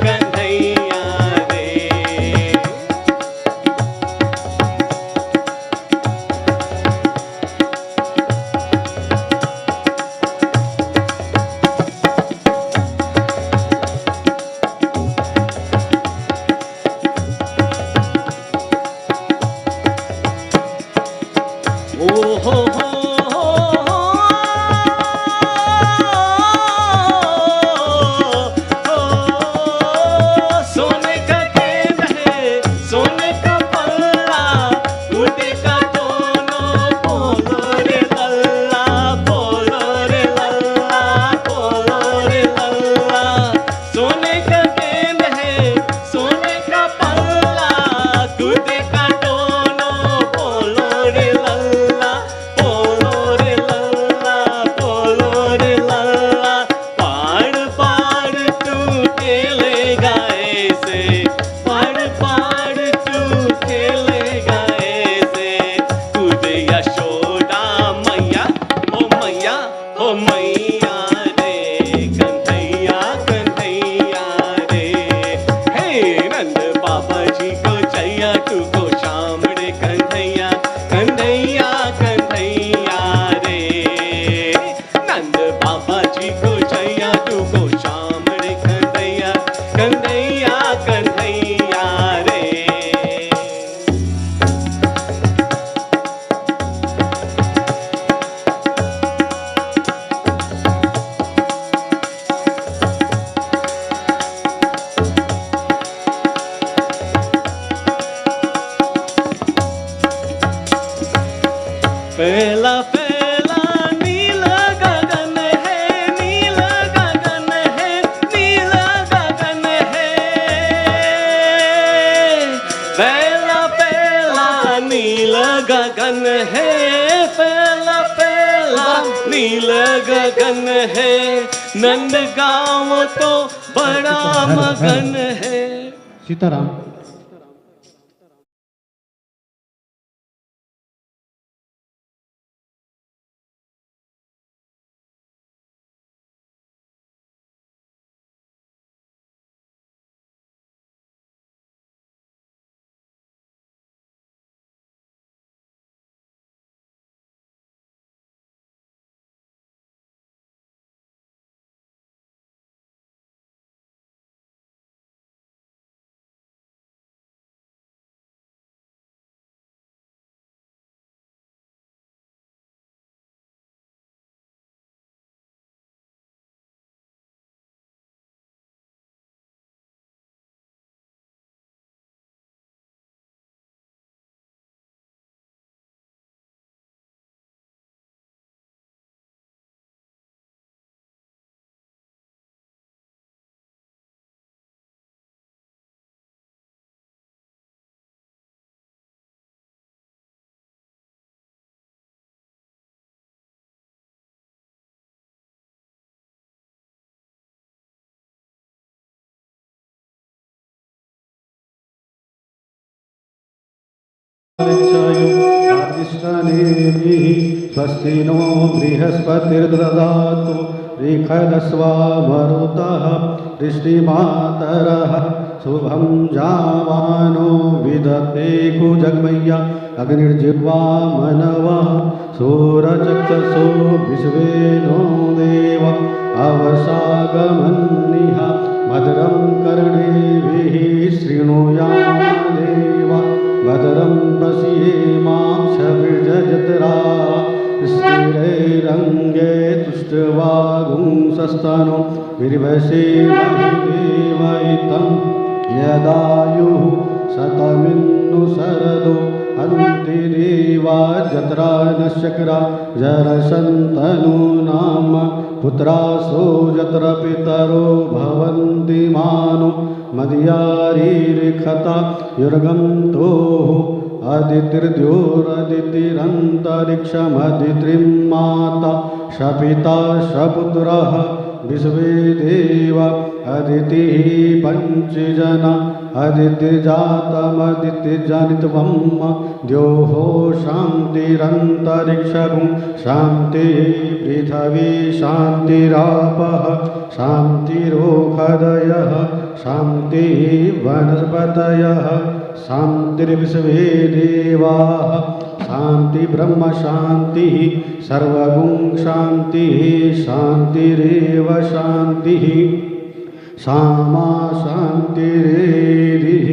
कन्हैया रे। पहला पहला नील गगन है, नील गगन है, नील गगन है। पहला पहला नील गगन है, पहला पहला नील गगन है। नंद गाँव तो बड़ा मगन है। सीताराम। स्वस्ति नो बृहस्पतिर्ददातु ऋखदस्वा मरुतः वृष्टिमातरः शुभं जावानो विदते कुजग्मय्या अग्निर्जिह्वा मनवः सूरचक्षुषो विश्वेनो देव अवसागमन्निः भद्रं कर्णेभिः शृणुयाम देवा भद्रं पश्येमाक्षभिर्जत्रा स्थिरैरङ्गे तुष्टवागुंसस्तनो विर्वसेमहि देवैतं यदायुः शतमिन्नु शरदो अन्तिदेवा जत्रा नश्चक्रा जरसन्तनु नाम पुत्रासो जत्र पितरो भवन्ति मानो मदयारीरिखता युर्गन्तोः अदितिर्द्योरदितिरन्तरिक्षमदित्रिं माता शपिता शपुत्रः विश्वे देवा अदितिः पंचजना अदितिजातमदितिजनित्वं द्योः शान्तिरन्तरिक्षगुं शान्तिः पृथिवी शान्तिरापः शान्तिरोषधयः शान्तिः वनस्पतयः शान्तिर्विश्वे देवाः शान्ति ब्रह्म शान्तिः सर्वगुं शान्तिः शान्तिरेव शान्तिः सामा शान्तिरेधिः।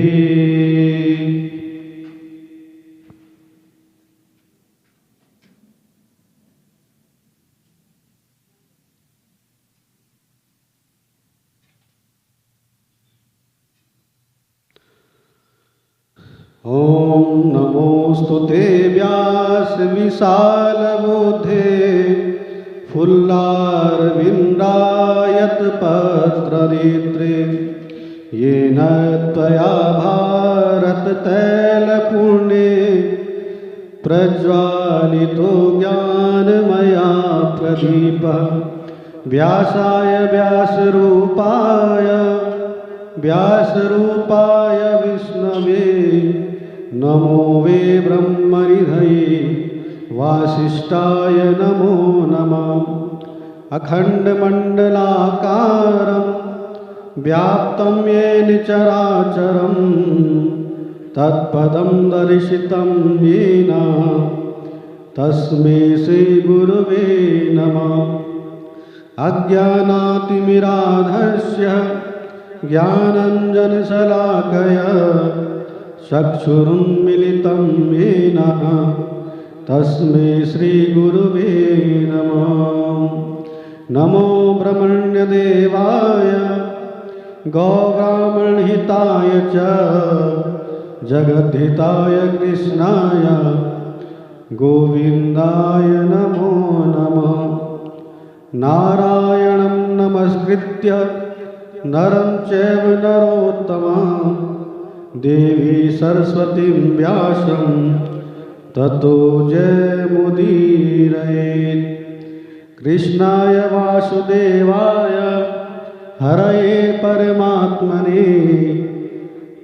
ॐ नमोस्तुते व्यास विशाल बुद्धे फुल्लारविन्दायत पत्रनेत्रे येन त्वया भारत तैलपूर्णे प्रज्वालितो ज्ञानमया प्रदीपः व्यासाय व्यासरूपाय विष्णवे नमो वे ब्रह्मनिधये वासिष्ठाय नमो नमः। अखण्डमण्डलाकारं व्याप्तं येन चराचरं तत्पदं दर्शितं येन तस्मै श्रीगुरुवे नमः। अज्ञानातिमिराधस्य ज्ञानाञ्जनशलाकया चक्षुरुन्मीलितं येन तस्मै श्रीगुरुवे नमः। नमो ब्रह्मण्यदेवाय गौब्राह्मणहिताय च जगद्धिताय कृष्णाय गोविन्दाय नमो नमः। नारायणं नमस्कृत्य नरं चैव नरोत्तमं देवी सरस्वतीं व्यासं ततो जयमुदीरयेत्। कृष्णाय वासुदेवाय हरये परमात्मने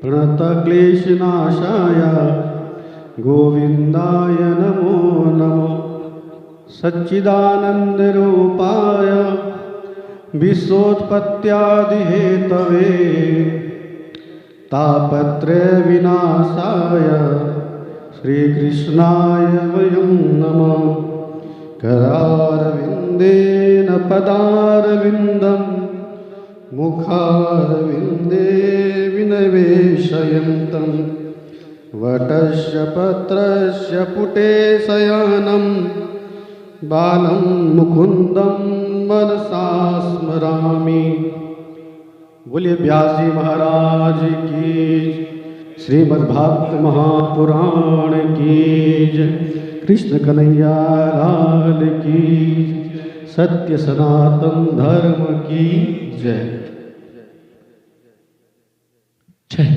प्रणतक्लेशनाशाय गोविन्दाय नमो नमः। सच्चिदानन्दरूपाय विश्वोत्पत्त्यादिहेतवे तापत्रयविनाशाय श्रीकृष्णाय वयं नमः। करारविन्देन पदारविन्दं मुखारविन्दे विनिवेशयन्तं वटस्य पत्रस्य पुटे शयनं बालं मुकुन्दं मनसा स्मरामि। बोलिए व्यास जी महाराज की, श्रीमद्-भागवत महापुराण की जय। कृष्ण कन्हैया लाल की, सत्य सनातन धर्म की जय। जय।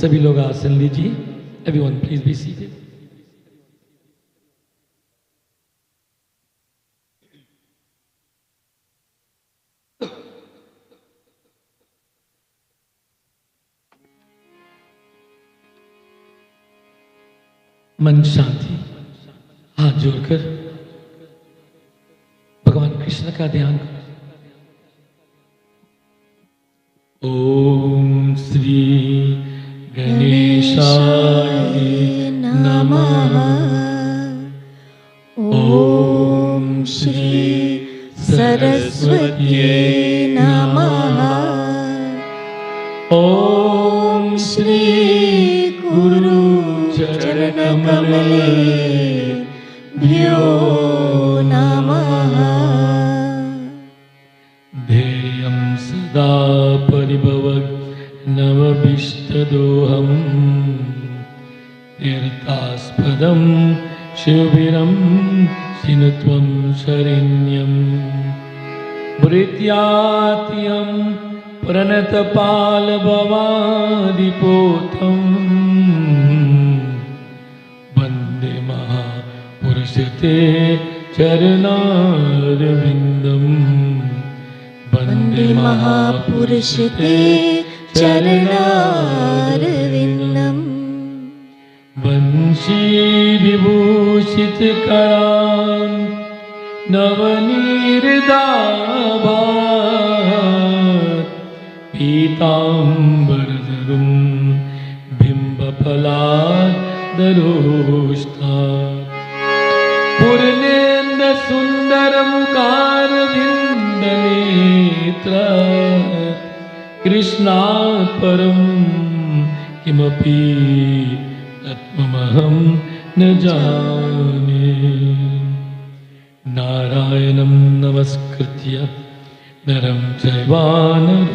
सभी लोग आसन लीजिए। Everyone please be seated. मन शांति, हाथ जोड़कर भगवान कृष्ण का ध्यान करो। ओम श्री गणेशाय नमः। ओम श्री सरस्वत्यै नमः। ओम श्री गुरु चरणकमलेभ्यो नमः। ध्येयं सदा परिभवग्नमभीष्टदोहम् तीर्थास्पदं शिवभिरं सिनुत्वं शरण्यं भृत्यात्यं प्रणतपालभवादिपोतम् वन्दे महापुरुषते चरणारविन्दम्। वन्दे महापुरुषते चरणारविन्दम्। वंशी विभूषितकरान् नवनीरदाभात् पीताम्बरधरं बिम्बफलादरोष्टात् पूर्णेन्दुसुन्दरमुखारविन्दनेत्र कृष्णात् परं किमपि तत्त्वमहं न जाने। नारायणं नमस्कृत्य नरं चैवानरोत्तमं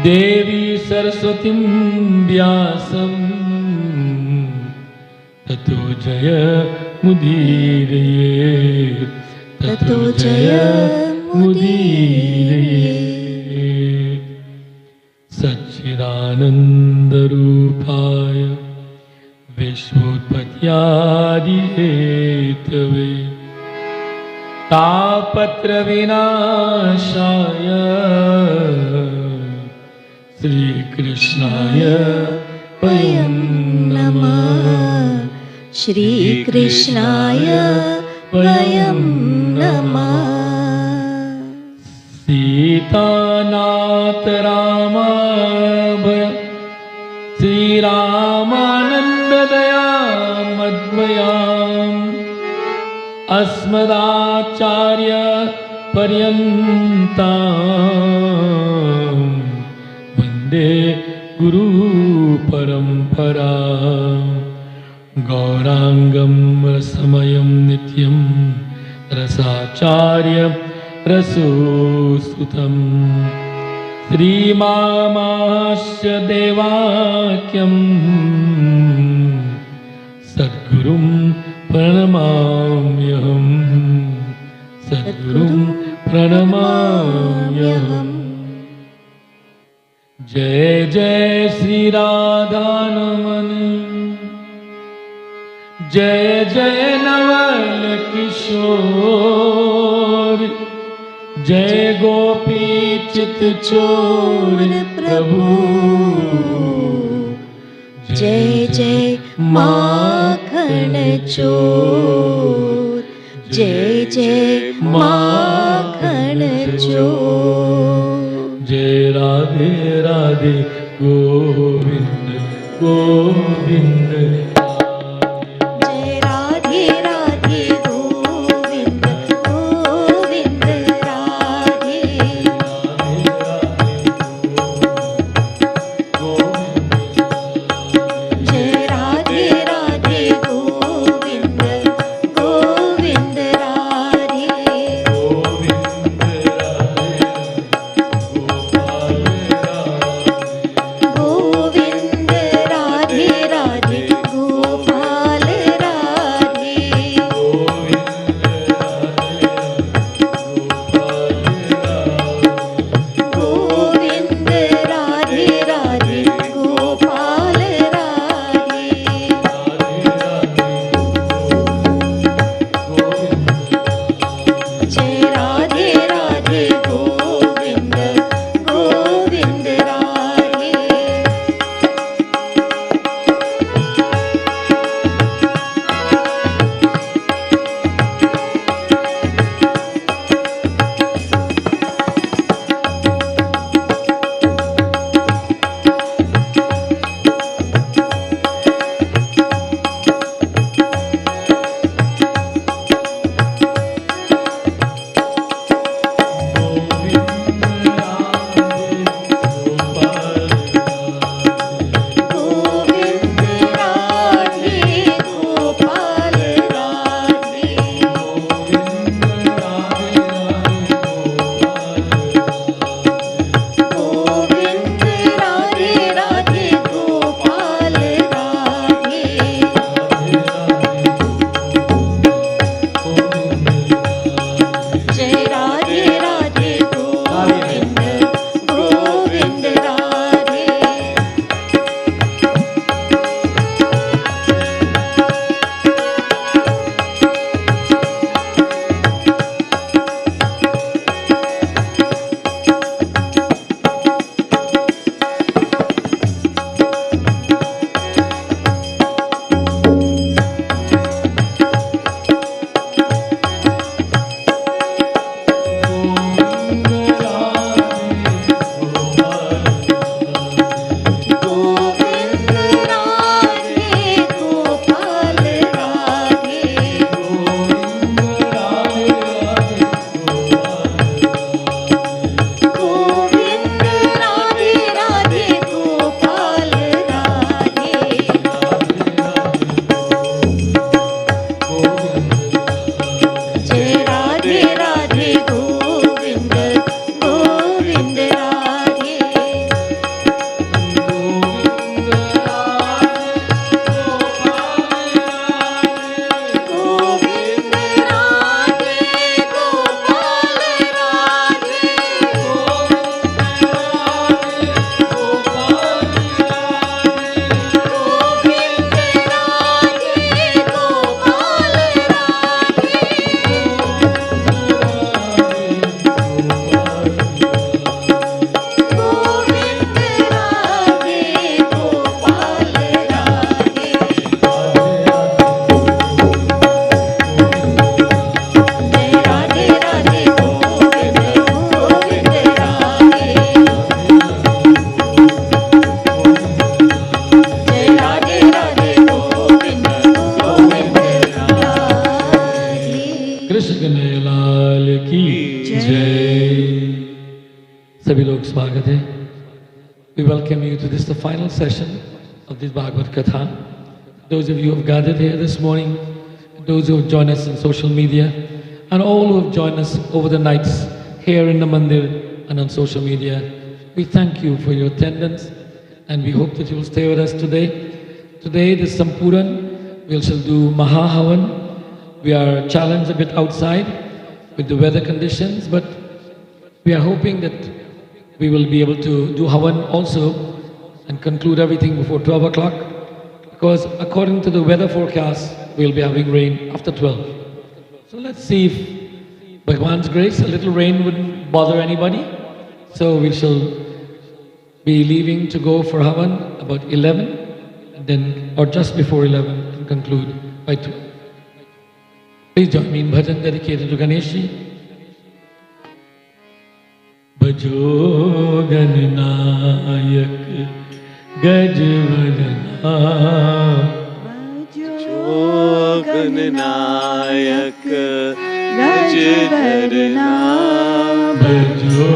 देवी सरस्वतीं व्यासं ततो जय मुदीरये। ततो जय मुदीरये। सच्चिदानन्दरूपाय विश्वोत्पत्त्यादिहेतवे तापत्रविनाशाय श्रीकृष्णाय वयं नमः। श्रीकृष्णाय वयं नमः। सीतानाथ रामाभय श्रीरामानन्ददया मद्मयाम् अस्मदाचार्य पर्यन्ताम् वन्दे गुरु परम्परा। गौरांगं रसमयं नित्यं रसाचार्य रसोसुतं श्रीमामास्य देवाक्यं सद्गुरुं प्रणमाम्यहं। सद्गुरुं प्रणमाम्यहम्। जय जय श्री राधानमन जय जय नवल किशोर जय गोपी चित चोर प्रभु। जय जय माखन चोर जय जय माखन चोर। जय Radhe Radhe Govind Govind. we welcome you to this, the final session of this Bhagavad Katha. Those of you who have gathered here this morning, those who have joined us in social media, and all who have joined us over the nights here in the Mandir and on social media, we thank you for your attendance, and we hope that you will stay with us today. Today, this Sampuran, we shall do Maha Havan. We are challenged a bit outside with the weather conditions, but we are hoping that we will be able to do Havan also and conclude everything before 12 o'clock, because according to the weather forecast, we'll be having rain after 12. So let's see if Bhagwan's grace, a little rain wouldn't bother anybody. So we shall be leaving to go for Havan about 11, and then, or just before 11, and conclude by 12. Please join me in bhajan dedicated to Ganeshji. Bhajo Gananayak Gajvadana, Bhajo Gananayak Gajvadana, Bhajo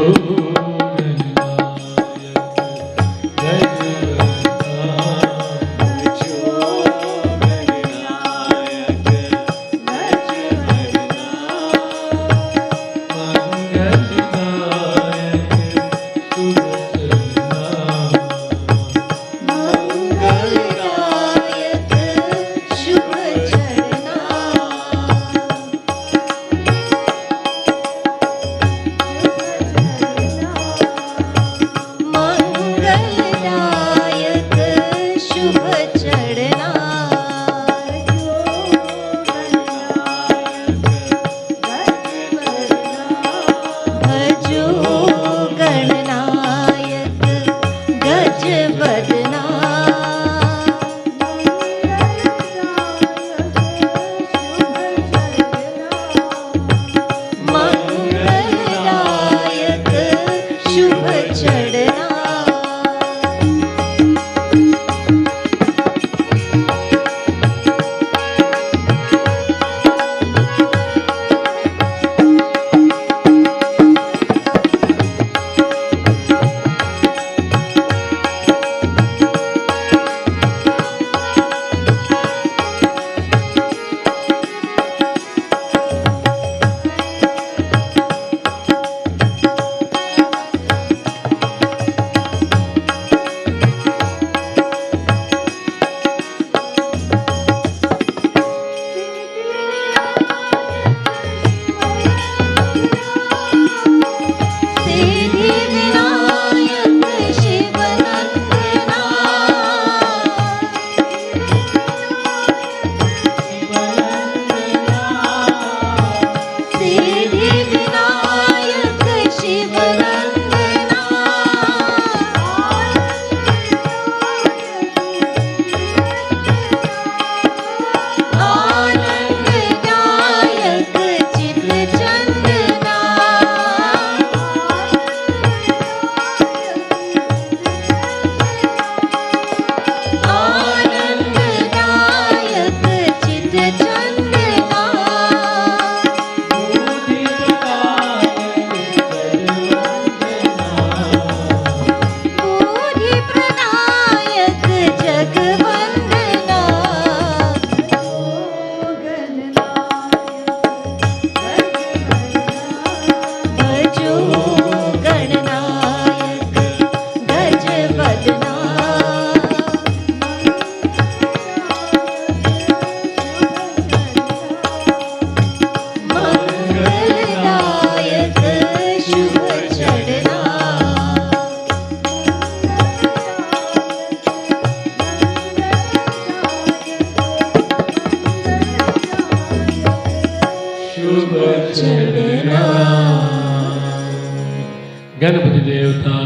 Ganpati देवता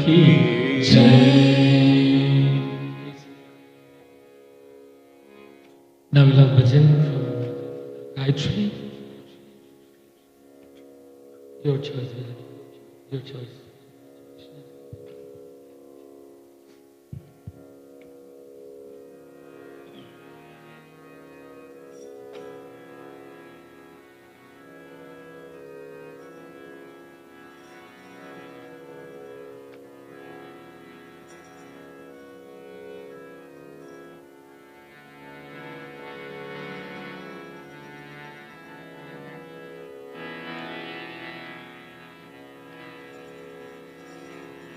की जय। Now we'll have bhajan from Gayatri. Your choice, Vijay. Your choice.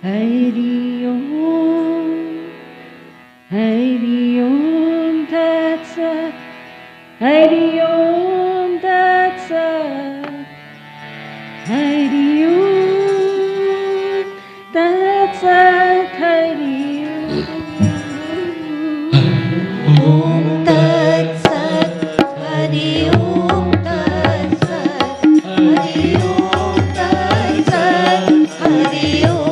Hari Om, Hari Om Tat Sat, Hari Om Tat Sat, Hari Om Tat Sat, Hari Om Tat Sat, Hari Om Tat Sat, Hari Om Tat Sat, Hari Om.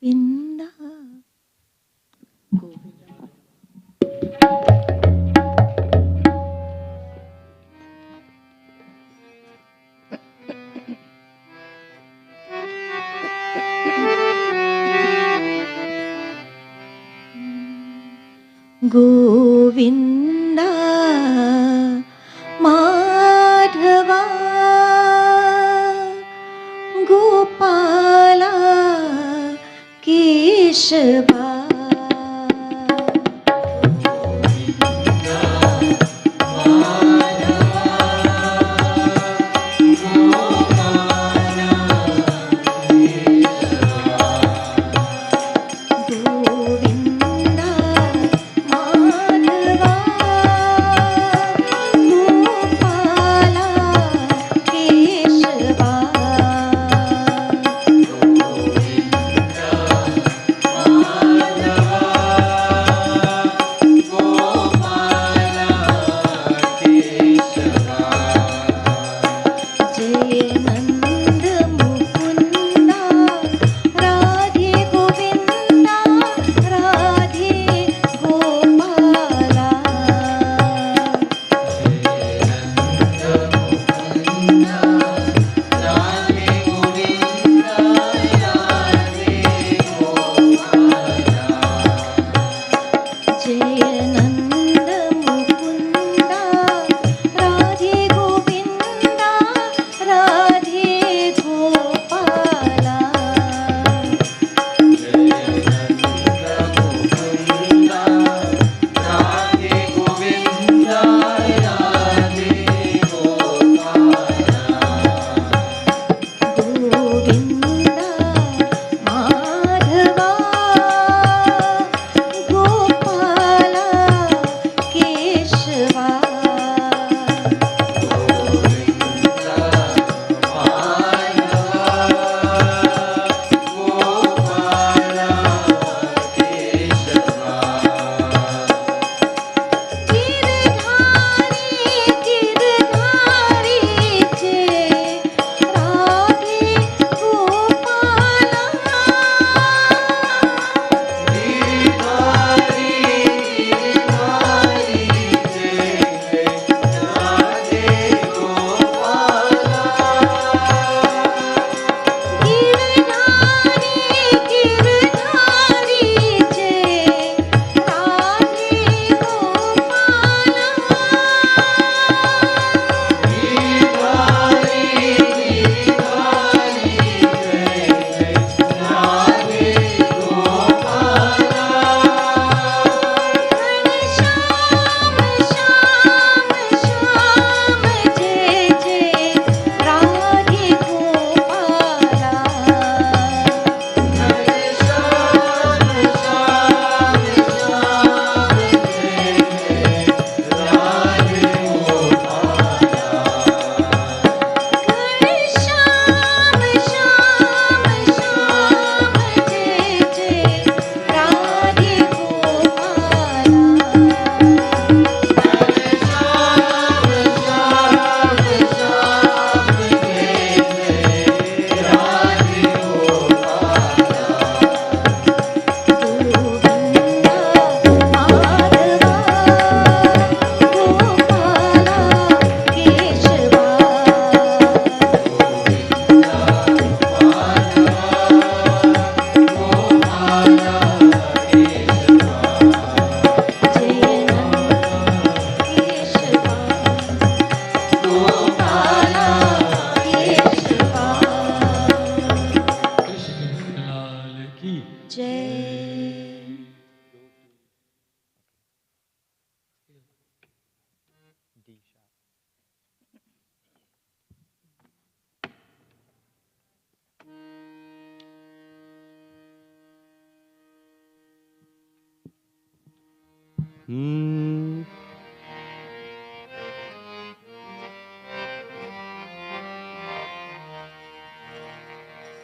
Govinda. Govinda Madhava Gopala Keshava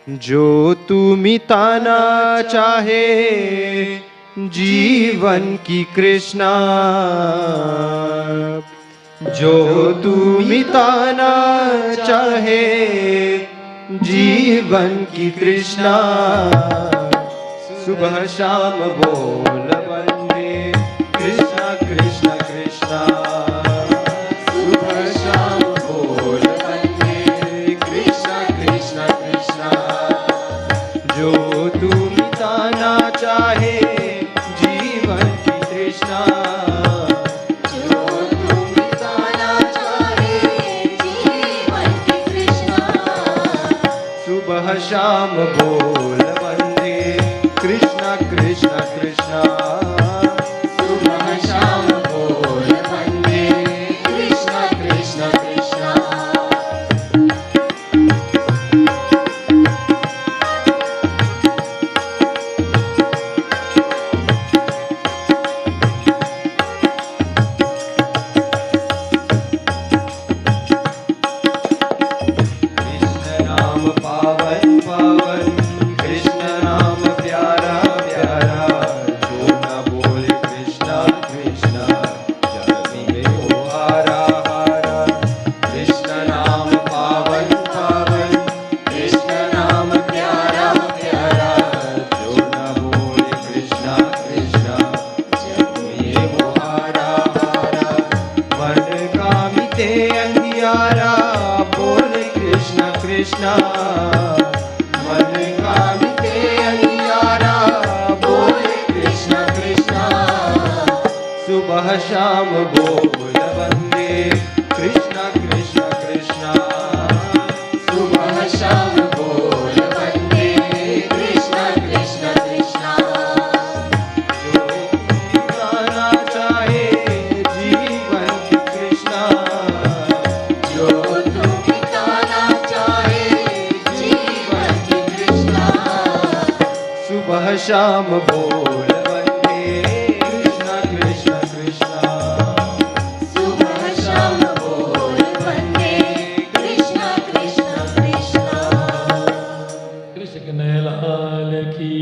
जो तू मिटाना चाहे जीवन की कृष्णा, जो तू मिटाना चाहे जीवन की कृष्णा, सुबह शाम बोल वंदे कृष्णा कृष्णा कृष्णा सुबह शाम बोल वंदे कृष्णा कृष्णा कृष्णा जो तू मिटाना चाहे जीवन की तृष्णा जो तू मिटाना चाहे जीवन की तृष्णा सुबह शाम बोल वंदे कृष्णा कृष्णा कृष्णा सुबह शाम बोल वंदे कृष्णा कृष्णा कृष्णा कृष्ण नाम पावन पावन कृष्ण नाम प्यारा प्यारा जो न बोले कृष्णा कृष्णा जग में वो हारा हारा कृष्ण नाम पावन पावन कृष्ण नाम प्यारा प्यारा जो न बोले कृष्णा कृष्णा जग में वो हारा हारा मन का मिटे अंधियारा बोले कृष्णा कृष्णा मन का मिटे अंधियारा बोले कृष्णा कृष्णा सुबह शाम बोल वंदे कृष्णा कृष्णा कृष्णा सुबह शाम बोल वंदे कृष्णा कृष्णा कृष्णा जो गाना चाहे जीवन की कृष्णा जो तू मिटाना चाहे जीवन की तृष्णा सुबह शाम बोल वंदे कृष्णा कृष्णा कृष्णा सुबह शाम बोल वंदे Krishna Krishna Krishna Krishna Lal ki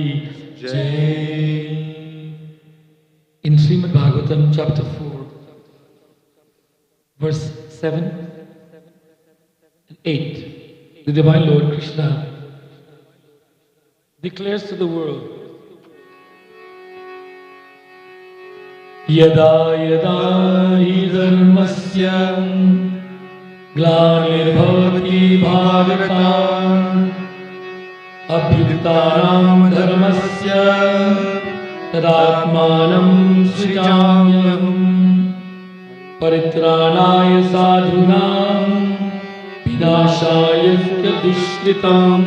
Jai. In Srimad-Bhagavatam chapter 4, verse 7 and 8, the Divine Lord Krishna declares to the world, Yada yada hi dharmasya glanirvavati bhagavatam abhyuttaram dharmasya tadatmanam srijamyam paritranaya sadhunam vinashaya dishritam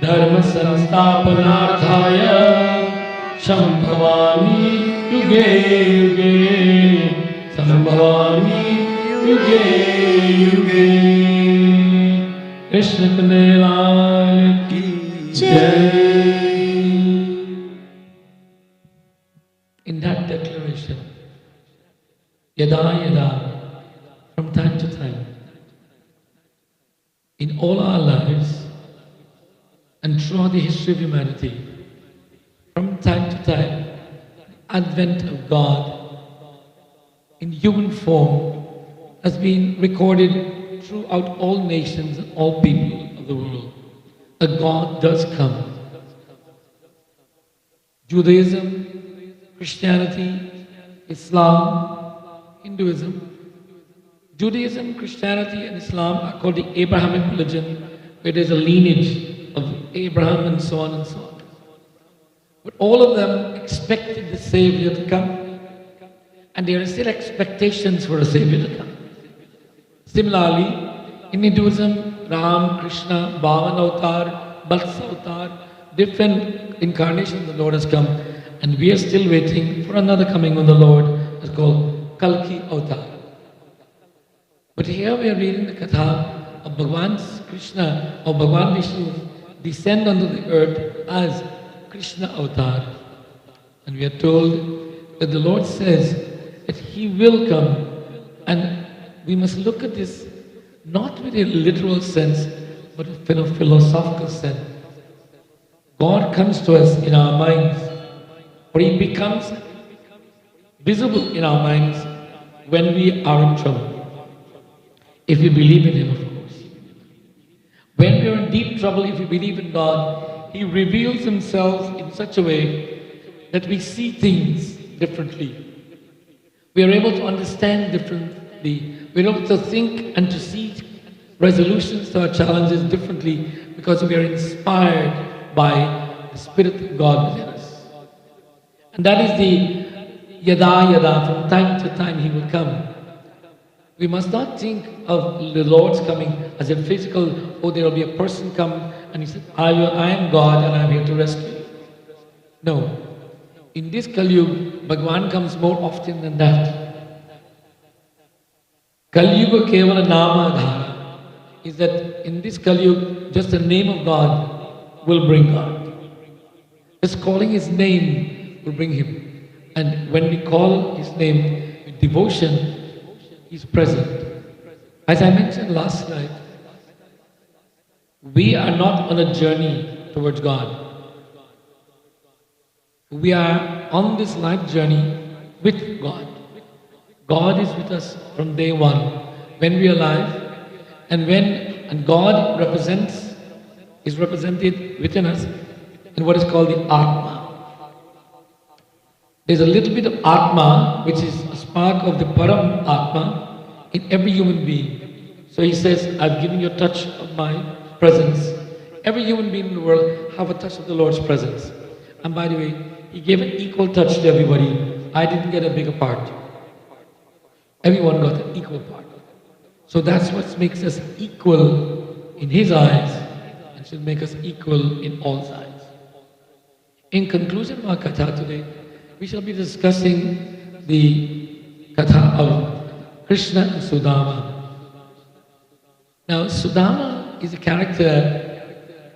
dharma sansthapanarthaya shambhavami yuge yuge shambhavami yuge yuge Krishna Lal ki Jai. In that declaration, yada yada, from time to time, in all our lives and throughout the history of humanity, from time to time, the advent of God in human form has been recorded throughout all nations and all people of the world. A God does come. Judaism, Christianity, Islam, Hinduism. Judaism, Christianity and Islam are called the Abrahamic religion, where there's a lineage of Abraham and so on and so on. But all of them expected the Savior to come, and there are still expectations for a Savior to come. Similarly, in Hinduism, Ram, Krishna, Bhavan Avatar, Vatsa Avatar, different incarnations of the Lord has come, and we are still waiting for another coming of the Lord. It's called Kalki Avatar. But here we are reading the Katha of Bhagwan Krishna or Bhagwan Vishnu descend onto the earth as Krishna Avatar. And we are told that the Lord says that He will come, and we must look at this not with a literal sense, but in a philosophical sense. God comes to us in our minds, or He becomes visible in our minds when we are in trouble. If we believe in Him, of course. When we are in deep trouble, if we believe in God, He reveals himself in such a way that we see things differently. We are able to understand differently. We are able to think and to see resolutions to our challenges differently because we are inspired by the Spirit of God within us. And that is the yada yada, from time to time He will come. We must not think of the Lord's coming as a physical, oh, there will be a person come and He said, I am God and I am here to rescue you. No. In this Kali Yuga, Bhagwan comes more often than that. Kali Yuga Kevala Nama Adhara is that in this Kali Yuga, just the name of God will bring God. Just calling His name will bring Him. And when we call His name with devotion, He's present. As I mentioned last night, we are not on a journey towards God. We are on this life journey with God. God is with us from day one, when we are alive, and God is represented within us in what is called the Atma. There's a little bit of Atma, which is a spark of the Param Atma in every human being. So He says, I've given you a touch of my presence. Every human being in the world have a touch of the Lord's presence. And by the way, He gave an equal touch to everybody. I didn't get a bigger part. Everyone got an equal part. So that's what makes us equal in His eyes and should make us equal in all eyes. In conclusion of our Katha today, we shall be discussing the Katha of Krishna and Sudama. Now, Sudama is a character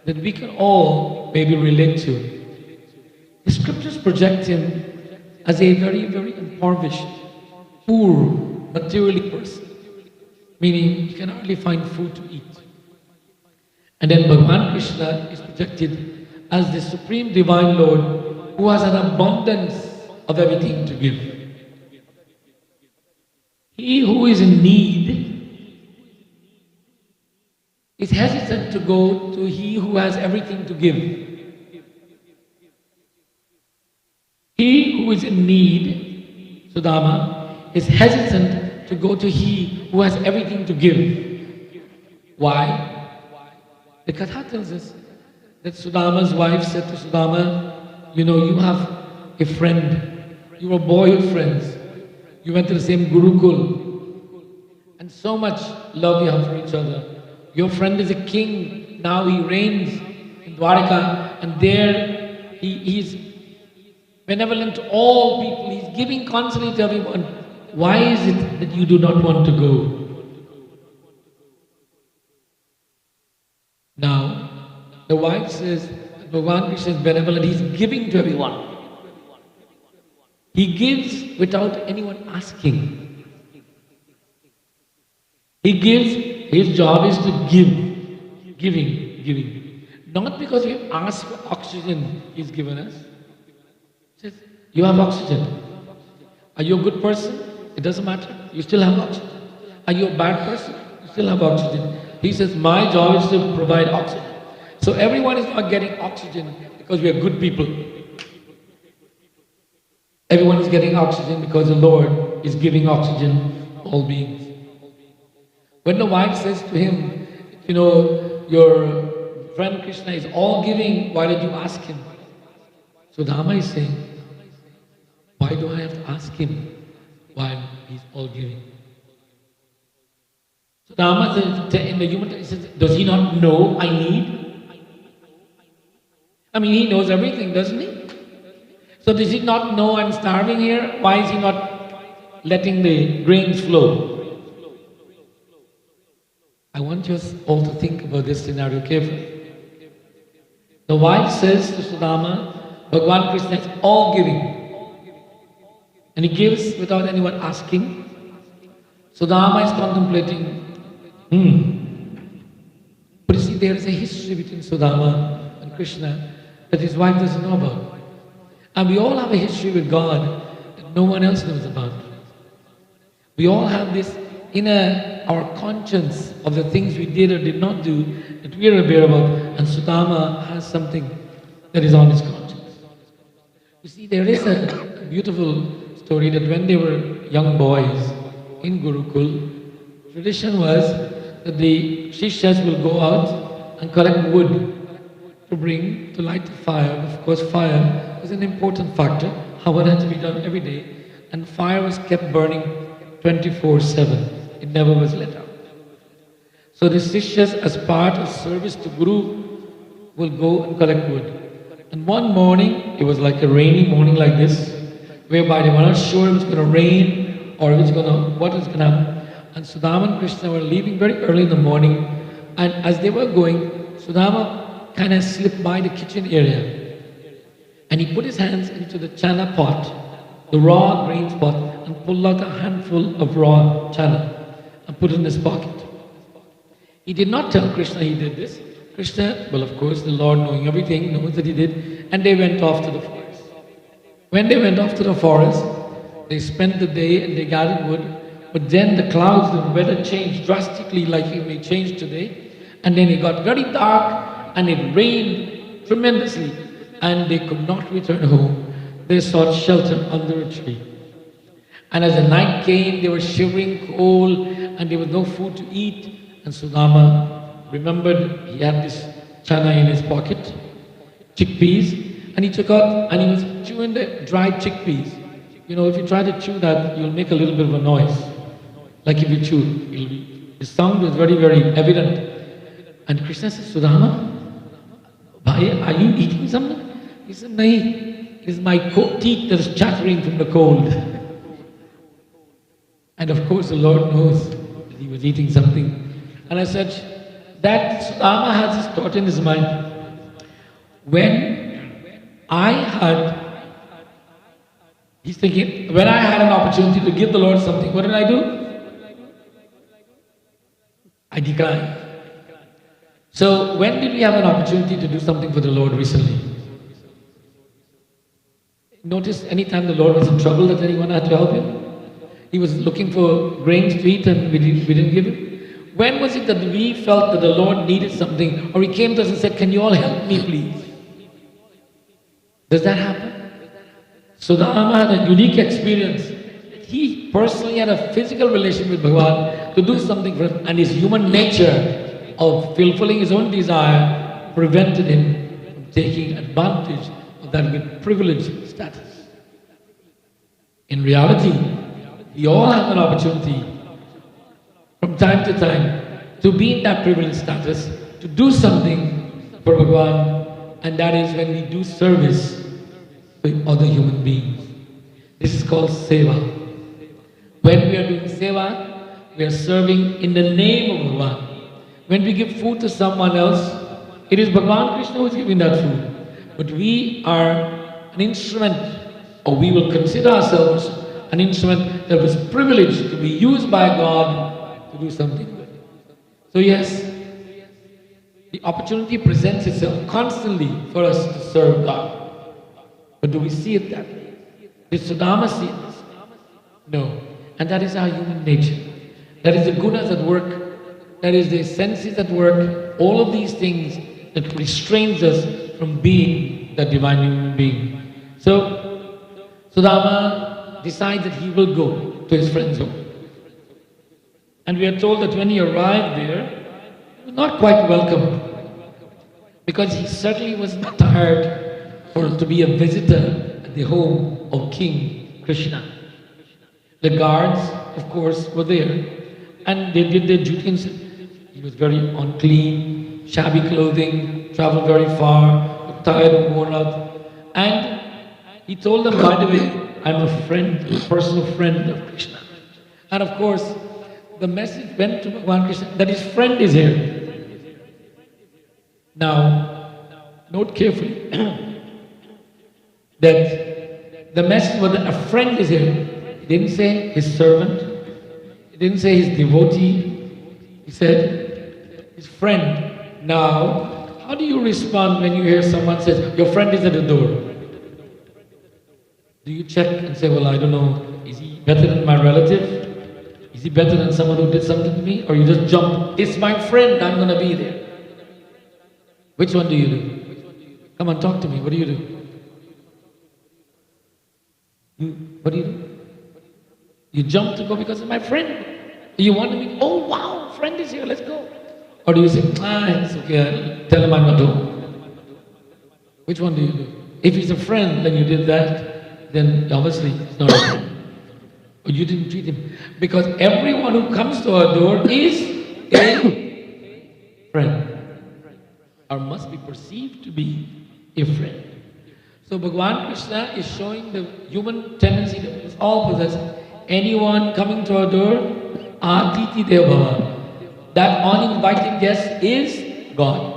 that we can all maybe relate to. The scriptures project him as a very, very impoverished, poor, materially person, meaning he can hardly find food to eat. And then Bhagavan Krishna is projected as the Supreme Divine Lord who has an abundance of everything to give. He who is in need is hesitant to go to He who has everything to give. He who is in need, Sudama, is hesitant to go to He who has everything to give. Why? The Katha tells us that Sudama's wife said to Sudama, you have a friend, you were boyhood friends, you went to the same Gurukul, and so much love you have for each other. Your friend is a king, now he reigns in Dwaraka, and there he is benevolent to all people, He's giving constantly to everyone. Why is it that you do not want to go? Now, the wife says, Bhagavan Krishna is benevolent, He's giving to everyone. He gives without anyone asking. He gives, His job is to give, giving. Not because we ask for oxygen He's given us. He says, you have oxygen. Are you a good person? It doesn't matter. You still have oxygen. Are you a bad person? You still have oxygen. He says, my job is to provide oxygen. So everyone is not getting oxygen because we are good people. Everyone is getting oxygen because the Lord is giving oxygen to all beings. When the wife says to him, your friend Krishna is all giving, why did you ask him? So Dhamma is saying, why do I have to ask him while he's all giving? So Dhamma says, in the human text, says, does he not know I need? I mean, he knows everything, doesn't he? So does he not know I'm starving here? Why is he not letting the grains flow? I want you all to think about this scenario carefully. The wife says to Sudama, Bhagavan Krishna is all giving. And he gives without anyone asking. Sudama is contemplating, But you see, there is a history between Sudama and Krishna that his wife doesn't know about. And we all have a history with God that no one else knows about. We all have this inner, our conscience of the things we did or did not do that we are aware about. And Sudama has something that is on his conscience. You see, there is a beautiful story that when they were young boys in Gurukul, tradition was that the Shishyas will go out and collect wood to bring to light the fire. Of course, fire was an important factor. Havan had to be done every day, and fire was kept burning 24/7. It never was let out. So the Sishyas, as part of service to Guru, will go and collect wood. And one morning, it was like a rainy morning like this, whereby they were not sure if it was going to rain or if it's going to, what was going to happen. And Sudama and Krishna were leaving very early in the morning, and as they were going, Sudama kind of slipped by the kitchen area, and he put his hands into the chana pot, the raw grains pot, and pulled out a handful of raw chana and put it in his pocket. He did not tell Krishna he did this. Krishna, well, of course, the Lord, knowing everything, knows that he did, and they went off to the forest. When they went off to the forest, they spent the day and they gathered wood, but then the clouds, the weather changed drastically, like it may change today, and then it got very dark and it rained tremendously, and they could not return home. They sought shelter under a tree. And as the night came, they were shivering cold and there was no food to eat. And Sudama remembered he had this chana in his pocket, chickpeas, and he took out and he was chewing the dried chickpeas. You know, if you try to chew that, you'll make a little bit of a noise. Like if you chew, the sound was very, very evident. And Krishna said, Sudama, Bhai, are you eating something? He said, Nahi, it is my teeth that is chattering from the cold. And of course the Lord knows that he was eating something. And I said, that Sudama has this thought in his mind. He's thinking, when I had an opportunity to give the Lord something, what did I do? I declined. So when did we have an opportunity to do something for the Lord recently? Notice anytime the Lord was in trouble that anyone had to help him? He was looking for grains to eat and we didn't give him? When was it that we felt that the Lord needed something, or he came to us and said, can you all help me please? Does that happen? So the Ama had a unique experience. He personally had a physical relation with Bhagavan to do something for him, and his human nature of fulfilling his own desire prevented him from taking advantage of that privileged status. In reality, we all have an opportunity from time to time to be in that privileged status, to do something for Bhagavan, and that is when we do service to other human beings. This is called seva. When we are doing seva, we are serving in the name of Bhagavan. When we give food to someone else, it is Bhagavan Krishna who is giving that food. But we are an instrument, or we will consider ourselves an instrument that was privileged to be used by God to do something good. So yes, the opportunity presents itself constantly for us to serve God. But do we see it that way? Did Sudama see this? No. And that is our human nature. That is the gunas at work. That is the senses at work. All of these things that restrains us from being that divine human being. So, Sudama decides that he will go to his friend's home. And we are told that when he arrived there, he was not quite welcomed, because he certainly was not tired to be a visitor at the home of King Krishna. The guards, of course, were there, and they did their duty. He was very unclean, shabby clothing, traveled very far, looked tired and worn out. And he told them, by the way, I'm a friend, a personal friend of Krishna. And of course, the message went to Bhagavan Krishna that his friend is here. Now, note carefully that the message was that a friend is here. He didn't say his servant. He didn't say his devotee. He said his friend. Now, how do you respond when you hear someone says, your friend is at the door? Do you check and say, well, I don't know, is he better than my relative? Is he better than someone who did something to me? Or you just jump, it's my friend, I'm going to be there. Which one do you do? Come on, talk to me. What do you do? What do? You jump to go because of my friend. You want to meet, oh wow, friend is here, let's go. Or do you say, it's okay, tell him I'm not home. Which one do you do? If he's a friend and you did that, then obviously it's not a friend. Or you didn't treat him. Because everyone who comes to our door is a friend. Or must be perceived to be a friend. So Bhagavan Krishna is showing the human tendency that we all possess. Anyone coming to our door, Atiti Devava. That uninvited guest is God.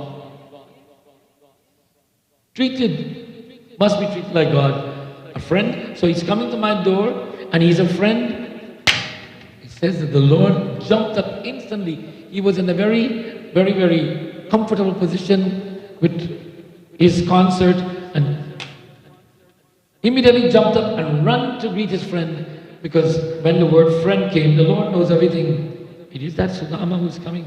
Must be treated like God. A friend, so he's coming to my door and he's a friend. It says that the Lord jumped up instantly. He was in a very, very, very comfortable position with his concert and immediately jumped up and ran to greet his friend, because when the word friend came, the Lord knows everything. It is that Sudama who's coming.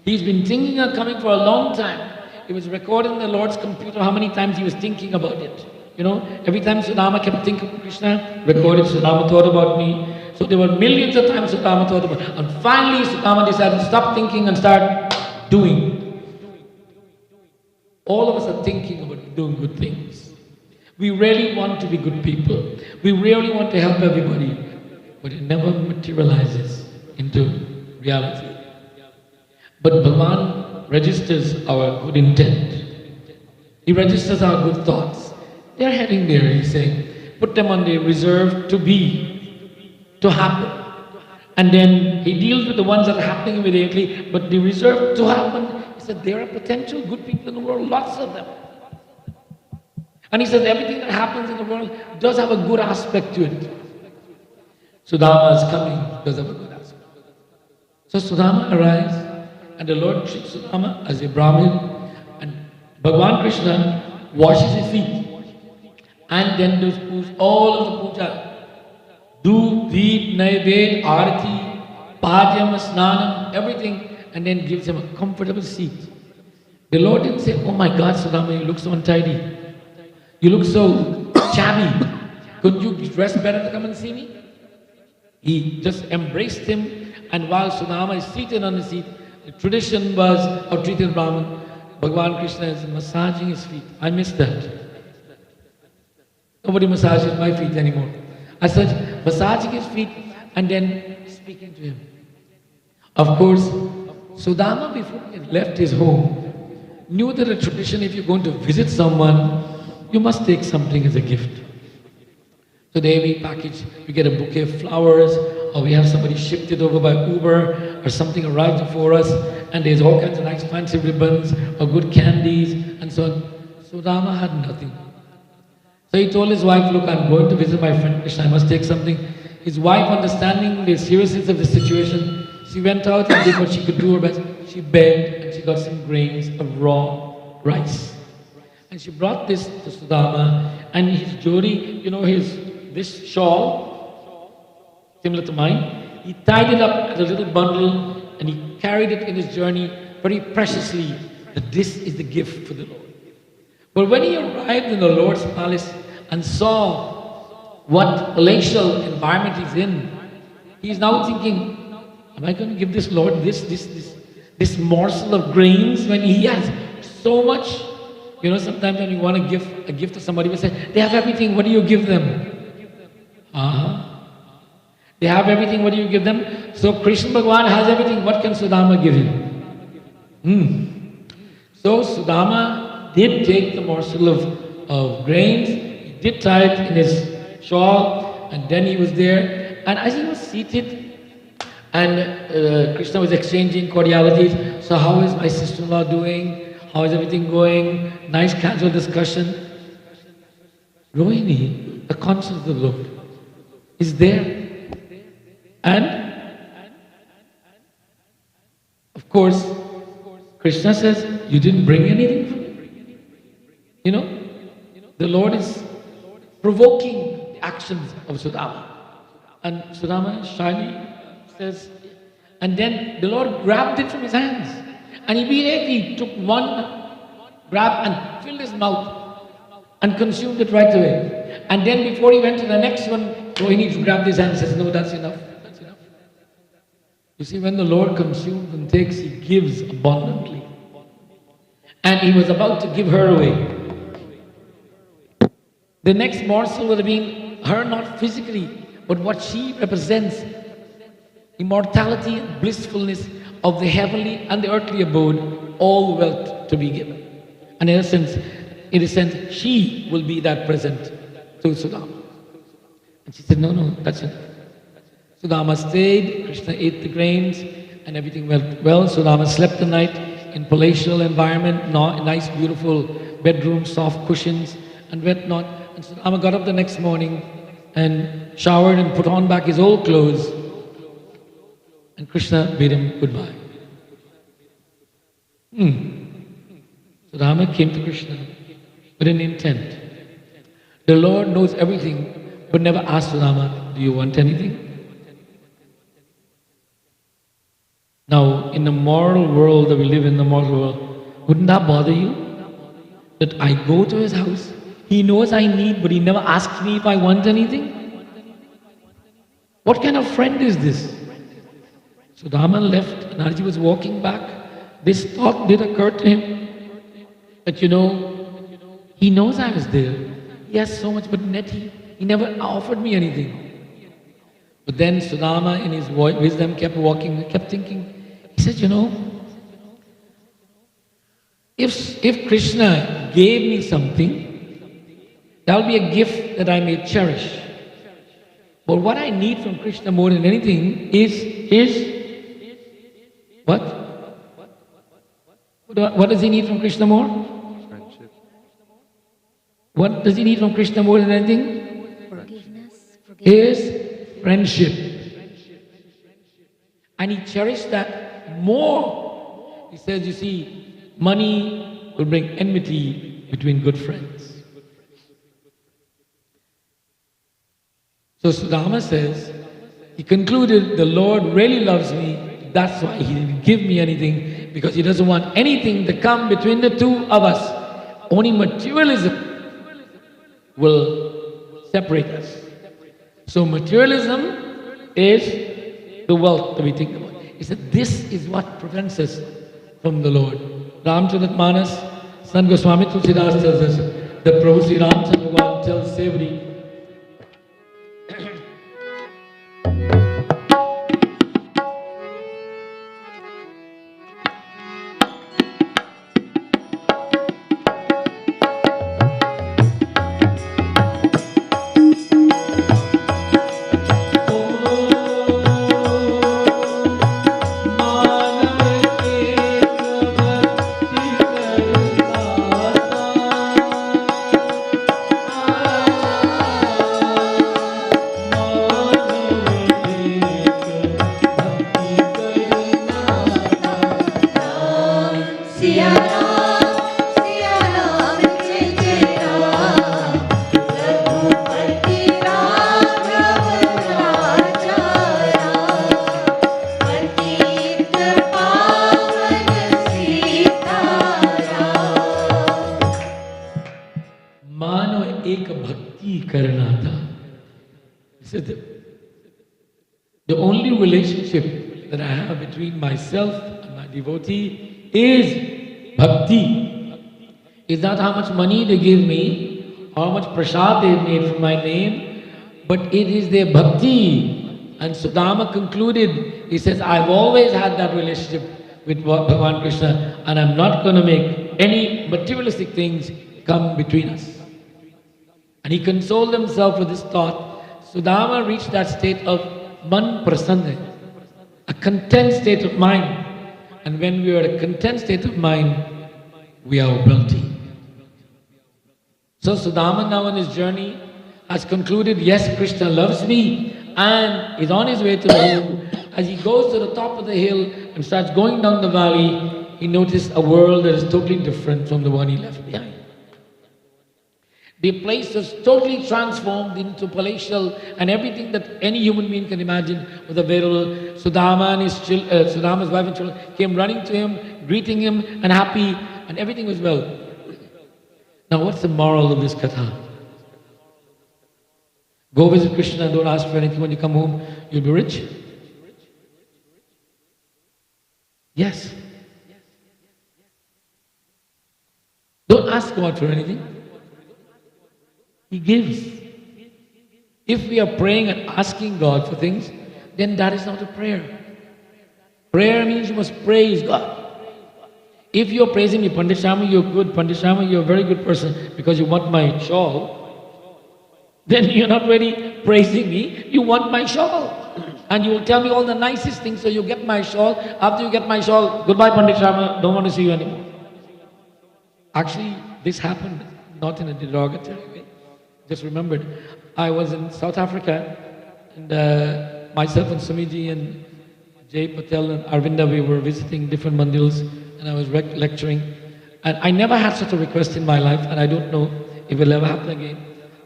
He's been thinking of coming for a long time. It was recorded in the Lord's computer how many times he was thinking about it. You know, every time Sudama kept thinking of Krishna, recorded, Sudama thought about me. So there were millions of times Sudama thought about it. And finally Sudama decided to stop thinking and start doing. All of us are thinking about doing good things. We really want to be good people. We really want to help everybody. But it never materializes into reality. But Bhagavan registers our good intent. He registers our good thoughts. They're heading there, he's saying. Put them on the reserve to be, to happen. And then he deals with the ones that are happening immediately, but the reserve to happen, he said there are potential good people in the world, lots of them. And he says everything that happens in the world does have a good aspect to it. Sudama is coming, does have a good aspect. So Sudama arrives, and the Lord treats Sudama as a Brahmin, and Bhagavan Krishna washes his feet, and then does all of the puja. Do, deep, naived, arati, padyam, snanam, everything, and then gives him a comfortable seat. The Lord didn't say, oh my God, Sudama, you look so untidy. You look so shabby. Could you dress better to come and see me? He just embraced him, and while Sudama is seated on the seat, the tradition was of treating Brahman, Bhagavan Krishna is massaging his feet. I miss that. Nobody massages my feet anymore. I said, massaging his feet and then speaking to him. Of course, Sudama, before he had left his home, knew that a tradition, if you're going to visit someone, you must take something as a gift. Today we get a bouquet of flowers, or we have somebody shipped it over by Uber, or something arrived for us, and there's all kinds of nice fancy ribbons, or good candies, and so on. Sudama had nothing. So he told his wife, look, I'm going to visit my friend Krishna, I must take something. His wife, understanding the seriousness of the situation, she went out and did what she could do her best. She begged, and she got some grains of raw rice. And she brought this to Sudama, and his jodi, you know, this shawl, similar to mine, he tied it up as a little bundle, and he carried it in his journey very preciously, that this is the gift for the Lord. But when he arrived in the Lord's palace and saw what palatial environment he's in, he's now thinking, am I going to give this Lord this morsel of grains when he has so much? You know, sometimes when you want to give a gift to somebody, we say, they have everything, what do you give them? They have everything, what do you give them? So Krishna Bhagavan has everything, what can Sudama give him? So Sudama did take the morsel of grains, he did tie it in his shawl, and then he was there. And as he was seated, and Krishna was exchanging cordialities, so how is my sister-in-law doing? How is everything going? Nice casual discussion. Rohini, the conscience of the Lord, is there. And, of course, Krishna says, you didn't bring anything for me. You know, the Lord is provoking the actions of Sudama. And Sudama shyly says, and then the Lord grabbed it from his hands. And immediately took one grab and filled his mouth. and consumed it right away. And then before he went to the next one, Rohini grabbed his hand and says, no, that's enough. That's enough. You see, when the Lord consumes and takes, He gives abundantly. And He was about to give her away. The next morsel would have been her, not physically, but what she represents, immortality and blissfulness of the heavenly and the earthly abode, all wealth to be given. And in a sense, she will be that present to Sudama. And she said, no, no, that's enough. Sudama stayed, Krishna ate the grains, and everything went well. Sudama slept the night in palatial environment, nice, beautiful bedroom, soft cushions, and whatnot. And Sudama got up the next morning and showered and put on back his old clothes. And Krishna bade him goodbye. Sudama came to Krishna with an intent. The Lord knows everything, but never asked Sudama, do you want anything? Now, in the moral world that we live in, the moral world, wouldn't that bother you? That I go to his house, he knows I need, but he never asks me if I want anything? What kind of friend is this? Sudama left, and as he was walking back, this thought did occur to him that, he knows I was there. He has so much, but yet he never offered me anything. But then Sudama, in his wisdom, kept walking, kept thinking. He said, if Krishna gave me something, that will be a gift that I may cherish. But what I need from Krishna more than anything is what? What does he need from Krishna more? Friendship. What does he need from Krishna more than anything? Forgiveness. Is friendship. And he cherished that more. He says, you see, money will bring enmity between good friends. So Sudama says, he concluded, the Lord really loves me, that's why he didn't give me anything, because he doesn't want anything to come between the two of us. Only materialism will separate us. So materialism is the wealth that we think about. He said, this is what prevents us from the Lord. Ramcharitmanas, Sant Goswami Tulsidas tells us that Prabhu Sri Ramchandra Bhagavan tells Sevri, the only relationship that I have between myself and my devotee is bhakti. Is not how much money they give me, how much prasad they made from my name, but it is their bhakti. And Sudama concluded, he says, I've always had that relationship with Bhagavan Krishna, and I'm not going to make any materialistic things come between us. And he consoled himself with this thought. Sudama reached that state of man prasanna, a content state of mind. And when we are at a content state of mind, we are wealthy. So Sudama now on his journey has concluded, yes, Krishna loves me, and is on his way to the hill. As he goes to the top of the hill and starts going down the valley, he noticed a world that is totally different from the one he left behind. The place was totally transformed into palatial, and everything that any human being can imagine was available. Sudama and Sudama's wife and children came running to him, greeting him, and happy, and everything was well. Now what's the moral of this katha? Go visit Krishna and don't ask for anything. When you come home, you'll be rich. Yes. Don't ask God for anything. He gives. If we are praying and asking God for things, then that is not a prayer. Prayer means you must praise God. If you're praising me, Pandit Shama, you're good, Pandit Shama, you're a very good person because you want my shawl, then you're not really praising me, you want my shawl. And you will tell me all the nicest things, so you get my shawl. After you get my shawl, goodbye Pandit Shama, don't want to see you anymore. Actually, this happened not in a derogatory way. Just remembered, I was in South Africa, and myself and Swamiji and Jay Patel and Arvinda, we were visiting different mandirs, and I was lecturing. And I never had such a request in my life, and I don't know if it will ever happen again.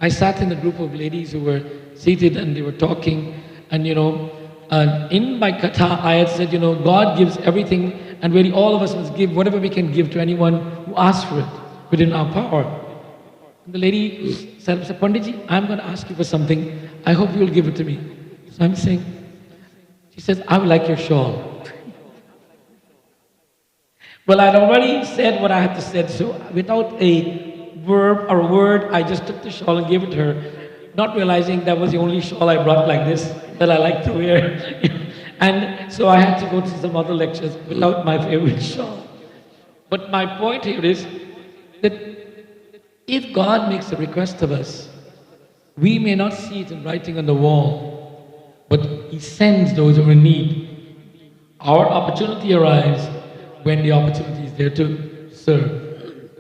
I sat in a group of ladies who were seated and they were talking, and in my katha I had said, God gives everything, and really all of us must give whatever we can give to anyone who asks for it within our power. And the lady said, Panditji, I'm going to ask you for something. I hope you will give it to me. So I'm saying, she says, I would like your shawl. Well, I'd already said what I had to say, so without a verb or a word, I just took the shawl and gave it to her, not realizing that was the only shawl I brought like this that I like to wear. And so I had to go to some other lectures without my favorite shawl. But my point here is that if God makes a request of us, we may not see it in writing on the wall, but He sends those who are in need. Our opportunity arrives when the opportunity is there to serve.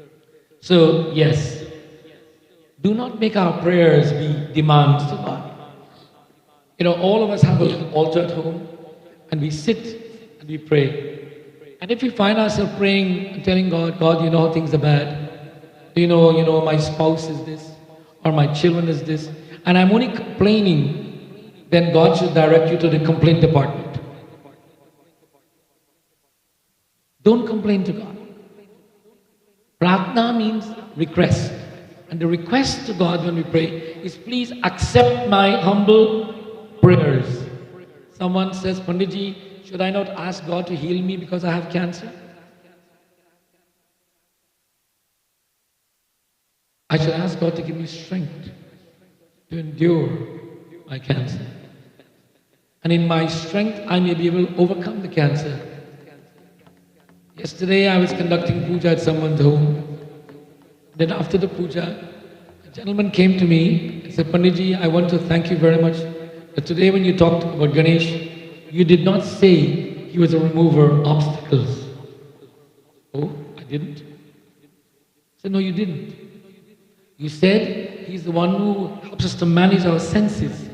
So, yes, do not make our prayers be demands to God. All of us have a little altar at home, and we sit and we pray. And if we find ourselves praying and telling God, God, you know how things are bad. My spouse is this, or my children is this, and I'm only complaining, then God should direct you to the complaint department. Don't complain to God. Prarthana means request. And the request to God when we pray is, please accept my humble prayers. Someone says, Panditji, should I not ask God to heal me because I have cancer? I should ask God to give me strength to endure my cancer. And in my strength, I may be able to overcome the cancer. Yesterday, I was conducting puja at someone's home. Then after the puja, a gentleman came to me and said, Panditji, I want to thank you very much that today when you talked about Ganesh, you did not say he was a remover of obstacles. Oh, I didn't? I said, no, you didn't. You said he's the one who helps us to manage our senses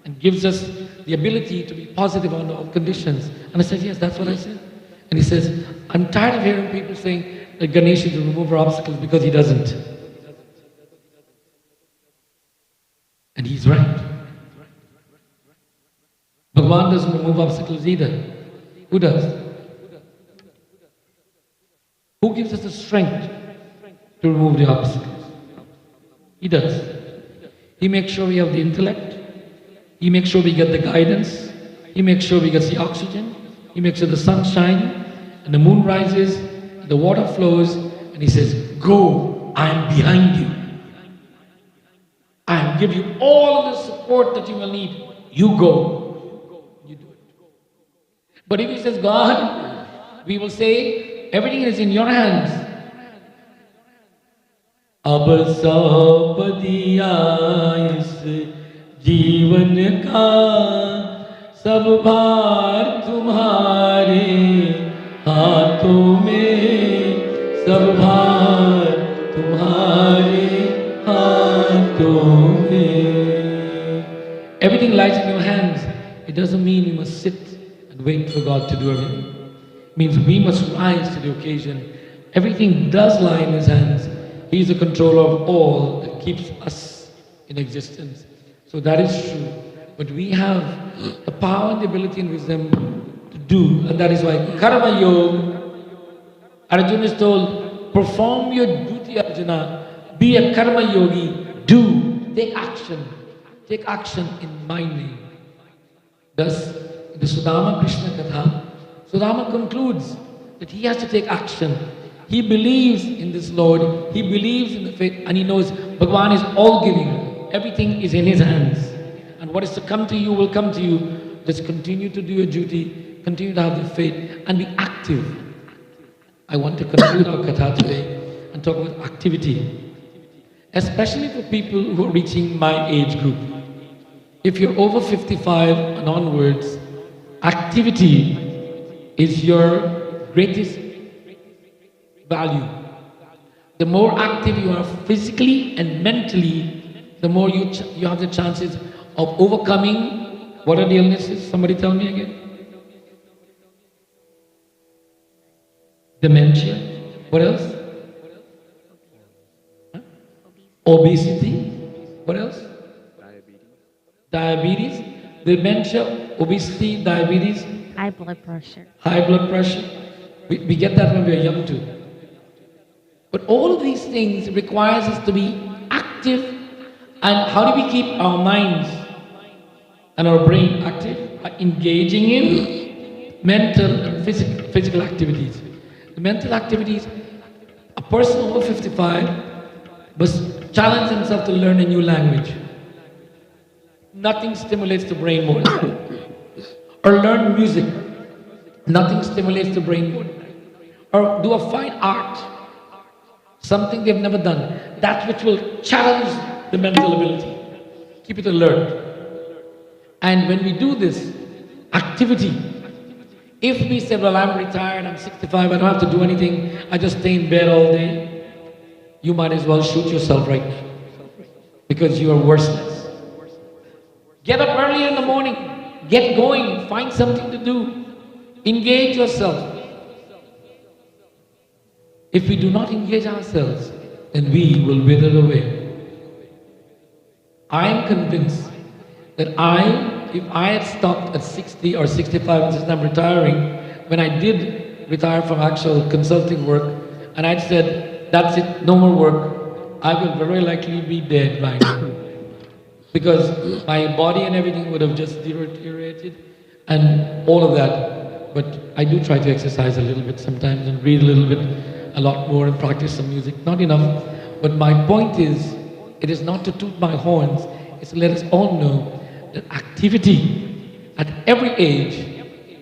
and gives us the ability to be positive on all conditions. And I said, yes, that's what I said. And he says, I'm tired of hearing people saying that Ganesh is a remover of obstacles because he doesn't. And he's right. Bhagavan doesn't remove obstacles either. Who does? Who gives us the strength to remove the obstacles? He does. He makes sure we have the intellect. He makes sure we get the guidance. He makes sure we get the oxygen. He makes sure the sun shines and the moon rises and the water flows, and he says, go, I am behind you. I will give you all of the support that you will need. You go. You do it. But if he says, God, we will say, everything is in your hands. अब सौंप दिया इस जीवन का सब भार तुम्हारे हाथों में, सब भार तुम्हारे हाथों में. Everything lies in your hands. It doesn't mean we must sit and wait for God to do everything. It means we must rise to the occasion. Everything does lie in His hands. He is the controller of all that keeps us in existence. So that is true. But we have the power and the ability and wisdom to do. And that is why Karma Yoga, Arjuna is told, perform your duty, Arjuna, Be a karma yogi. Do. Take action. Take action in my name. Thus, the Sudama Krishna Katha, Sudama concludes that he has to take action. He believes in this Lord, he believes in the faith, and he knows Bhagavan is all-giving. Everything is in his hands. And what is to come to you will come to you. Just continue to do your duty, continue to have the faith, and be active. I want to conclude our Katha today and talk about activity. Especially for people who are reaching my age group. If you're over 55 and onwards, activity is your greatest value. The more active you are physically and mentally, the more you have the chances of overcoming, what are the illnesses? Somebody tell me again. Dementia. What else? Huh? Obesity. What else? Diabetes. Dementia, obesity, diabetes. High blood pressure. High blood pressure. We get that when we are young too. But all of these things requires us to be active. And how do we keep our minds and our brain active? By engaging in mental and physical activities. The mental activities, a person over 55 must challenge himself to learn a new language. Nothing stimulates the brain more. Or learn music. Nothing stimulates the brain more. Or do a fine art. Something they've never done. That which will challenge the mental ability. Keep it alert. And when we do this activity, if we say, well, I'm retired, I'm 65, I don't have to do anything, I just stay in bed all day, you might as well shoot yourself right now. Because you are worthless. Get up early in the morning, get going, find something to do, engage yourself. If we do not engage ourselves, then we will wither away. I am convinced that if I had stopped at 60 or 65 since I'm retiring, when I did retire from actual consulting work, and I'd said, that's it, no more work, I will very likely be dead by now. Because my body and everything would have just deteriorated and all of that. But I do try to exercise a little bit sometimes and read a little bit, a lot more, and practice some music. Not enough. But my point is, it is not to toot my horns, it's to let us all know that activity at every age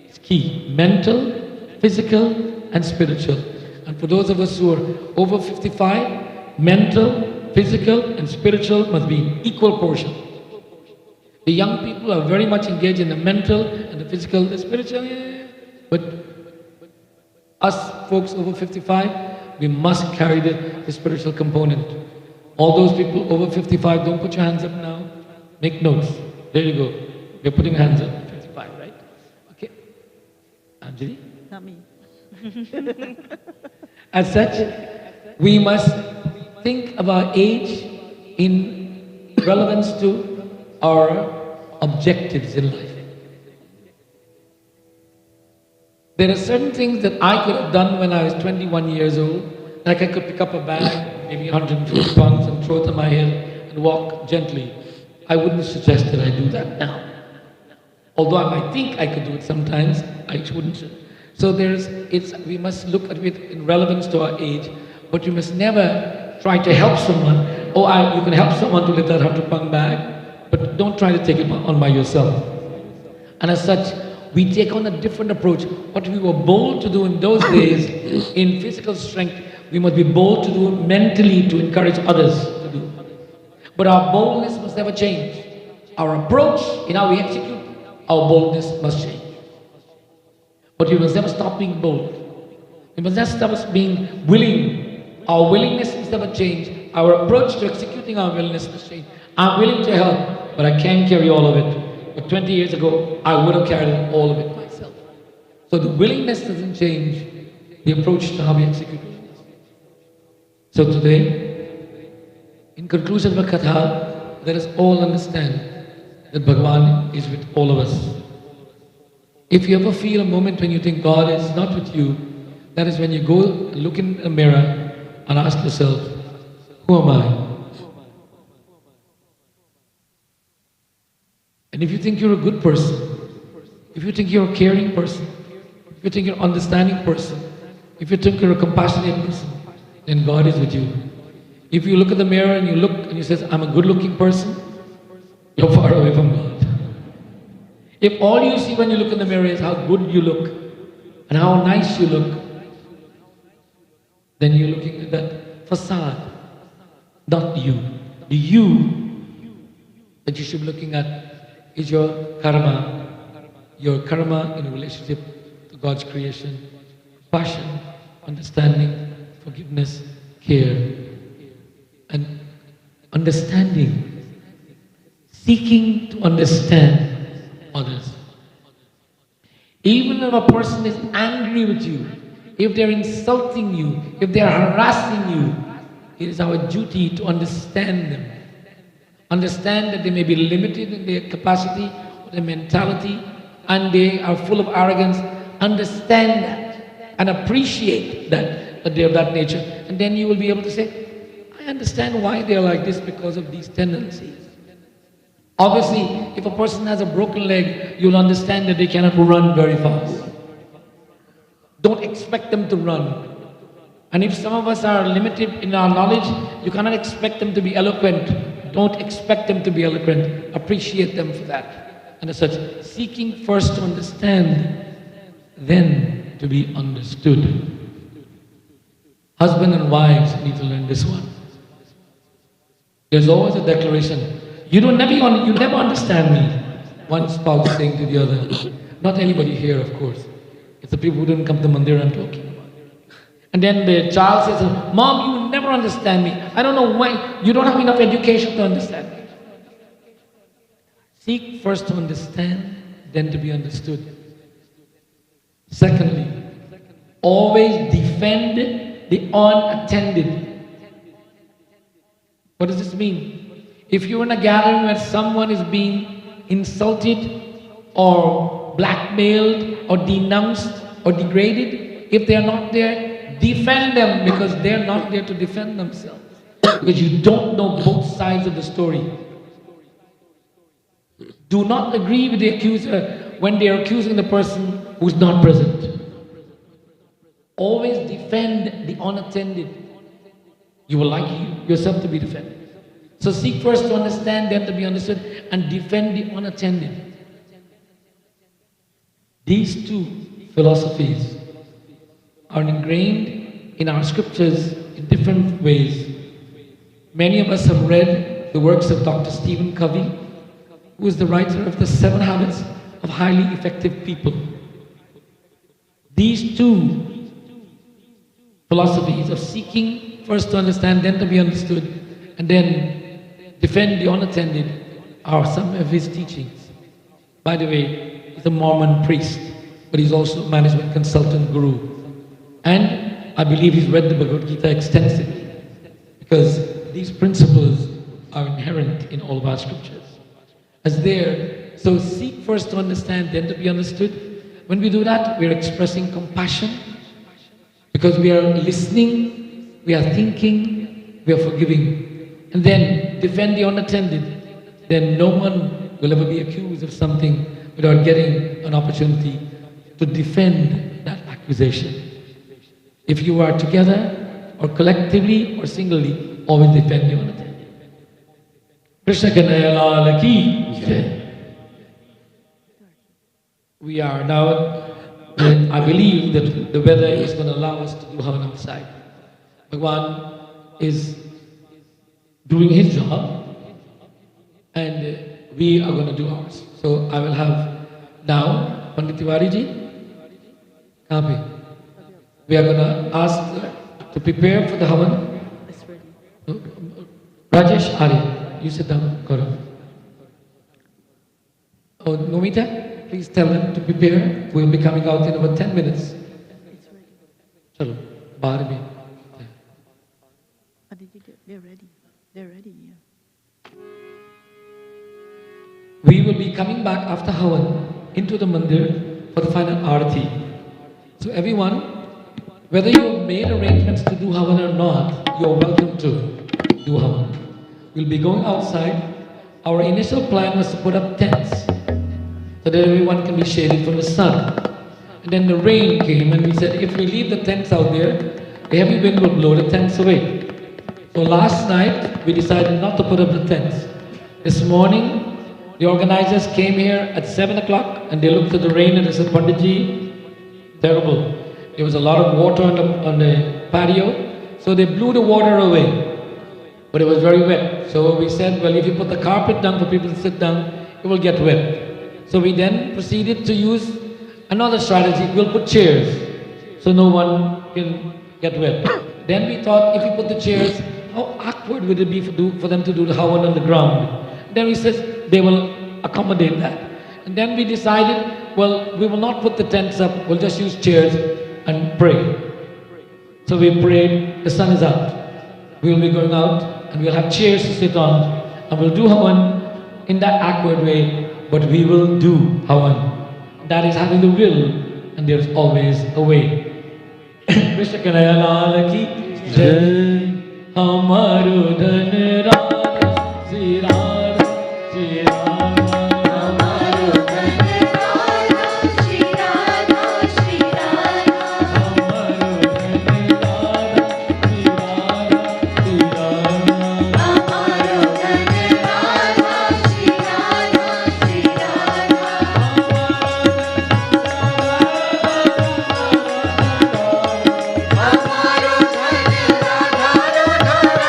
is key. Mental, physical, and spiritual. And for those of us who are over 55, mental, physical and spiritual must be in equal portion. The young people are very much engaged in the mental and the physical, the spiritual, but us folks over 55, we must carry the spiritual component. All those people over 55, don't put your hands up now. Make notes. There you go. You're putting hands up. 55, right? Okay. Anjali? Not me. As such, we must think about age in relevance to our objectives in life. There are certain things that I could have done when I was 21 years old. Like I could pick up a bag, maybe 150 pounds, and throw it on my head and walk gently. I wouldn't suggest that I do that now. Although I might think I could do it sometimes, I wouldn't. So we must look at it in relevance to our age, but you must never try to help someone. You can help someone to lift that 100-pound bag, but don't try to take it on by yourself. And as such, we take on a different approach. What we were bold to do in those days, in physical strength, we must be bold to do mentally to encourage others to do. But our boldness must never change. Our approach in how we execute, our boldness must change. But we must never stop being bold. We must never stop being willing. Our willingness must never change. Our approach to executing our willingness must change. I'm willing to help, but I can't carry all of it. But 20 years ago, I would have carried all of it myself. So the willingness doesn't change, the approach to how we execute it. So today, in conclusion of the Katha, let us all understand that Bhagavan is with all of us. If you ever feel a moment when you think God is not with you, that is when you go look in a mirror and ask yourself, who am I? And if you think you're a good person, if you think you're a caring person, if you think you're an understanding person, if you think you're a compassionate person, then God is with you. If you look at the mirror and you look and you say, I'm a good-looking person, you're far away from God. If all you see when you look in the mirror is how good you look and how nice you look, then you're looking at that facade, not you. The you that you should be looking at is your karma in relationship to God's creation, passion, understanding, forgiveness, care, and understanding, seeking to understand others. Even if a person is angry with you, if they're insulting you, if they're harassing you, it is our duty to understand them. Understand that they may be limited in their capacity or their mentality and they are full of arrogance. Understand that and appreciate that they're of that nature. And then you will be able to say, I understand why they're like this because of these tendencies. Obviously, if a person has a broken leg, you'll understand that they cannot run very fast. Don't expect them to run. And if some of us are limited in our knowledge, you cannot expect them to be eloquent. Don't expect them to be eloquent. Appreciate them for that. And as such, seeking first to understand, then to be understood. Husband and wives need to learn this one. There's always a declaration. You never understand me. One spouse saying to the other. Not anybody here, of course. It's the people who didn't come to Mandir I'm talking about. And then the child says, Mom, you never understand me. I don't know why. You don't have enough education to understand me. Seek first to understand, then to be understood. Secondly, always defend the unattended. What does this mean? If you're in a gathering where someone is being insulted or blackmailed or denounced or degraded, if they're not there, defend them because they're not there to defend themselves. Because you don't know both sides of the story. Do not agree with the accuser when they are accusing the person who's not present. Always defend the unattended. You will like yourself to be defended. So seek first to understand, them to be understood, and defend the unattended. These two philosophies are ingrained in our scriptures in different ways. Many of us have read the works of Dr. Stephen Covey, who is the writer of the 7 Habits of Highly Effective People. These two philosophies of seeking first to understand, then to be understood, and then defend the unattended are some of his teachings. By the way, he's a Mormon priest, but he's also a management consultant guru. And I believe he's read the Bhagavad Gita extensively because these principles are inherent in all of our scriptures. So seek first to understand, then to be understood. When we do that, we are expressing compassion because we are listening, we are thinking, we are forgiving. And then defend the unattended. Then no one will ever be accused of something without getting an opportunity to defend that accusation. If you are together, or collectively, or singly, always defend the unattended. Krishna Kanhaiya Lal Ki Jai. We are now, I believe that the weather is going to allow us to do Havan outside. Bhagwan is doing his job, and we are going to do ours. So I will have now Pandit Tiwari ji, kahan pe? We are going to ask to prepare for the Havan. Rajesh, Ari, you sit down, Gaurav. Oh, Nomita, please tell them to prepare. We'll be coming out in about 10 minutes. Chalo, bahar bhi. They're ready. They're ready, yeah. We will be coming back after Havan into the Mandir for the final Arati. So everyone, whether you have made arrangements to do Havan or not, you are welcome to do Havan. We'll be going outside. Our initial plan was to put up tents. so that everyone can be shaded from the sun. And then the rain came, and we said, if we leave the tents out there, the heavy wind will blow the tents away. So last night, we decided not to put up the tents. This morning, the organizers came here at 7 o'clock, and they looked at the rain and they said, Panditji, terrible. There was a lot of water on the patio, so they blew the water away. But it was very wet. So we said, well, if you put the carpet down for people to sit down, it will get wet. So we then proceeded to use another strategy. We'll put chairs, so no one can get wet. Then we thought, if we put the chairs, how awkward would it be for them to do the Havan on the ground? Then we said, they will accommodate that. And then we decided, well, we will not put the tents up, we'll just use chairs and pray. So we prayed, the sun is out. We will be going out and we'll have chairs to sit on and we'll do Havan in that awkward way, but we will do Havan. That is having the will, and there is always a way. Krishna Kanhaiya Lal ki Jai, Hamaro Dhan Radha, Shri Radha, Shri Radha. Hamaro Dhan Radha, Shri Radha, Shri Radha. Hamaro Dhan Radha, Shri Radha, Shri Radha. Hamaro Dhan Radha, Shri Radha, Shri Radha. Hamaro Dhan Radha, Radha, Radha,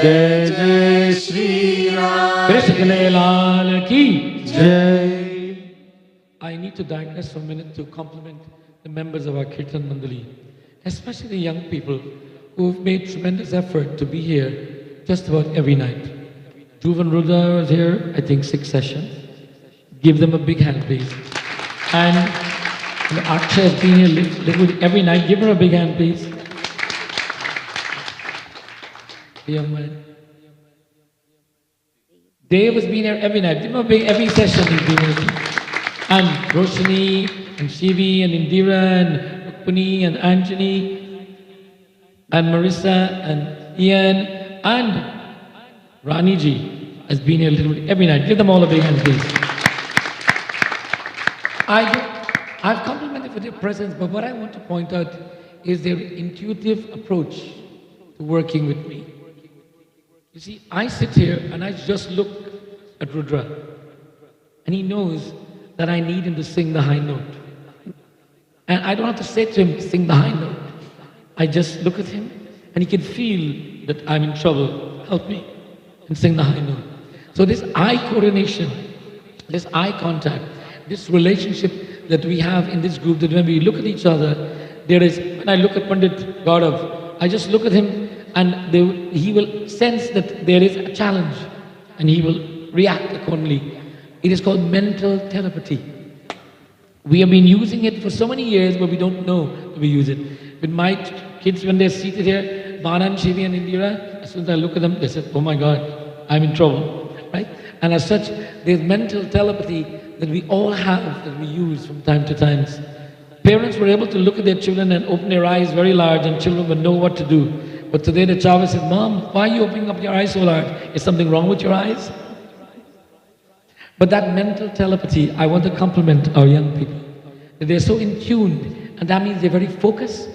जय जय श्री राम कृष्ण लाल की जय. I need to digress for a minute to compliment the members of our Kirtan Mandali, especially the young people who have made tremendous effort to be here just about every night. Dhruv and Rudra was here, I think 6 sessions. Give them a big hand, please. And Akshay has been here literally every night. Give her a big hand, please. The young man. Dave has been here every night. Give him a big, every session he's been here. And Roshini, and Shivi, and Indira, and Rukmini, and Anjani, and Marissa, and Ian, and Rani ji has been here literally every night. Give them all a big hand, please. I've complimented for their presence, but what I want to point out is their intuitive approach to working with me. You see, I sit here and I just look at Rudra, and he knows that I need him to sing the high note. And I don't have to say to him, sing the high note. I just look at him and he can feel that I'm in trouble. Help me. And saying the high note. So this eye coordination, this eye contact, this relationship that we have in this group, that when we look at each other, there is, when I look at Pandit Gaurav, I just look at him and he will sense that there is a challenge and he will react accordingly. It is called mental telepathy. We have been using it for so many years, but we don't know that we use it. With my kids, when they're seated here, Mana and Shivi and Indira, as soon as I look at them, they said, oh my God, I'm in trouble, right? And as such, there's mental telepathy that we all have, that we use from time to time. Parents were able to look at their children and open their eyes very large, and children would know what to do. But today the child said, Mom, why are you opening up your eyes so large? Is something wrong with your eyes? But that mental telepathy, I want to compliment our young people. That they're so in tune, and that means they're very focused,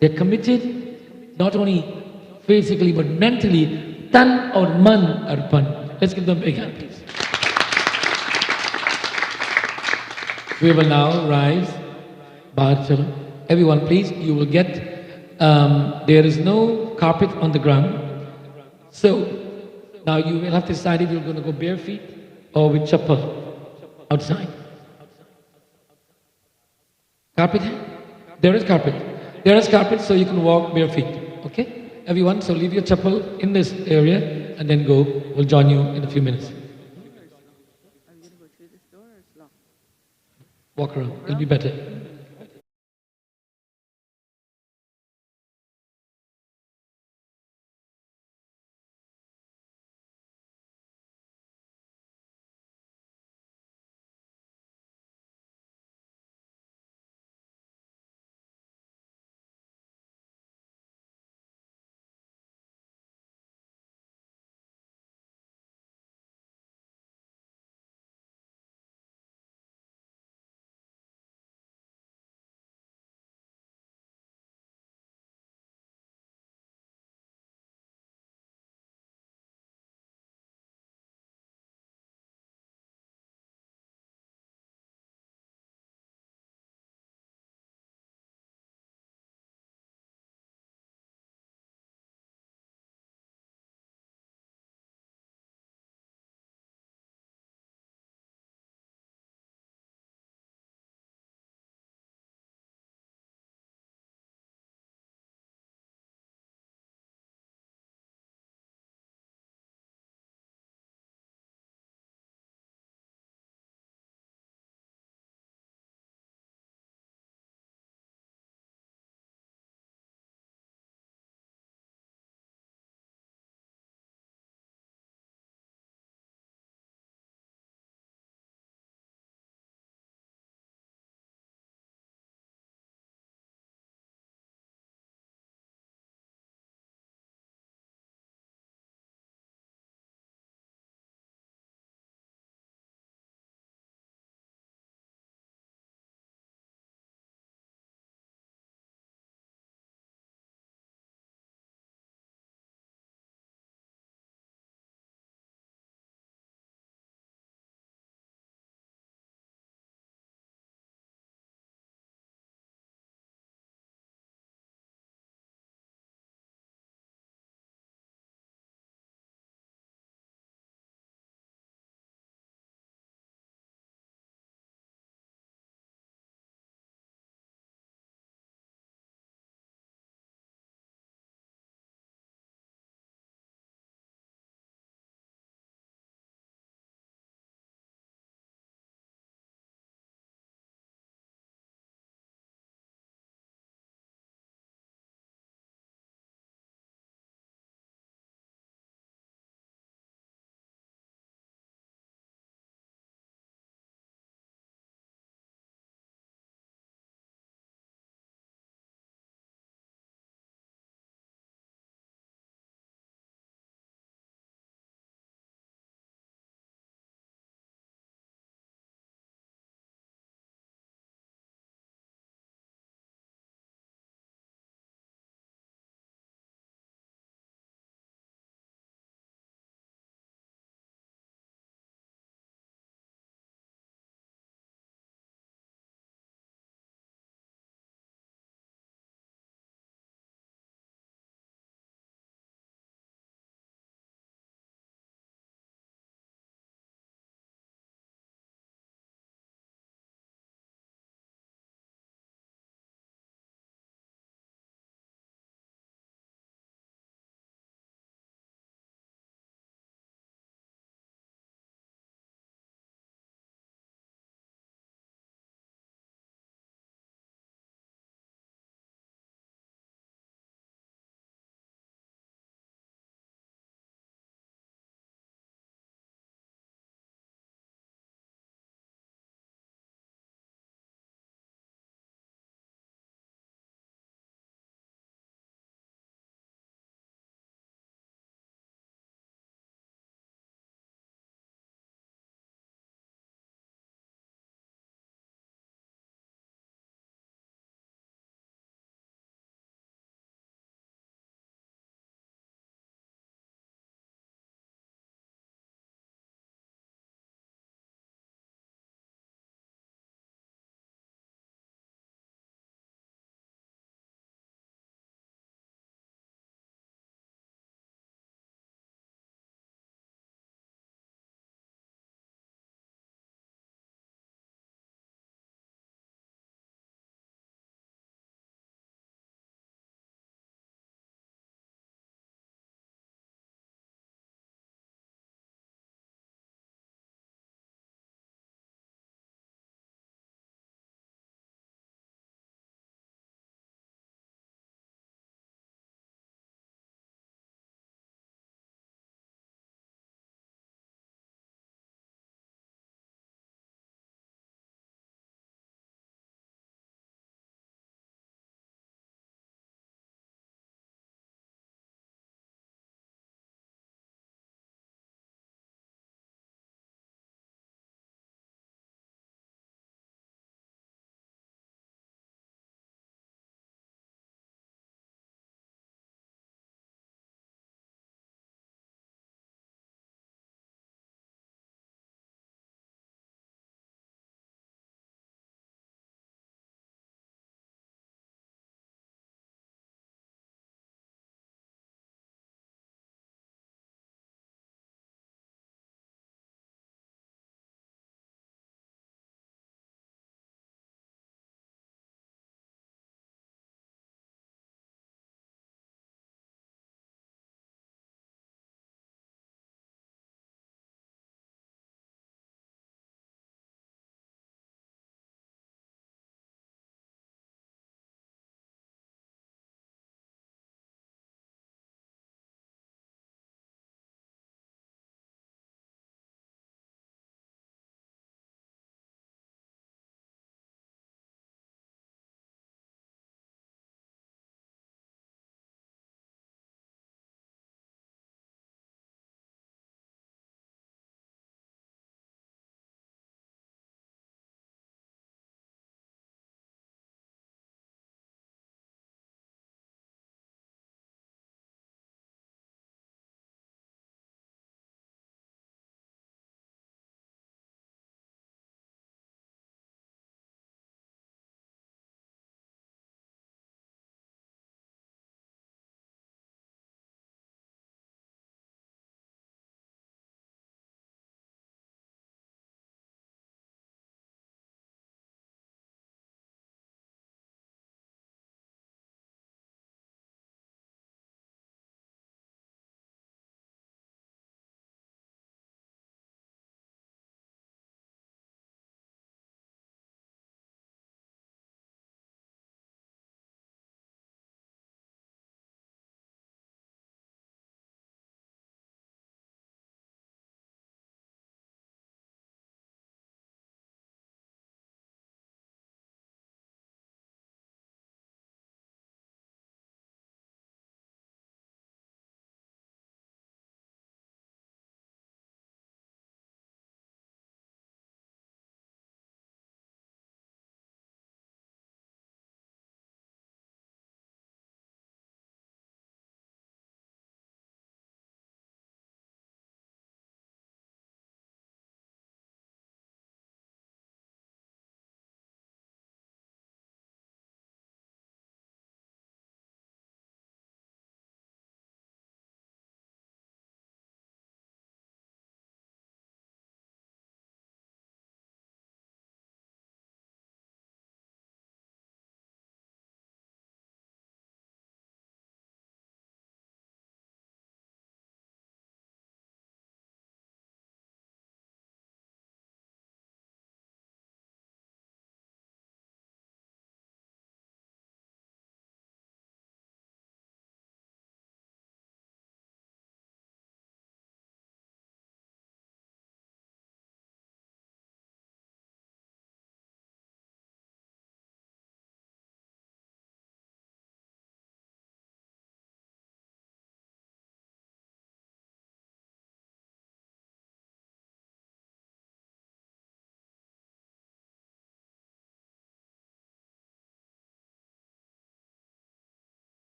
they're committed, not only physically but mentally. Tan or man arpan. Let's give them a big hand, please. We will now rise. Bahar chalo. Everyone, please, you will get, there is no carpet on the ground. So, now you will have to decide if you're going to go bare feet or with chappal outside. Carpet? There is carpet. There is carpet, so you can walk bare feet. Okay? Everyone, so leave your chappal in this area and then go. We'll join you in a few minutes. Are we going to go through this door or it's locked? Walk around. It'll be better.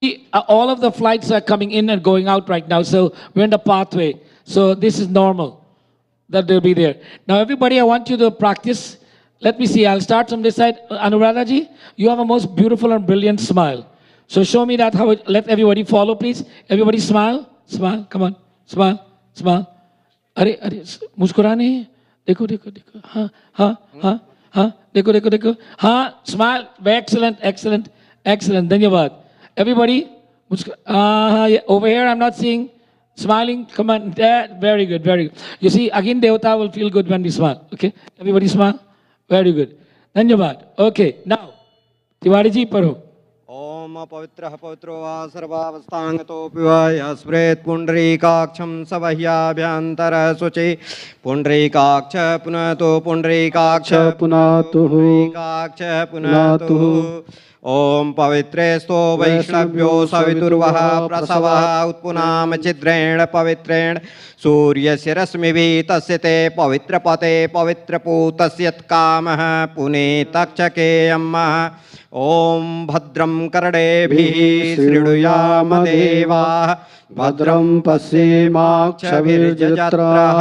All of the flights are coming in and going out right now, so we're in the pathway. So this is normal that they'll be there. Now, everybody, I want you to practice. Let me see. I'll start from this side. Anuradha ji, you have a most beautiful and brilliant smile. So show me that. Let everybody follow, please. Everybody smile. Smile. Come on. Smile. Smile. अरे अरे मुस्कुरा नहीं देखो देखो देखो हाँ हाँ हाँ हाँ देखो देखो देखो हाँ स्माइल excellent excellent excellent धन्यवाद everybody over here I'm not seeing smiling come on that very good you see again Devata will feel good when we smile okay everybody smile very good धन्यवाद okay now Tiwari ji पढ़ो ओम पवित्रः पवित्रो वा सर्वावस्थांगतोऽपि वा यस्प्रेत् पुण्डरीकाक्षं सवह्याभ्यन्तरः शुचि पुण्डरीकाक्ष पुनतो पुण्डरीकाक्ष पुनातुः पुण्डरीकाक्ष पुनतो ओम पवित्रेस्तो वैष्णव्यो सवितुर्वः प्रसवः उत्पुनाम छिद्रेण पवित्रेण सूर्यस्य रश्मिभिः तस्य ते पवित्रपते पवित्रपूतस्य कामः पुनीतक्षकेयम्मः ओम भद्रं कर्णेभिः शृणुयाम देवाः भद्रं पश्येमाक्षभिर्यजत्राः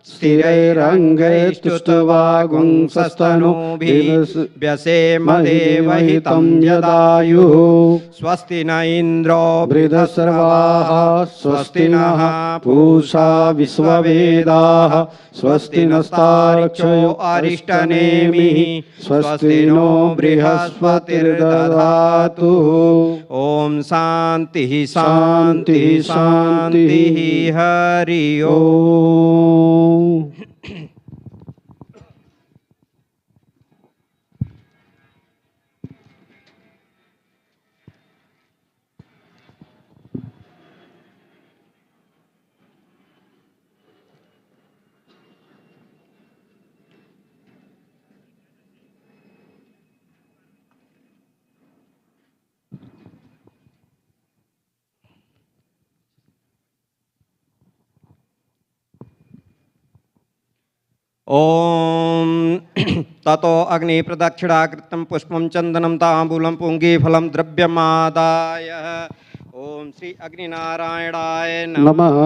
स्थिरैरङ्गैस्तुष्ट्वागुंसस्तनूभिः व्यसेम देवहितं यदायुः स्वस्ति न इन्द्रो बृहस्पतिर्वाः स्वस्ति नः पूषा विश्ववेदाः स्वस्ति नस्तार्क्ष्यो अरिष्टनेमिः स्वस्ति नो बृहस्पतिर्दधातु ओम शान्तिः शान्तिः शान्तिः हरि ओम ओम ततो अग्नि प्रदक्षिणाकृतं पुष्पं चंदनं तांबूलं पुंगीफलं द्रव्यमादाय ओम श्री अग्निनारायणाय नमः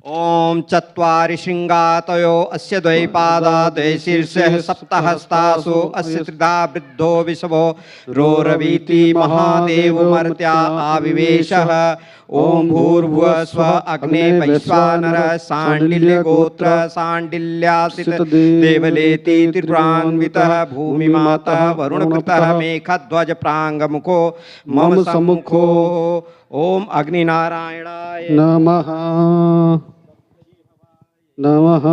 ओम चत्वारि शृंगातयो अस्य द्वैपादा द्वैशीर्षः सप्तहस्तासु अस्य त्रिधा वृद्धो विशवो रोरवीति महादेवमर्त्या आविवेशः ओम भूर्भुवः स्व अग्ने वैश्वानर सांडिल्य गोत्र सांडिल्यासित देवलेति त्रिपुरान्वितः भूमिमातः वरुणकृतः मेघध्वज प्रांगमुखो मम सम्मुखो ओम अग्निनारायणाय नमः नमः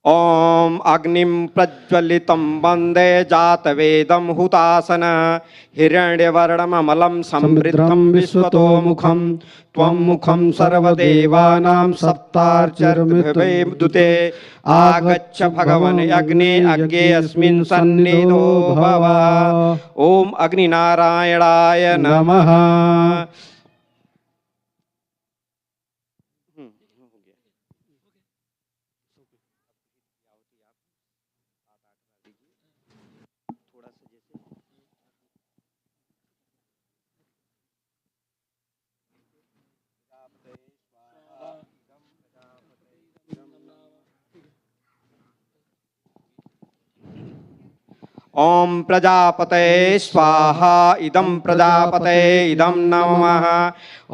ओम अग्निं प्रज्वलितं वन्दे जातवेदं हुतासन हिरण्यवर्णममलं समृद्धं विश्वतोमुखं त्वं मुखं सर्वदेवानां सप्तार्चिर्विदुते आगच्छ भगवन् अग्ने अग्ने अस्मिन् सन्निधो भव ओम अग्निनारायणाय नमः ओम प्रजापते स्वाहा इदं प्रजापते इदं नमः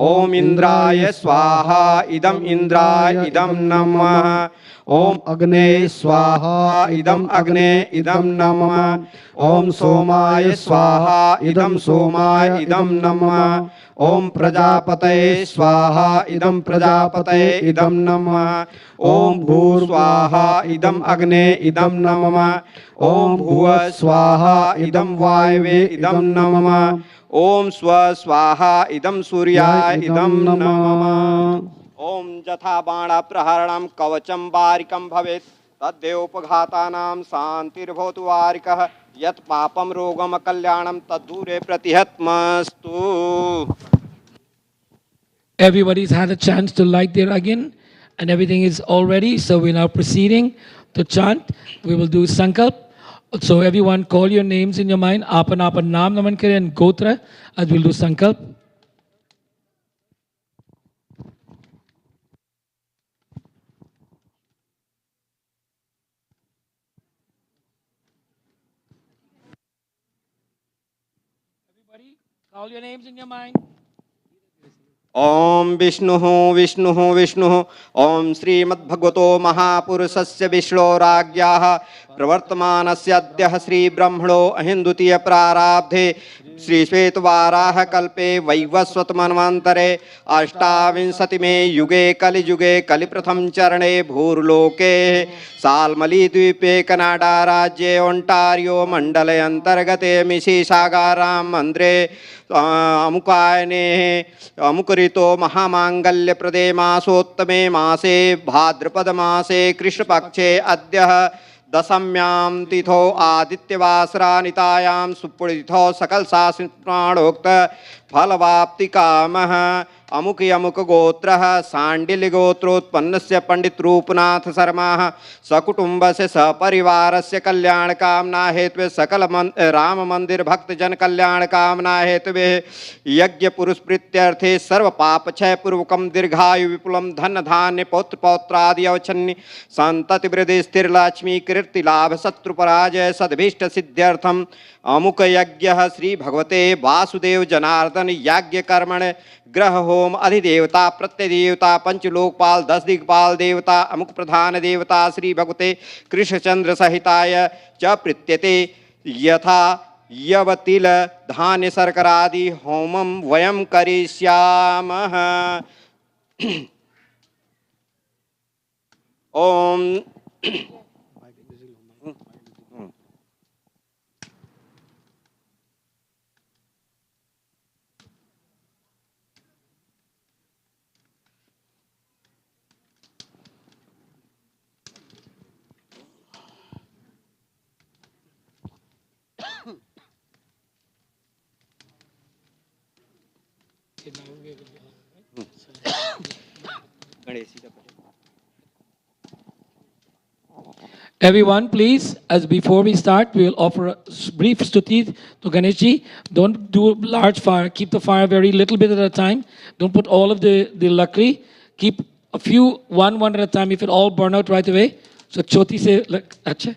ओम इंद्राय स्वाहा इदं इंद्राय इदं नमः ओम अग्ने स्वाहा इदं अग्ने इदं नमः ओम सोमाय स्वाहा इदं सोमाय इदं नमः ओम प्रजापते स्वाहा इदं प्रजापते इदं नमः ओम भूर्स्वाहा इदं अग्ने इदं नमः ओम भुवः स्वाहा इदं वायवे इदं नमः ओम स्व स्वाहा इदं सूर्याय इदं नमः ओम यथा बाण प्रहरणं कवचं वारिकं भवेत् तद्देवोपघातानां शान्तिर्भवतु वारिकः यत् पापं रोगं कल्याणं तद्दूरे प्रतिहतमस्तु Everybody's had a chance to light their agin and everything is all ready. So we're now proceeding to chant. We will do sankalp. So everyone call your names in your mind. Apan naam naman kare and gotra as we'll do sankalp. Everybody call your names in your mind. ओम विष्णु विष्णु विष्णु ओम श्रीमद्भगवतो महापुरुषस्य विष्णोराज्ञाः प्रवर्तमानस्य अद्य श्री ब्रह्मणो अहिन्दुतीय प्राराब्धे श्री श्वेतवाराह कल्पे वैवस्वत मन्वन्तरे अष्टाविंशतिमे युगे कलियुगे कलिप्रथम चरणे भूर्लोके Shalmali द्वीपे Canada राज्ये Ontario मंडले अंतर्गते Mississauga Ram मंदिरे अमुकायने अमुकरितो महामांगल्य प्रदे मासोत्तमे मासे भाद्रपद मासे कृष्णपक्षे अद्य दशम्यां तिथौ आदित्यवासरानितायां सुपुणितिथौ सकल शास्त्रोक्त फलवाप्ति कामः अमुक अमुक गोत्रः सांडिल्य गोत्रोत्पन्नस्य पंडित रूपनाथ शर्मा सकुटुंबस्य सपरिवारस्य कल्याण कामना हेतु सकल राम मंदिर भक्त जन कल्याण कामना हेतु यज्ञ पुरुष प्रीत्यर्थे सर्व पाप क्षय पूर्वकम दीर्घायु विपुलम धन धान्य पौत्र पौत्रादि अवच्छन्य संतति वृद्धि स्थिर लक्ष्मी कीर्ति लाभ शत्रु पराजय सद्भीष्ट सिद्ध्यर्थम अमुक यज्ञ श्री भगवते वासुदेव जनार्दन यज्ञ कर्मण ग्रह होम अधिदेवता प्रत्यदेवता पंचलोकपाल 10 दिक्पाल देवता अमुक प्रधान देवता श्री भगवते कृष्णचंद्र सहिताय च प्रीत्यते यथा यवतिल धान्य शर्करादि होमम वयम करिष्यामः। ओम Everyone, please, as before we start, we will offer a brief stuti to Ganeshji. Don't do large fire. Keep the fire very little bit at a time. Don't put all of the lakri. Keep a few, one at a time. If it all burn out right away. So choti se, acha.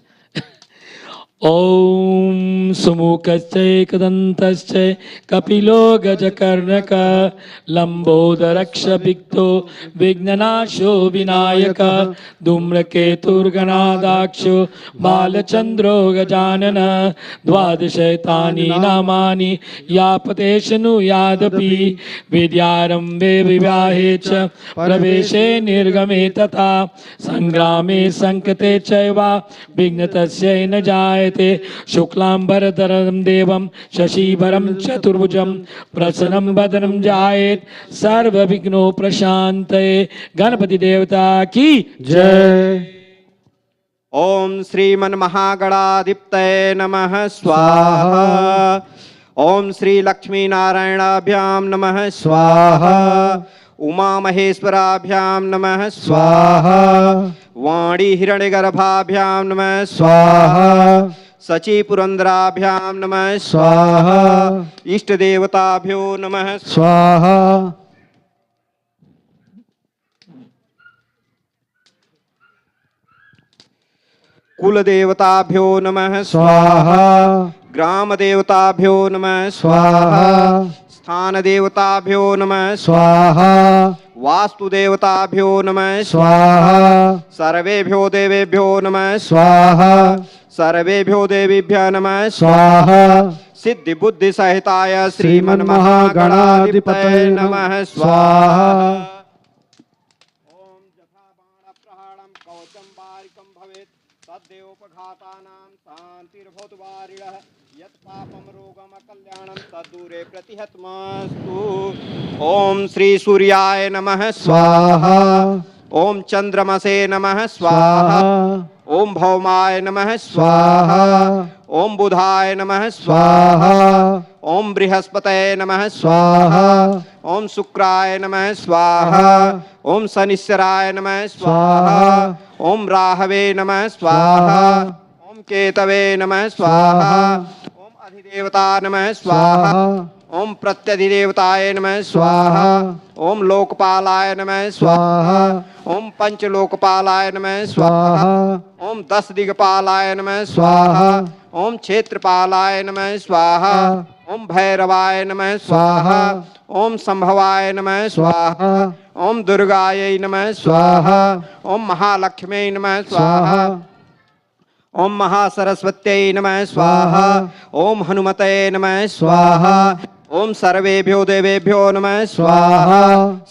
Om Sumukasche Kadantasche Kapilo Gajakarnaka Lambodaraksha Bhikto Vignanasho Vinayaka Dhumraketur Ganadaksho Balachandro Gajanana Dvadashaitani Namani Yapateshanu Yadapi Vidyarambe Vivahecha Praveshe Nirgame Tata Sangrame Sankate Chaiva Vignatasya Najayate शुक्लांबरधरं देवं शशिभरं चतुर्भुजं प्रसन्नं वदनं ध्यायेत् सर्वविघ्नो प्रशान्तये। गणपति देवता की जय। ओम श्रीमन्महागणाधिपतये नमः स्वाहा। ओम श्री लक्ष्मी नारायणाभ्याम नमः स्वाहा। उमा महेश्वराभ्यां नमः स्वाहा। वाणी हिरण्यगर्भाभ्यां नमः स्वाहा। सची पुरंदराभ्यां नमः स्वाहा। इष्ट देवताभ्यो नमः स्वाहा। कुल देवताभ्यो नमः स्वाहा। ग्राम देवताभ्यो नमः स्वाहा। स्थान देवताभ्यो नमः स्वाहा। वास्तु देवताभ्यो नमः स्वाहा। सर्वेभ्यो देवेभ्यो नमः स्वाहा। सर्वेभ्यो देवीभ्यो नमः स्वाहा। सिद्धि बुद्धि सहिताय श्रीमन्महागणाधिपतये नमः स्वाहा। ओम यथा बाण प्रहारं कवचं वारिकं भवेत् तद्देवोपघातानां शान्तिर्भवतु वारिणः यत् पापं रोगम कल्याणं तद्दूरे प्रतिहतमस्तु। ओम श्री सूर्याय नमः स्वाहा। ओम चंद्रमसे नमः स्वाहा। ओम भौमाय नमः स्वाहा। ओम बुधाय नमः स्वाहा। ओम बृहस्पतये नमः स्वाहा। ओम शुक्राय नमः स्वाहा ओम शनिश्चराय नमः स्वाहा ओम राहवे नमः स्वाहा ओम केतवे नमः स्वाहा ओम अधिदेवता नमः स्वाहा ओम प्रत्यधिदेवताय नमः स्वाहा ओम लोकपालाय नमः स्वाहा ओम पंचलोकपालाय नमः स्वाहा ओम 10 दिग्पालाय नमः स्वाहा ओम क्षेत्रपालाय नमः स्वाहा ओम भैरवाय नमः स्वाहा ओम संभवाय नमः स्वाहा ओम दुर्गायै नमः स्वाहा ओम महालक्ष्म्यै नमः स्वाहा ओम महासरस्वत्यै नमः स्वाहा ओम हनुमते नमः स्वाहा ओम सर्वेभ्यो देवेभ्यो नमः स्वाहा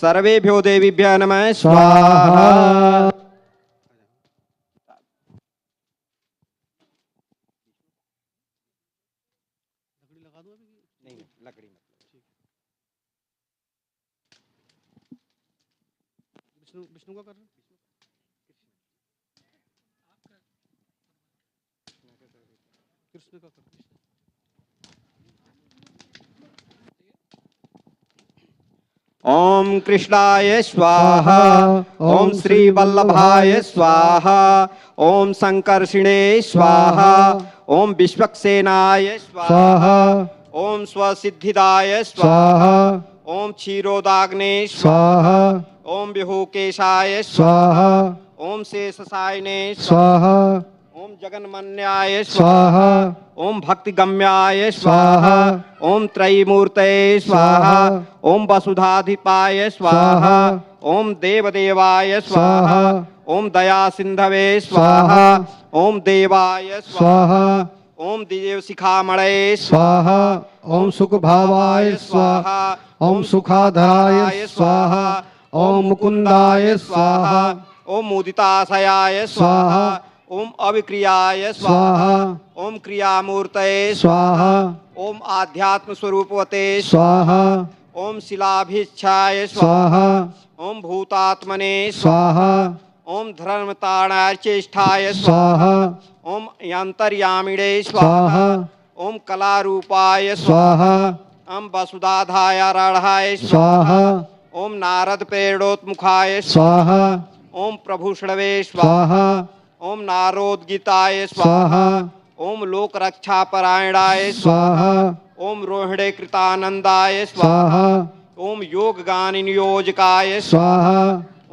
सर्वेभ्यो देवीभ्यो नमः स्वाहा। विष्णु का कर कृष्ण का कर ओम कृष्णाय स्वाहा ओम श्री वल्लभाय स्वाहा ओम संकर्षिणे स्वाहा ओम विश्वक्सेनाय स्वाहा ओम स्वसिद्धिदाय स्वाहा ओम क्षीरोदाग्ने स्वाहा ओम विहुकेशाय स्वाहा ओम शेषशायिने स्वाहा ओम जगन्मन्याय स्वाहा ओम भक्तिगम्याय स्वाहा ओम त्रयीमूर्तये स्वाहा ओम वसुधाधिपाय स्वाहा ओम देवदेवाय स्वाहा ओम दयासिन्धवे स्वाहा ओम देवाय स्वाहा ओम दिव्यशिखामणये स्वाहा ओम सुखभावाय स्वाहा ओम सुखाधराय स्वाहा ओम मुकुंदाय स्वाहा ओम मुदिताशयाय स्वाहा ओम अविक्रियाय स्वाहा ओम क्रियामूर्तये स्वाहा ओम आध्यात्म स्वरूपवते स्वाहा ओम शिलाभिच्छाय स्वाहा ओम भूतात्मने स्वाहा ओम धर्मतारणाय चेष्टाय स्वाहा ओम यंतर्यामिणे स्वाहा स्वाहा ओम कलारूपाय स्वाहा ओम वसुधाधायाराढाय स्वाहा ओम नारद प्रेरणोत्मुखाय स्वाहा ओम प्रभुषणवे स्वाहा स्वाहा ओम नारोद्गीताय स्वाहा स्वाहा ओम लोक रक्षा परायणाय स्वाहा ओम रोहिणे कृतानंदाय स्वाहा स्वाहा ओम योग गान नियोजकाय स्वाहा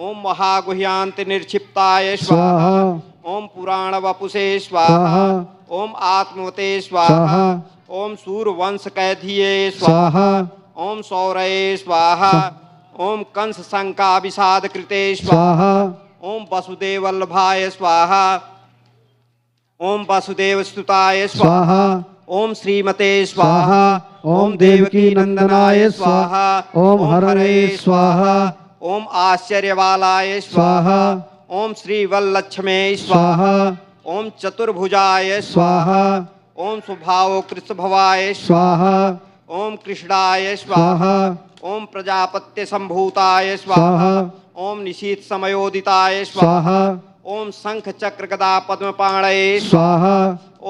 ओम महागुह्यांत निर्क्षिप्ताय स्वाहा स्वाहा ओम पुराण वपुषे स्वाहा स्वाहा ओम आत्मवते स्वाहा स्वाहा ओम सूर्यवंश कैधिये स्वाहा स्वाहा ओम सौरये स्वाहा ओम कंस शंका विषाद कृते स्वाहा स्वाहा ओम वसुदेव वल्लभाय स्वाहा ओम वासुदेव स्तुताय स्वाहा स्वाहा ओम श्रीमते स्वाहा ओम देवकी नंदनाय स्वाहा ओम हरये स्वाहा ओम आश्चर्यवालाय स्वाहा स्वाहा ओम श्री वल्लक्ष्मे स्वाहा स्वाहा ओम चतुर्भुजाय स्वाहा ओम सुभाव कृष्णभवाय स्वाहा ओम कृष्णाय स्वाहा स्वाहा ओम प्रजापत्य संभूताय स्वाहा स्वाहा ओम निशीत समयोदिताय स्वाहा स्वाहा ओम शंख चक्र गदा पद्मपाणये स्वाहा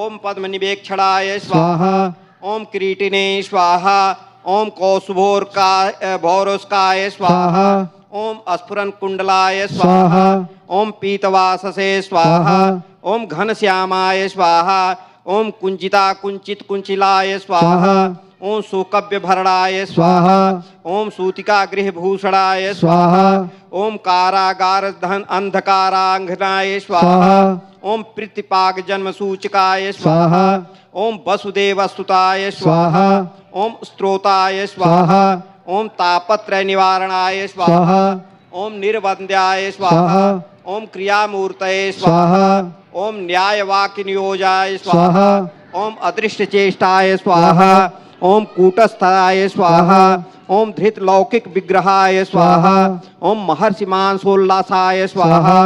ओम पद्म निवेक्षणाय स्वाहा स्वाहा ओम किरीटिने स्वाहा ओम कौसुभोरका भौरस्काय स्वाहा स्वाहा ओम स्फुरन कुंडलाय स्वाहा स्वाहा ओम पीतवाससे स्वाहा स्वाहा ओम घनश्यामाय स्वाहा ओम कुंजिता कुंचित कुंचिलाय स्वाहा स्वाहा ओम सुकव्य भरणाय स्वाहा ओम सूतिका गृह भूषणाय स्वाहा ओम कारागार धन अंधकारांगनाय स्वाहा स्वाहा ओम प्रतिपाग जन्म सूचकाय स्वाहा ओम वसुदेव स्तुताय स्वाहा ओम स्त्रोताय स्वाहा स्वाहा ओम तापत्रय निवारणाय स्वाहा स्वाहा ओम निर्वन्द्याय स्वाहा स्वाहा ओम क्रियामूर्तये स्वाहा स्वाहा ओम न्याय वाक्य नियोजाय स्वाहा स्वाहा ओम अदृष्ट चेष्टाय स्वाहा ओम कूटस्थाय स्वाहा ओम धृत लौकिक विग्रहाय स्वाहा ओम महर्षि मानसोल्लासाय स्वाहा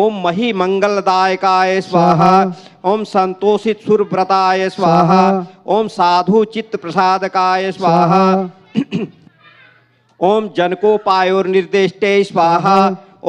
ओम मही मंगलदायकाय स्वाहा ओम संतोषित सुरव्रताय स्वाहा ओम साधु चित्त प्रसादकाय स्वाहा ओम जनकोपायोर निर्देष्टे स्वाहा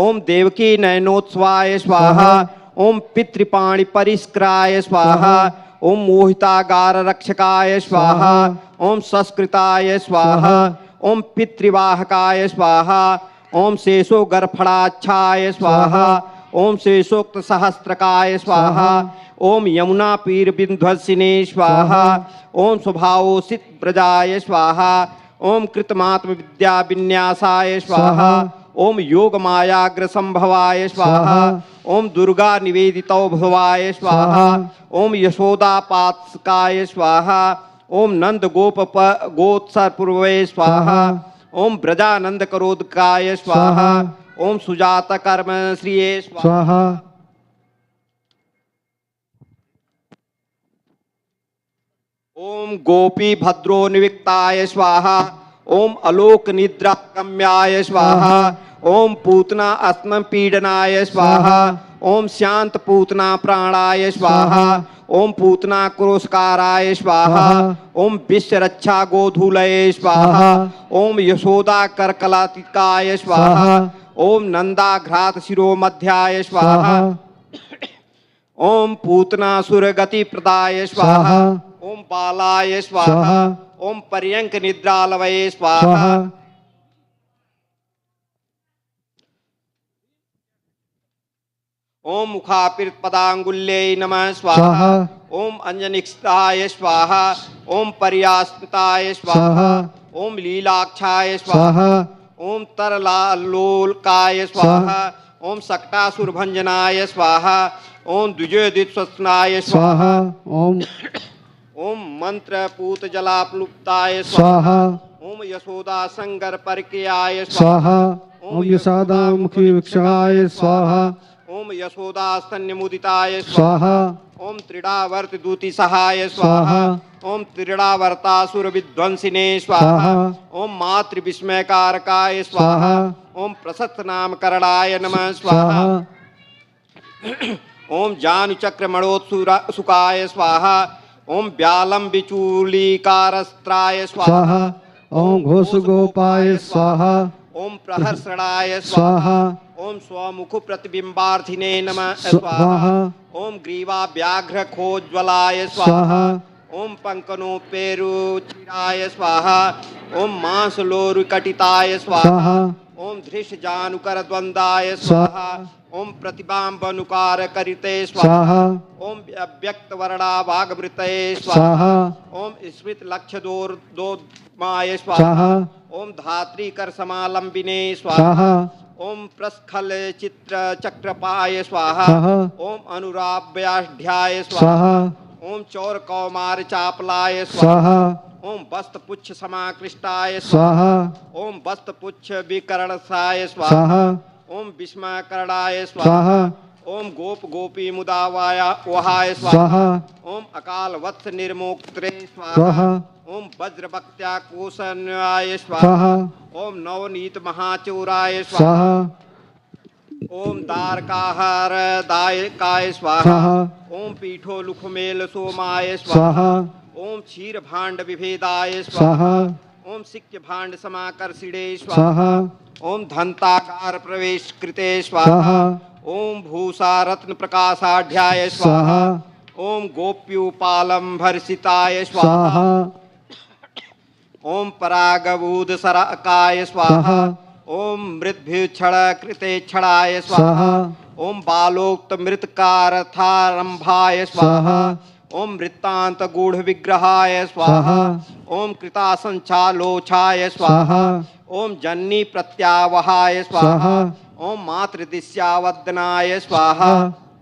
ओम देवकी नयनोत्सवाय स्वाहा ओम पितृपाणि परिष्क्राय स्वाहा ओम मोहितागार रक्षकाय स्वाहा ओम संस्कृताय स्वाहा ओम पितृवाहकाय स्वाहा ओम शेषो गर्भणाच्छाय स्वाहा ओम शेषोक्त सहस्त्रकाय स्वाहा ओम यमुना पीर बिंध्वसिने स्वाहा ओम स्वभावोसित प्रजाय स्वाहा ओम कृतमात्म विद्या विन्यासाय स्वाहा ओम योग मायाग्र संभवाय स्वाहा ओम दुर्गा निवेदितो भवाय स्वाहा ओम यशोदा पात्सकाय स्वाहा ओम नंद गोप गोत्सर पूर्वे स्वाहा ओम ब्रजानंद करोदकाय स्वाहा ओम सुजाता कर्म श्रिये स्वाहा ओम गोपी भद्रो निविक्ताय स्वाहा ओम अलोक निद्रा गम्याय स्वाहा ओम पूतना अस्म पीडनाय स्वाहा ओम शांत पूतना प्राणाय स्वाहा ओम पूतना क्रोशकाराय स्वाहा ओम विश्व रक्षा गोधूलये स्वाहा ओम यशोदा करकलातिकाय स्वाहा ओम नंदाघ्रात शिरोमध्याय स्वाहा ओम पूतना सुरगति प्रदाय स्वाहा ओम बालाय स्वाहा ओम पर्यंक निद्रालवये स्वाहा ओम मुखापित पदांगुल्ये नमः स्वाहा ओम अंजनिक्षाय स्वाहा ओम पर्यास्मिताय स्वाहा ओम लीलाक्षाय स्वाहा ओम तरलालोलकाय स्वाहा ओम सक्टासुरभंजनाय स्वाहा ओम द्विजोदित स्वाहा ओम ओम मंत्र पूत जलाप्लुप्ताय स्वाहा ओम यशोदा संगर परक्रियाय स्वाहा ओम यशोदा मुखी विक्षाय स्वाहा ओम यशोदा स्तन्यमुदिताय स्वाहा ओम त्रिडावर्त दूति सहाय स्वाहा ओम त्रिडावर्तासुर विध्वंसिने स्वाहा ओम मातृ विस्मयकारकाय स्वाहा ओम प्रशस्त नाम करणाय नमः स्वाहा ओम जानुचक्र मणोत्सुरा सुकाय स्वाहा ओम व्यालम विचूलिकारस्त्राय स्वाहा ओम घोष गोपाय स्वाहा ओम प्रहर्षणाय स्वाहा ओम स्वमुख प्रतिबिंबार्थिने नमः स्वाहा स्वाहा ओम ग्रीवा व्याघ्र खोज्वलाय स्वाहा ओम पंकनो पेरुचिराय स्वाहा ओम मांसलोरुकटिताय स्वाहा ओम धृष जानुकर द्वंदाय स्वाहा ओम प्रतिबांबनुकार करिते स्वाहा ओम अव्यक्त वर्णा वागवृतये स्वाहा ओम स्मृत लक्ष्य दोर्माय स्वाहा ओम धात्री कर समालंबिने स्वाहा ओम प्रस्खल चित्र चक्रपाय स्वाहा ओम अनुराव्याढ्याय स्वाहा ओम चौर कौमार चापलाय स्वाहा ओम वस्त पुच्छ समाकृष्टाय स्वाहा ओम वस्त पुच्छ विकरणसाय स्वाहा ओम विस्मयकरणाय स्वाहा ओम गोप गोपी मुदावाया वहाय स्वाहा ओम अकाल वत्स निर्मोक्त्रे स्वाहा ओम वज्रभक्त्या कोशन्याय स्वाहा ओम नवनीत महाचौराय स्वाहा ओम दारकाहार दायकाय स्वाहा ओम पीठो लुखमेल सोमाय स्वाहा ओम क्षीर भांड विभेदाय स्वाहा ओम सिक्य भांड समाकर्षिणे स्वाहा ओम धन्ताकार प्रवेश कृते स्वाहा ओम भूषा रत्न प्रकाशाढ्याय स्वाहा ओम गोप्योपालम भर्षिताय स्वाहा ओम परागबूद सराकाय स्वाहा ओम मृद्भ्युक्षण कृते क्षणाय स्वाहा ओम बालोक्त मृतकारथारंभाय स्वाहा ओम वृत्तांत गूढ़ विग्रहाय स्वाहा ओम कृतासंचालोचाय स्वाहा ओम जन्नी प्रत्यावहाय स्वाहा ओम मातृदिश्यावदनाय स्वाहा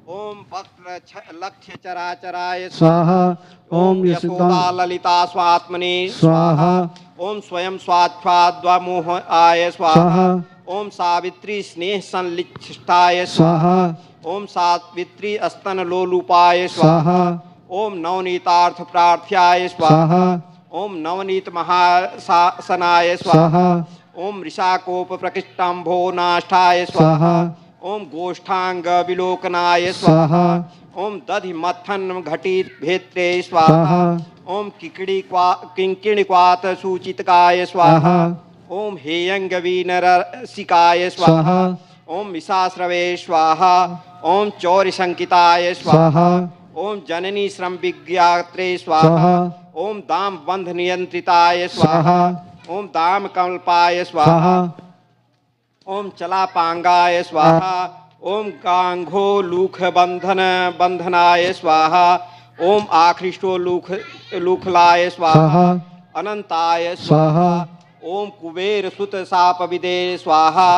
ओम वक्र लक्ष्य चराचराय स्वाहा ओम यशोदा ललिता स्वात्मने स्वाहा ओम स्वयं स्वात्वाद्वमोहाय स्वाहा ओम सावित्री स्नेह संलिच्छिष्टाय स्वाहा ओम सावित्री स्तन लोलुपाय स्वाहा ओम नवनीतार्थ प्रार्थ्याय स्वाहा ओम नवनीत महाशासनाय स्वाहा ओम ऋषाकोप प्रकृष्टांभो नाष्टाय स्वाहा ओम गोष्ठांग विलोकनाय स्वाहा ओम दधि मथन घटित भेत्रे स्वाहा ओम किंकिणिक्वात सूचितकाय स्वाहा ओम हेयंग वीनरसिकाय स्वाहा ओम विशास्रवे स्वाहा ओम चौरिशंकिताय स्वाहा ओम जननी श्रम विज्ञात्रे स्वाहा ओम दाम बंध नियंत्रिताय स्वाहा ओम दाम कल्पाय स्वाहा स्वाहा ओम चलापांगाय स्वाहा ओम कांघो लूख बंधनाय स्वाहा ओम आकृष्टो लूखलाय स्वाहा अनंताय स्वाहा ओम कुबेर सुत साप विदे स्वाहा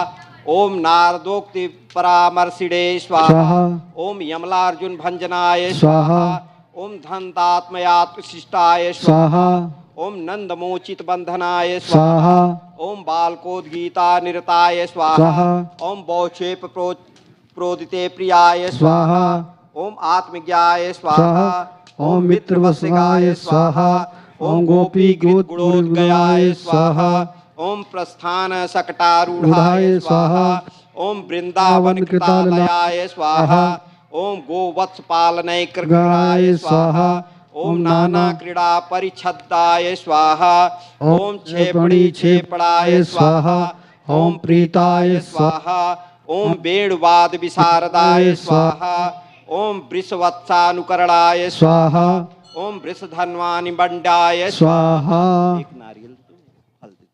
ओम नारदोक्ति परामर्शिडे स्वाहा ओम यमलार्जुन भंजनाय स्वाहा ओम धनदात्मयात्मशिष्टाय स्वाहा ओम नंदमोचित बंधनाय स्वाहा ओम बालकोद्गीता निरताय स्वाहा ओम बौक्षेप प्रोदिते प्रियाय स्वाहा ओम आत्मज्ञाय स्वाहा ओम मित्रवसगाय स्वाहा ओम गोपी गुणोदगाय स्वाहा ओम प्रस्थान शकटारूढ़ाय स्वाहा ओम वृंदावन कृतालयाय स्वाहा ओम गोवत्स पालनय कृताय स्वाहा ओम नाना क्रीड़ा परिच्छदाय स्वाहा ओम क्षेपणी क्षेपणाय स्वाहा ओम प्रीताय स्वाहा ओम वेणुवाद विशारदाय स्वाहा ओम वृषवत्सानुकरणाय स्वाहा ओम वृषधन्वानि बंडाय स्वाहा एक नारियल तो फल दे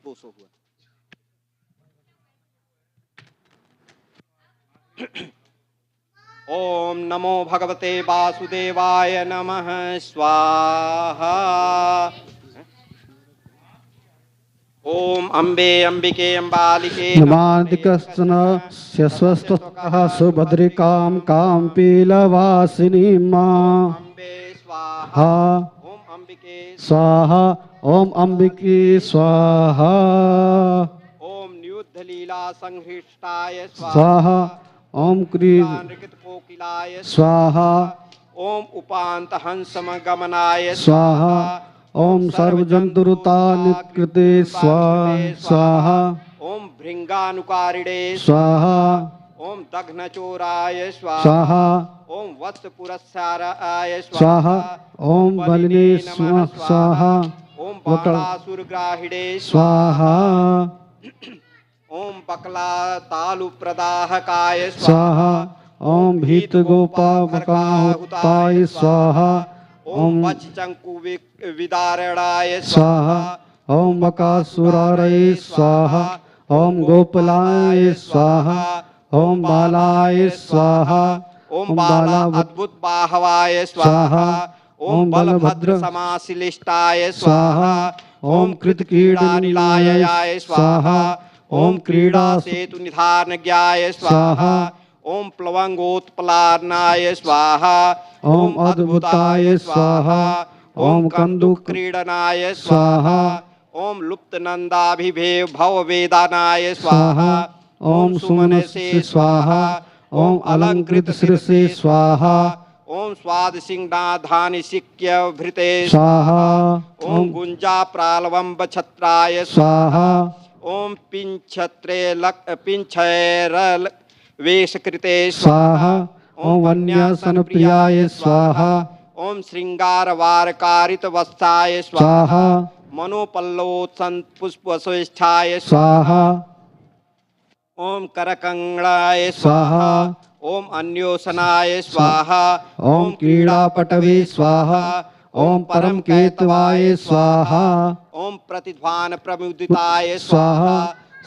दो 200 हुआ 200 हुआ ओम नमो भगवते वासुदेवाय नमः स्वाहा ओम अम्बे अंबिके अम्बालिके नमादिकस्तन स्वस्तः सुभद्रिकां कां पीलवासिनीं मां अम्बे स्वाहा हा ओम अंबिके स्वाहा ओम अंबिके स्वाहा ओम नियुद्ध लीला संहृष्टाय स्वाहा ओम क्रीड नृकृत कोकिलाय स्वाहा ओम उपांत हंसम गमनाय स्वाहा ओम सर्वजंतुरुतानिकृते स्वाहा ओम भृंगानुकारिणे स्वाहा ओम दघ्नचोराय स्वाहा स्वाहा ओम वत्स पुरस्साराय स्वाहा ओम बलिने स्वाहा ओम बाणासुरग्राहिणे स्वाहा ओम बकला तालु प्रदाहकाय स्वाहा ओम भीत गोपावकाहुताय स्वाहा ओम वच चंकु विदारणाय स्वाहा ओम बकासुरारये स्वाहा ओम गोपालाय स्वाहा ओम बालाय स्वाहा ओम बाला अद्भुत बाहवाय स्वाहा ओम बलभद्र समाशिलिष्टाय स्वाहा ओम कृतकीड़ानिलायाय स्वाहा ओम क्रीड़ा सेतु निधान ज्ञाय स्वाहा ओम प्लवंगोत्पलारणाय स्वाहा ओम अद्भुताय स्वाहा ओम कंदुक क्रीडनाय स्वाहा ओम लुप्त नंदाभिभेव भव वेदानाय स्वाहा ओम सुमन से स्वाहा ओम अलंकृत शिरसे स्वाहा ओम स्वाद सिंहनाधानि सिक्य भृते स्वाहा ओम गुंजा प्रालवंब छत्राय स्वाहा ओम पिंछैर वेशकृते स्वाहा ओम वन्यासन प्रियाय स्वाहा ओम श्रृंगार वारकारित वस्ताय स्वाहा मनोपल्लोत्सन पुष्पश्रेष्ठाय स्वाहा ओम करकंगणाय स्वाहा ओम अन्योसनाय स्वाहा ओम क्रीड़ापटवे स्वाहा ओम परम केतवाय स्वाहा ओम प्रतिध्वान प्रमुदिताय स्वाहा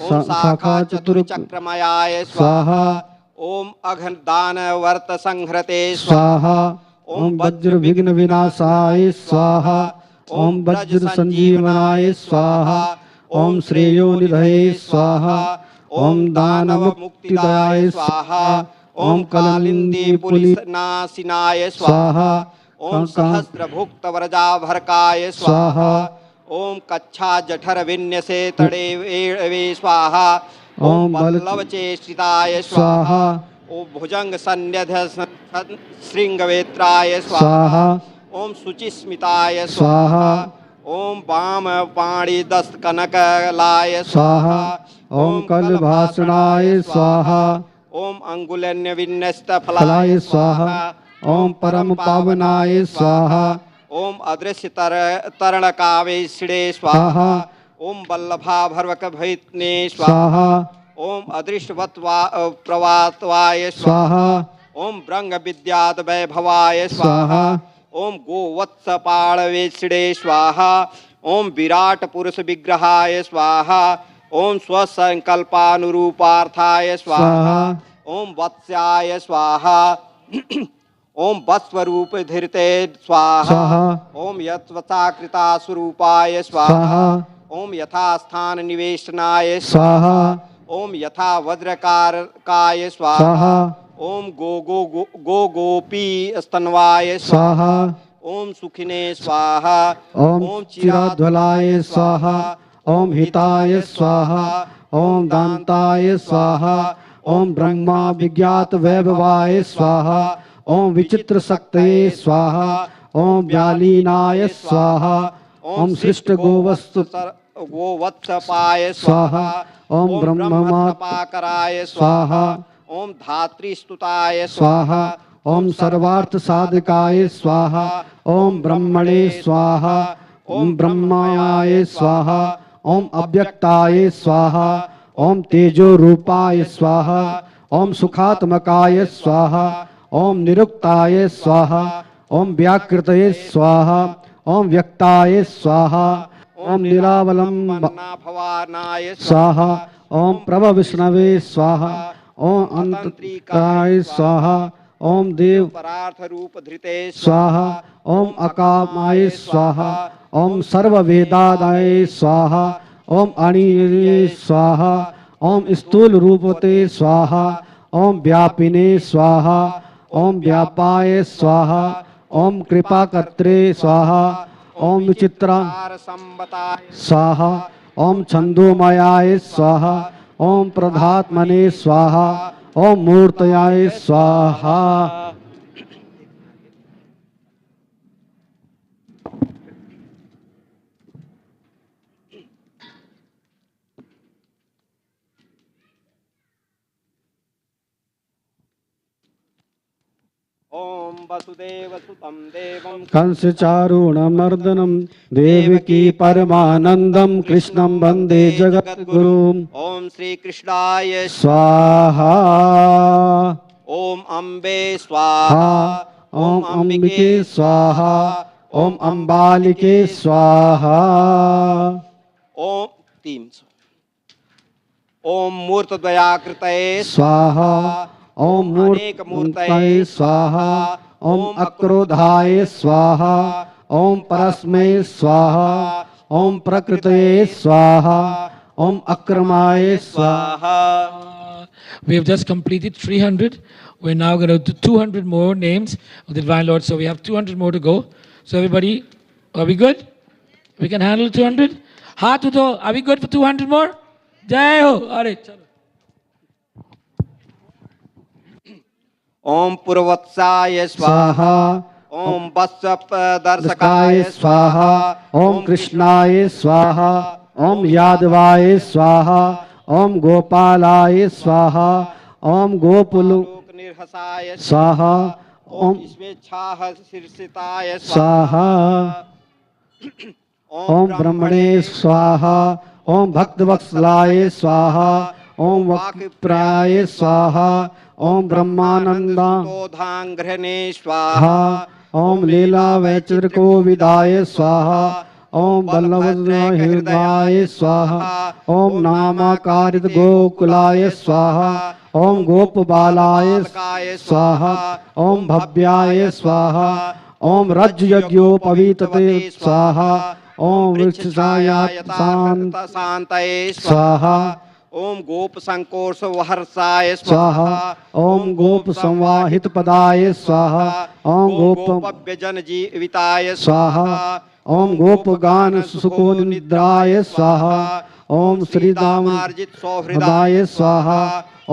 ओम शाखा चतुर्चक्रमयाय स्वाहा ओम अघदान वर्त संहृते स्वाहा ओम वज्र विघ्न विनाशाय स्वाहा ओम वज्र संजीवनाय स्वाहा ओम श्रेयो निधये स्वाहा ओम दानव मुक्तिदाय स्वाहा ओम कालिंदी पुलिसनाशिनाय स्वाहा ओम सहस्र भुक्त वरजाभरकाय स्वाहा ओम कच्छा जठर विन्यसे तड़े वे स्वाहा ओम वल्लभ चेष्टिताय स्वाहा ओम भुजंग सन्यध श्रृंगवेत्राय स्वाहा ओम शुचिस्मिताय स्वाहा ओम वाम पाणी दस्त कनकलाय स्वाहा ओम कलभाषणाय स्वाहा ओम अंगुलन्य विन्यस्त फलाय स्वाहा ओम परम पावनाय स्वाहा ओम अदृश्य तरणकावेशिणे स्वाहा ओम वल्लभा भर्वक भैतने स्वाहा ओम अदृष्टवत्वा प्रवात्वाय स्वाहा ओम ब्रंग विद्याद वैभवाय स्वाहा ओम गोवत्सपाळवेषिणे स्वाहा ओम विराट पुरुष विग्रहाय स्वाहा ओम स्वसंकल्पानुरूपार्थाय स्वाहा ओम वत्स्याय स्वाहा ओम वत्स्वरूप धीरते स्वाहा ओम यत्वचाकृता स्वरूपाय स्वाहा ओम यथास्थान निवेशनाय स्वाहा ओम यथा वज्रकारकाय स्वाहा ओम गोपी स्तन्वाय स्वाहा ओम सुखिने स्वाहा ओम चिराध्वलाय स्वाहा ओम हिताय स्वाहा ओम दान्ताय स्वाहा ओम ब्रह्मा विज्ञात वैभवाय स्वाहा ओम विचित्र शक्तये स्वाहा ओम व्यालीनाय स्वाहा ओम सृष्ट गोवत्सपाय स्वाहा ओम ब्रह्ममात्मकाय स्वाहा ओम धात्रीस्तुताय स्वाहा ओम सर्वार्थ साधकाय स्वाहा ओम ब्रह्मणे स्वाहा ओम ब्रह्माय स्वाहा ओम अव्यक्ताय स्वाहा ओम तेजो रूपाय स्वाहा ओम सुखात्मकाय स्वाहा ओम निरुक्ताय स्वाहा ओम व्याकृतये स्वाहा ओम व्यक्ताय स्वाहा ओम नीलावलंबनाय स्वाहा ओम प्रभ विष्णवे स्वाहा ओम अंतरिकाय स्वाहा ओम देव परार्थ रूप धृते स्वाहा ओम अकामाय स्वाहा ओम सर्व वेदादाय स्वाहा ओम अणिये स्वाहा ओम स्थूल रूपते स्वाहा ओम व्यापिने स्वाहा ओम व्यापाय स्वाहा ओम कृपाकर्त्रे स्वाहा ओम विचित्रा स्वाहा ओम छंदोमयाय स्वाहा ओम प्रधात्मने स्वाहा ओम मूर्तयाय स्वाहा ओम वसुदेवसुतं देवं कंसचारूणमर्दनं देवकी परमानंदं कृष्णं वंदे जगद्गुरुम् ओम श्री कृष्णाय स्वाहा ओम अम्बे स्वाहा ओम अंबिके स्वाहा ओम अंबालिके स्वाहा ओम 300 ओम मूर्तद्वयाकृतये स्वाहा ओम अनेक मूर्तये स्वाहा ओम अक्रोधाय स्वाहा ओम परस्मै स्वाहा ओम प्रकृतये स्वाहा ओम अक्रमाय स्वाहा. We have just completed 300. We're now going to do 200 more names of the Divine Lord. So we have 200 more to go. So everybody, are we good? We can handle 200? Haath utho, are we good for 200 more? Jai ho. All right. Chalo. ओम पूर्वत्साय स्वाहा ओम वत्सदर्शकाय स्वाहा ओम कृष्णाय स्वाहा ओम यादवाय स्वाहा ओम गोपालाय स्वाहा ओम गोपुलोकनिर्हसाय स्वाहा ओम स्वेच्छाः शीर्षिताय स्वाहा ओम ब्रह्मणे स्वाहा ओम भक्तवत्सलाय स्वाहा ओम वाक्प्राय स्वाहा ओम ब्रह्मानंदांघ्रणे स्वाहा ओम लीला वैचित्र विदाय स्वाहा ओम बल्लभहृदयाय स्वाहा ओम नामाकारित गोकुलाय स्वाहा ओम गोपबालाय स्वाहा ओम भव्याय स्वाहा ओम रज्जुयज्ञोपवीतते स्वाहा ओम वृक्षायातशान्तये स्वाहा ओम गोप संकोर्ष वहर्षाय स्वाहा ओम गोप संवाहित पदाय स्वाहा ओम गोपव्यजन जीविताय स्वाहा ओम गोप गान सुको निद्राय स्वाहा ओम श्रीदामार्जित सौहृदाय स्वाहा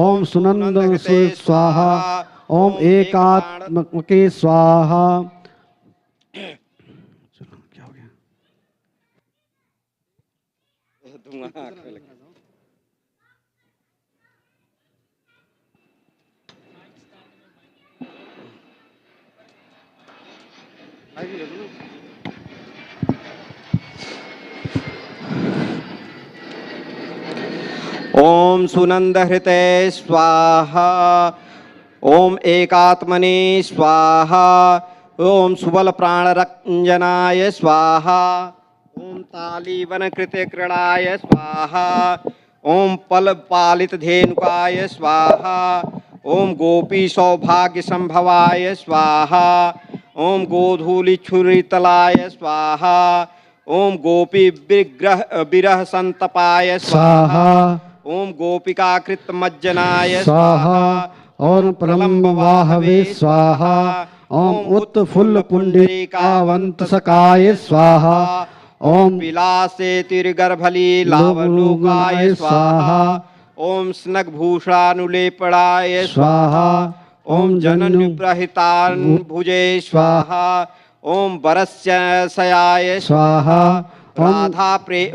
ओम सुनंद स्वाहा ओम एकात्मके स्वाहा. क्या हो गया? ओम सुनंदहृते स्वाहा ओम एकात्मने स्वाहा ओम सुबल प्राणरंजनाय स्वाहा। ओम तालीवन कृते क्रीडाय स्वाहा। ओम पल पालित धेनुकाय स्वाहा। ओम गोपी सौभाग्य संभवाय स्वाहा। ओम गोधूलि छुरितलाय स्वाहा। ओम गोपी विग्रह विरह संतपाय स्वाहा। ओम गोपिका कृत मज्जनाय स्वाहा। ओम प्रलंब वाहवे स्वाहा। ओम उत्फुल्ल पुंडरीकावंत सकाय स्वाहा। ओम विलासे तिर्गर्भली लावलोकाय स्वाहा। ओम स्नग्भूषानुलेपणाय स्वाहा। ओम जनन्युप्रहितान्भुजे स्वाहा। ओम वरस्यशयाय स्वाहा।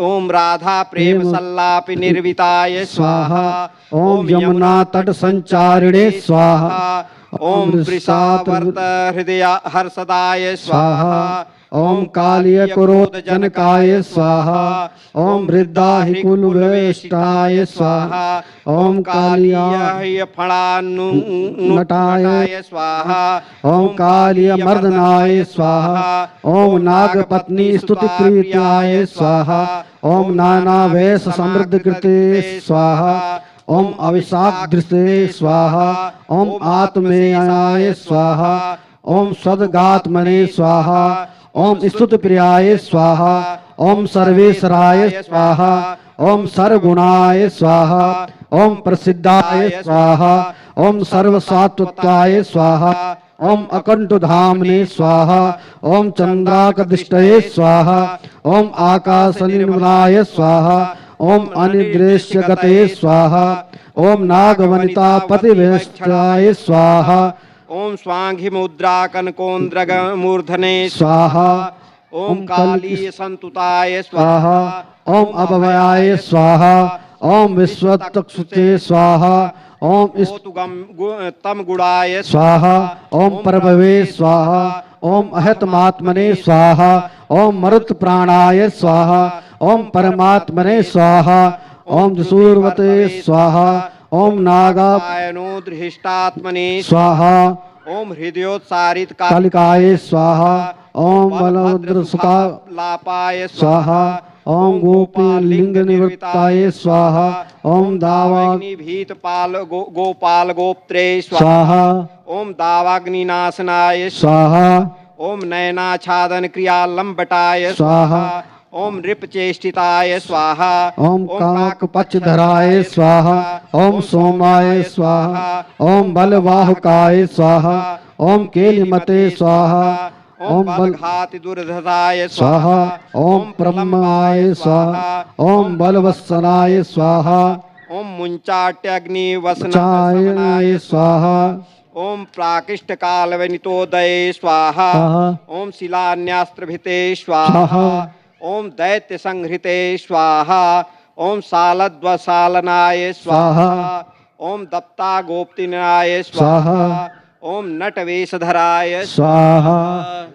ओम राधा प्रेम सल्लापि निर्विताय स्वाहा। ओम यमुना तट संचारिणे स्वाहा। ओम वृषावर्त हृदय हर्षदाय स्वाहा। ओम कालिय क्रोध जनकाय स्वाहा। ओम वृद्धाहि कुलवेष्टाय स्वाहा। ओम कालिय फणानुनटाय स्वाहा। ओम कालिय मर्दनाय स्वाहा। ओम नागपत्नी स्तुति प्रीत्याय स्वाहा। ओम नाना वेश समृद्ध कृते स्वाहा। ओम अविशाख दृष्टे स्वाहा। ओम आत्मेयाय स्वाहा। ओम सद्गात्मने स्वाहा। ओम स्तुति प्रियाय स्वाहा। ओम सर्वेश्वराय स्वाहा। ओम सर्वगुणाय स्वाहा। ओम प्रसिद्धाय स्वाहा। ओम सर्वसात्वताय स्वाहा। ओम अकंठधामने स्वाहा। ओम चंद्राकदिष्टये स्वाहा। ओम आकाश निर्मलाय स्वाहा। ओम अनिद्रेश्य गते स्वाहा। ओम नागवनिता पतिवेष्टाय स्वाहा। ओम स्वांघि मुद्रा कनकोन्द्रग मूर्धने स्वाहा। ओम काली संतुताय स्वाहा। ओम अभयाय स्वाहा। ओम विश्वतक्षुते स्वाहा। ओम तम गुणाय स्वाहा। ओम प्रभवे स्वाहा। ओम अहतमात्मने स्वाहा। ओम मरुत प्राणाय स्वाहा। ओम परमात्मने स्वाहा। ओम सूर्वते स्वाहा। ओम नागायनो दृष्टात्मने स्वाहा। ओम हृदयोत्सारित कालिकाय स्वाहा। ओम बलभद्र सुका लापाय स्वाहा। ओम गोपी लिंग निवृत्ताय स्वाहा। ओम दावाग्नि भीत पाल गोपाल गोप्त्रे स्वाहा। ओम दावाग्निनाशनाय स्वाहा। ओम नयनाच्छादन क्रिया लंबटाय स्वाहा। ओम नृपचेष्टिताय स्वाहा। ओम काक पक्षधराय स्वाहा। ओम सोमाय स्वाहा। ओम बलवाहुकाय स्वाहा। ओम केलिमते स्वाहा। ओम बलघाति दुर्धराय स्वाहा। ओम प्रममाय स्वाहा। ओम बलवत्सनाय स्वाहा। ओम मुंचाट्यग्नि वसनाय स्वाहा। ओम प्राकृष्ट कालवनितोदये स्वाहा। ओम शिलान्यास्त्रभिते स्वाहा। ओम दैत्य संहृते स्वाहा। ओम सालद्वसालनाय स्वाहा। ओम दत्ता गोप्तिनाय स्वाहा। ओम नटवेशधराय स्वाहा।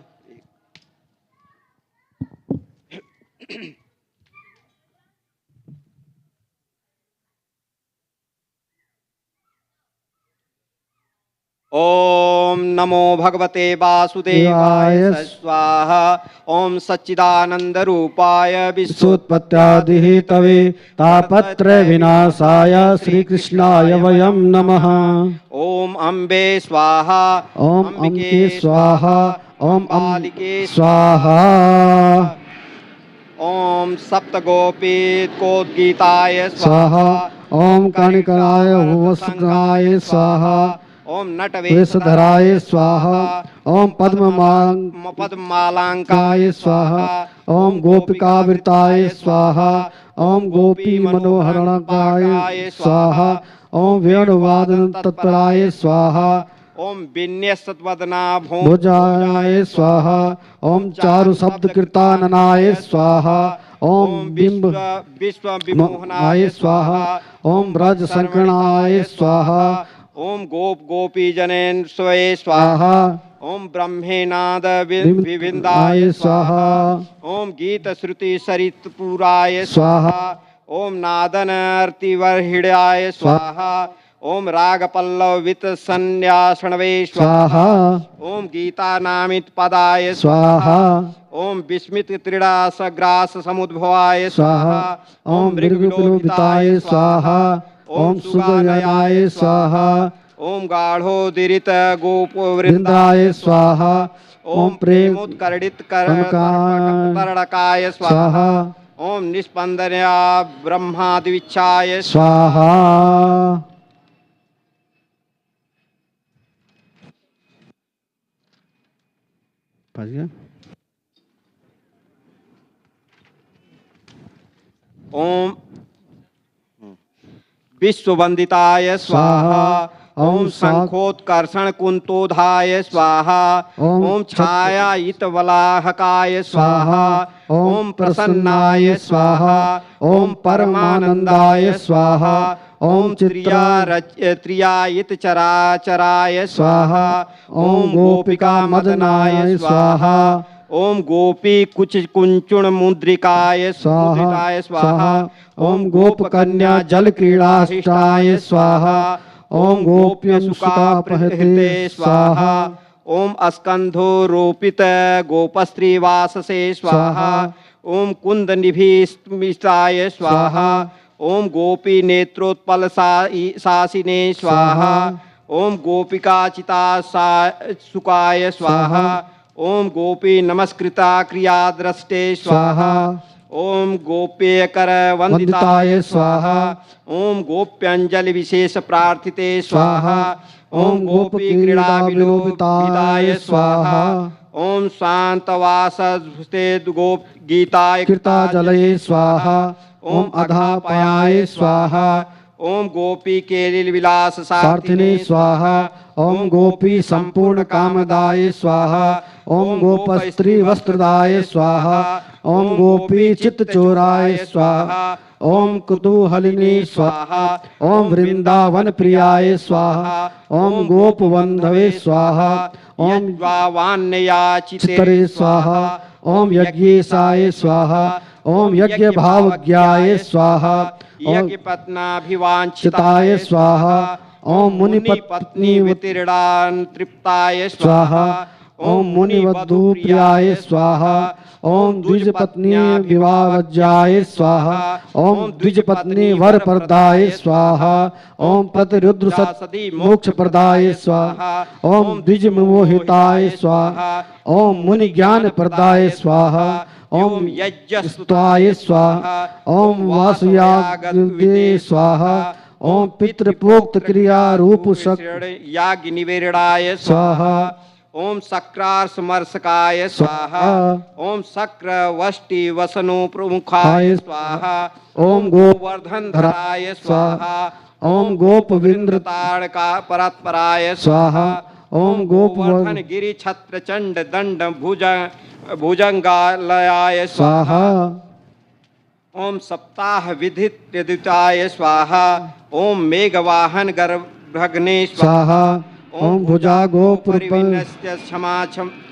ओम नमो भगवते वासुदेवाय स्वाहा। ओम सच्चिदानंद रूपाय विश्वोत्पत्त्यादिहेतवे तापत्रय विनाशाय श्री कृष्णाय वयं नमः। ओम अम्बे स्वाहा। ओम अंबिके स्वाहा। ओम अम्बिके स्वाहा। ओम सप्तगोपीकोद्गीताय स्वाहा। ओम कणिकाय वसनाय स्वाहा। ओम नटवेशधराय स्वाहा। ओम पद्ममालांकाय स्वाहा। ओम गोपिकावृताय स्वाहा। ओम गोपी मनोहरणकाय स्वाहा। ओम वेणुवादन तत्पराय स्वाहा। ओम विन्यस्तवदना भुजाय स्वाहा। ओम चारु शब्द कीर्तनाय स्वाहा। ओम बिंब विश्व विमोहनाय स्वाहा। ओम ब्रज संकरणाय स्वाहा। ओम गोप गोपी जनेन स्वये स्वाहा। ओम ब्रह्मेनाद विविंदाय स्वाहा। ओम गीत श्रुति सरित पुराय स्वाहा। ओम नादन अर्तिवर्हिण्याय स्वाहा। ओम रागपल्लवित संन्यासणवे स्वाहा ओम गीतानामित पदाय स्वाहा ओम विस्मित त्रिडास ग्रास समुद्भवाय स्वाहा ओम मृगविलोपिताय स्वाहा ओम सुगयाय स्वाहा ओम गाढ़ोदीरित गोप वृंदाय स्वाहा ओम प्रेमोत्कर्डित तरणकाय स्वाहा ओम निस्पंदनया ब्रह्मादिविच्छाय स्वाहा पढ़ गया? ओम विश्ववंदिताय स्वाहा ओम शंखोत्कर्षण कुंतोधाय स्वाहा ओम छायायित वलाहकाय स्वाहा ओम प्रसन्नाय स्वाहा ओम परमानंदाय स्वाहा ओम त्रियायित चराचराय स्वाहा ओम गोपिका मदनाय स्वाहा ओम गोपी कुच कुंचुण मुद्रिकाय स्वाहा ओम गोप कन्या जल क्रीड़ाष्टाय स्वाहा ओम गोप्य सुखापहृते स्वाहा ओम अस्कंधो रोपित गोपस्त्रीवाससे स्वाहा ओम कुंद निभिस्मिताय स्वाहा ओम गोपी नेत्रोत्पल सासिने स्वाहा ओम गोपिका चिता सुकाय स्वाहा ओम गोपी नमस्कृता क्रिया दृष्टे स्वाहा ओम गोप्यकर वंदिताय स्वाहा ओम गोप्यंजलि विशेष प्रार्थिते स्वाहा ओम गोपी क्रीड़ा विलोपिताय स्वाहा ओम शांतवासस्ते गोप गीताय कृता जलये स्वाहा ओम अधापयाय स्वाहा ओम गोपी केलिल विलास सार्थिने स्वाहा ओम गोपी संपूर्ण कामदाय स्वाहा ओम गोपस्त्री वस्त्रदाय स्वाहा ओम गोपी चित्त चोराय स्वाहा ओम कुतूहलिनी स्वाहा ओम वृंदावन प्रियाय स्वाहा ओम गोप वंधवे स्वाहा ओम चित्तरे स्वाहा ओम यज्ञेशाय स्वाहा ओम यज्ञ भावज्ञाय स्वाहा यज्ञ चिताय स्वाहा ओम मुनि पत्नी वितीर्णान तृप्ताय स्वाहा ओम मुनि वधू प्रियाय स्वाहा ओम द्विज पत्नी विवाहज्याय स्वाहा ओम द्विज पत्नी वर प्रदाय स्वाहा ओम प्रतिरुद्र सती मोक्ष प्रदाय स्वाहा ओम द्विज मोहिताय स्वाहा ओम मुनि ज्ञान प्रदाय स्वाहा ओम यज्ञस्त्वाय स्वाहा ओम वासुयागे स्वाहा ओम पितृप्रोक्त क्रिया रूप याज्ञ निवेरणाय स्वाहा ओम शक्रार समर्शकाय स्वाहा ओम शक्र वष्टि वसनो प्रमुखाय स्वाहा ओम गोवर्धन धराय स्वाहा ओम गोप विंद्र ताड़का परत्पराय स्वाहा ओम गोवर्धन गिरि छत्र चंड दंड भुजंगालयाय स्वाहा ओम सप्ताह विधिताय स्वाहा ओम मेघवाहन गर्भग्ने स्वाहा ओम भुजा गोपुर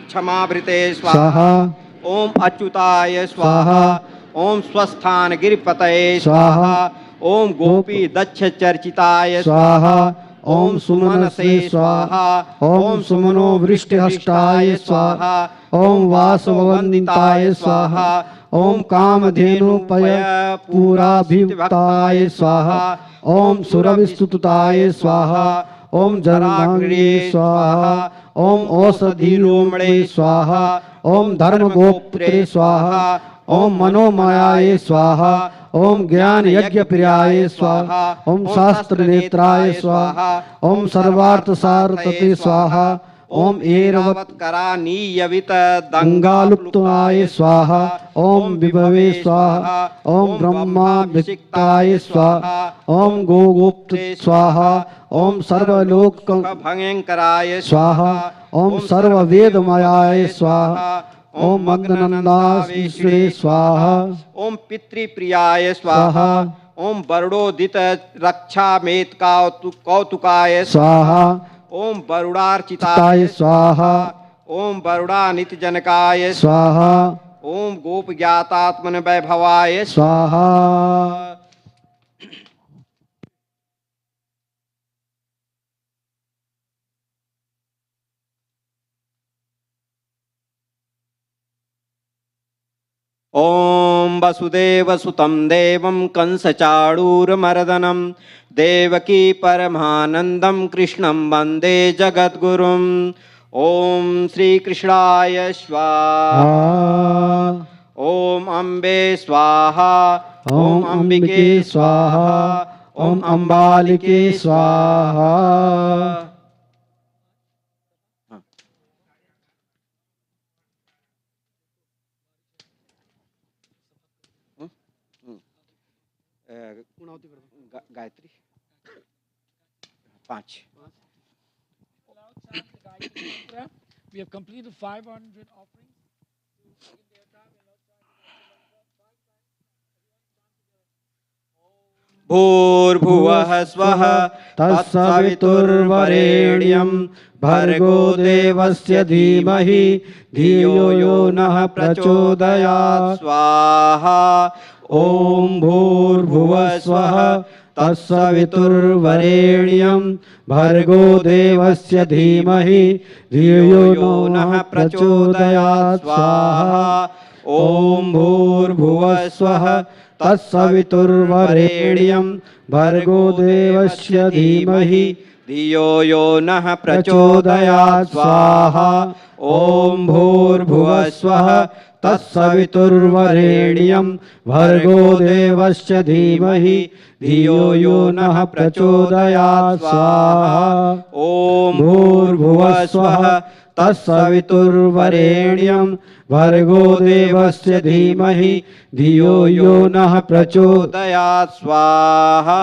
क्षमाभृते स्वाहा ओम अच्युताय स्वाहा ओम स्वस्थान गिरिपतये स्वाहा ओम गोपी दक्ष चर्चिताय स्वाहा ओम सुमनसे स्वाहा ओम सुमनो वृष्टिहष्टाय स्वाहा ओम वासववंदिताय स्वाहा ओम कामधेनु पय पूराभिवक्ताय स्वाहा ओम सुरविस्तुताय स्वाहा ओम जनाग्रे स्वाहा ओम औषधिरोमणे स्वाहा ओम धर्मगोप्त्रे स्वाहा ओम मनोमयाय स्वाहा ओम ज्ञान यज्ञ प्रियाय स्वाहा ओम शास्त्र नेत्राय स्वाहा ओम सर्वार्थ सारतते स्वाहा ओम एरवत्करानीयवित दंगालुप्ताय स्वाहा ओम विभवे स्वाहा ओम ब्रह्माभिषिक्ताय स्वाहा ओम गोगुप्त स्वाहा ओम सर्वलोक भयंकराय स्वाहा ओम सर्ववेदमयाय स्वाहा ओम मग्ननंदाश्री स्वाहा ओम पितृप्रियाय स्वाहा ओम वरुणोदित रक्षामेत कौतुकाय स्वाहा ओम वरुणार्चिताय स्वाहा ओम वरुणानित जनकाय स्वाहा ओम गोप ज्ञातात्मन वैभवाय स्वाहा ॐ वसुदेवसुतं देवं कंसचाणूरमर्दनं देवकी परमानन्दं कृष्णं वन्दे जगद्गुरुम् ॐ श्रीकृष्णाय स्वाहा ॐ अम्बे स्वाहा ॐ अम्बिके स्वाहा ॐ अम्बालिके स्वाहा Gayatri 5 We have completed 500 offerings. भूर्भुवः स्वः तत्सवितुर्वरेण्यं भर्गो देवस्य धीमहि धियो यो नः प्रचोदयात् स्वाहा ॐ भूर्भुवः स्वः तत्सवितुर्वरेण्यं भर्गो देवस्य धीमहि धियो यो नः प्रचोदयात् स्वाहा ॐ भूर्भुवः स्वः तत्सवितुर्वरेण्यं भर्गो देवस्य धीमहि धियो यो नः प्रचोदयात् स्वाहा ॐ भूर्भुवः स्वः तत्सवितुर्वरेण्यं भर्गो देवस्य धीमहि धियो यो नः प्रचोदयात् स्वाहा ॐ भूर्भुवः स्वः तत्सवितुर्वरेण्यं भर्गो देवस्य धीमहि धियो यो नः प्रचोदयात् स्वाहा।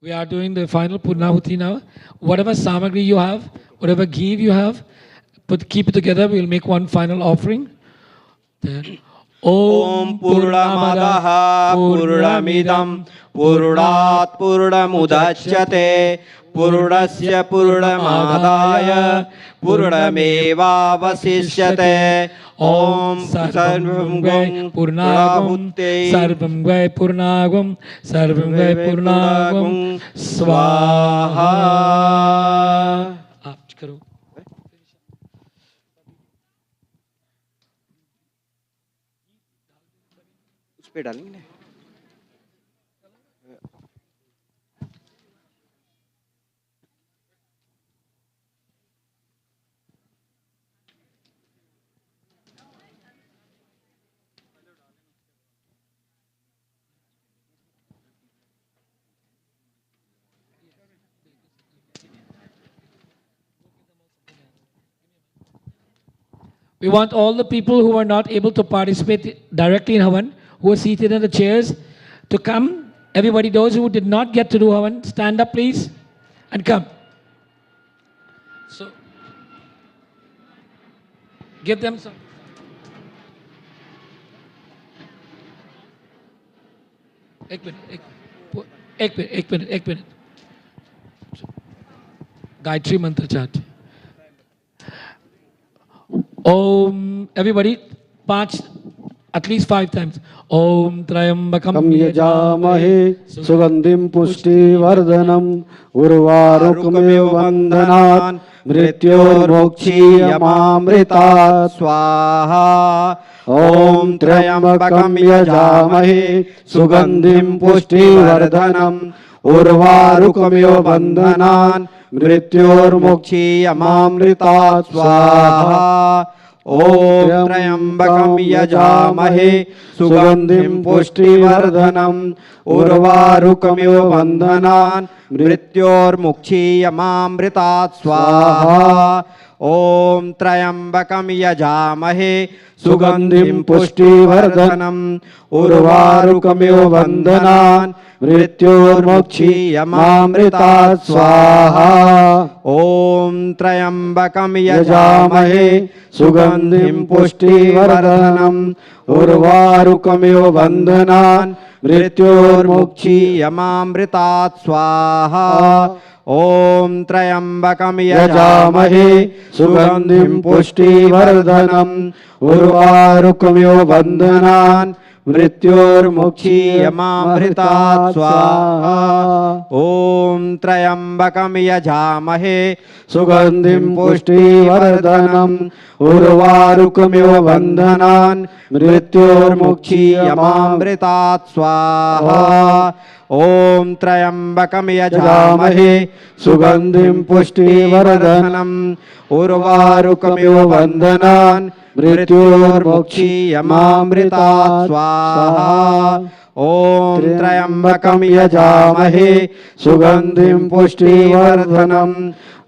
We are doing the final Purnahuti now. Whatever samagri you have, whatever ghee you have, keep it together. We will make one final offering. Then, Om Purnamadaha Purnamidam Purnat Purnamudachyate Purnasya Purnamadaya Purnameva Vasishyate Om Sarvam Gay Purnagum Sarvam Gay Purnagum Sarvam Gay Purnagum Swaha. Aap karo. उस पे डालेंगे ना। We want all the people who are not able to participate directly in Havan, who are seated in the chairs, to come. Everybody, those who did not get to do Havan, stand up please and come. So, give them some. एक minute Gayatri मंत्र चाट Om, everybody, at least 5 times. Om Trayambakam यजामहे सुगंधिं पुष्टिवर्धनम् उर्वारुकमिव वन्दनान् मृत्योर्मोक्षीयमामृतात् स्वाहा ॐ त्र्यम्बकं यजामहे सुगंधिं पुष्टिवर्धनम् उर्वारुकमिव वन्दनान् मृत्योर्मुक्षीयमामृतात् स्वाहा ॐ त्र्यम्बकं यजामहे सुगंधिं पुष्टिवर्धनम् उर्वारुकमिव वन्दनान् मृत्योर्मुक्षीयमामृतात् स्वाहा ॐ त्र्यम्बकं यजामहे सुगंधिं पुष्टिवर्धनम् उर्वारुकमिव वन्दनान् मृत्योर्मुक्षीयमामृतात् स्वाहा ॐ त्र्यम्बकं यजामहे सुगंधिं पुष्टिवर्धनम् उर्वारुकमिव वन्दनान् मृत्योर्मुक्षीयमामृतात् स्वाहा ॐ त्र्यम्बकं यजामहे सुगंधिं पुष्टिवर्धनम् उर्वारुकमिव वन्दनान् मृत्योर्मुक्षीयमामृतात् स्वाहा। ॐ त्र्यम्बकं यजामहे सुगन्धिं पुष्टिवर्धनम् उर्वारुकमिव बन्धनान् मृत्योर्मुक्षीयमामृतात् स्वाहा। ॐ त्र्यम्बकं यजामहे सुगन्धिं पुष्टिवर्धनम् उर्वारुकमिव बन्धनान् मृत्योर्मुक्षीयमामृतात् स्वाहा। ॐ त्र्यम्बकं यजामहे सुगन्धिं पुष्टिवर्धनम्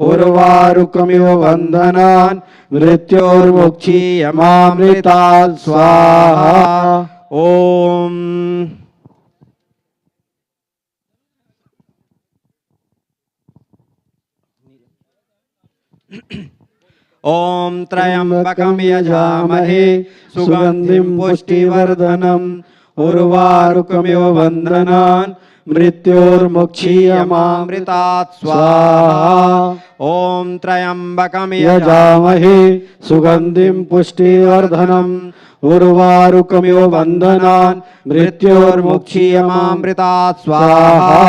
उर्वारुकमिव बन्धनान् मृत्योर्मुक्षीयमामृतात् स्वाहा। ॐ ॐ त्र्यम्बकं यजामहे सुगन्धिं पुष्टिवर्धनम् उर्वारुकमिव बन्धनान् मृत्योर्मुक्षीयमामृतात् स्वाहा। ॐ त्र्यम्बकं यजामहे सुगन्धिं पुष्टिवर्धनम् उर्वारुकमिव बन्धनान् मृत्योर्मुक्षीयमामृतात् स्वाहा।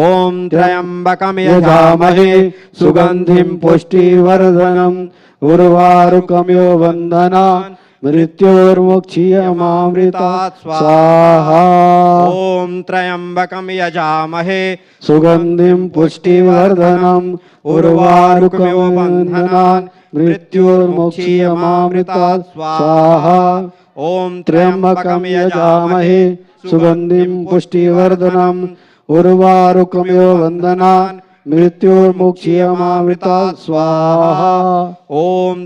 ॐ त्र्यम्बकं यजामहे सुगन्धिं पुष्टिवर्धनम् उर्वारुकमिव बन्धनान् मृत्योर्मुक्षीयमामृतात् स्वाहा। ॐ त्र्यम्बकं यजामहे सुगन्धिं पुष्टिवर्धनम् उर्वारुकमिव बन्धनान् मृत्योर्मुक्षीयमामृतात् स्वाहा। ॐ त्र्यम्बकं यजामहे सुगन्धिं पुष्टिवर्धनम् उर्वारुकमिव बन्धनान् मृत्योर्मुक्षीयमामृतात् स्वाहा। ॐ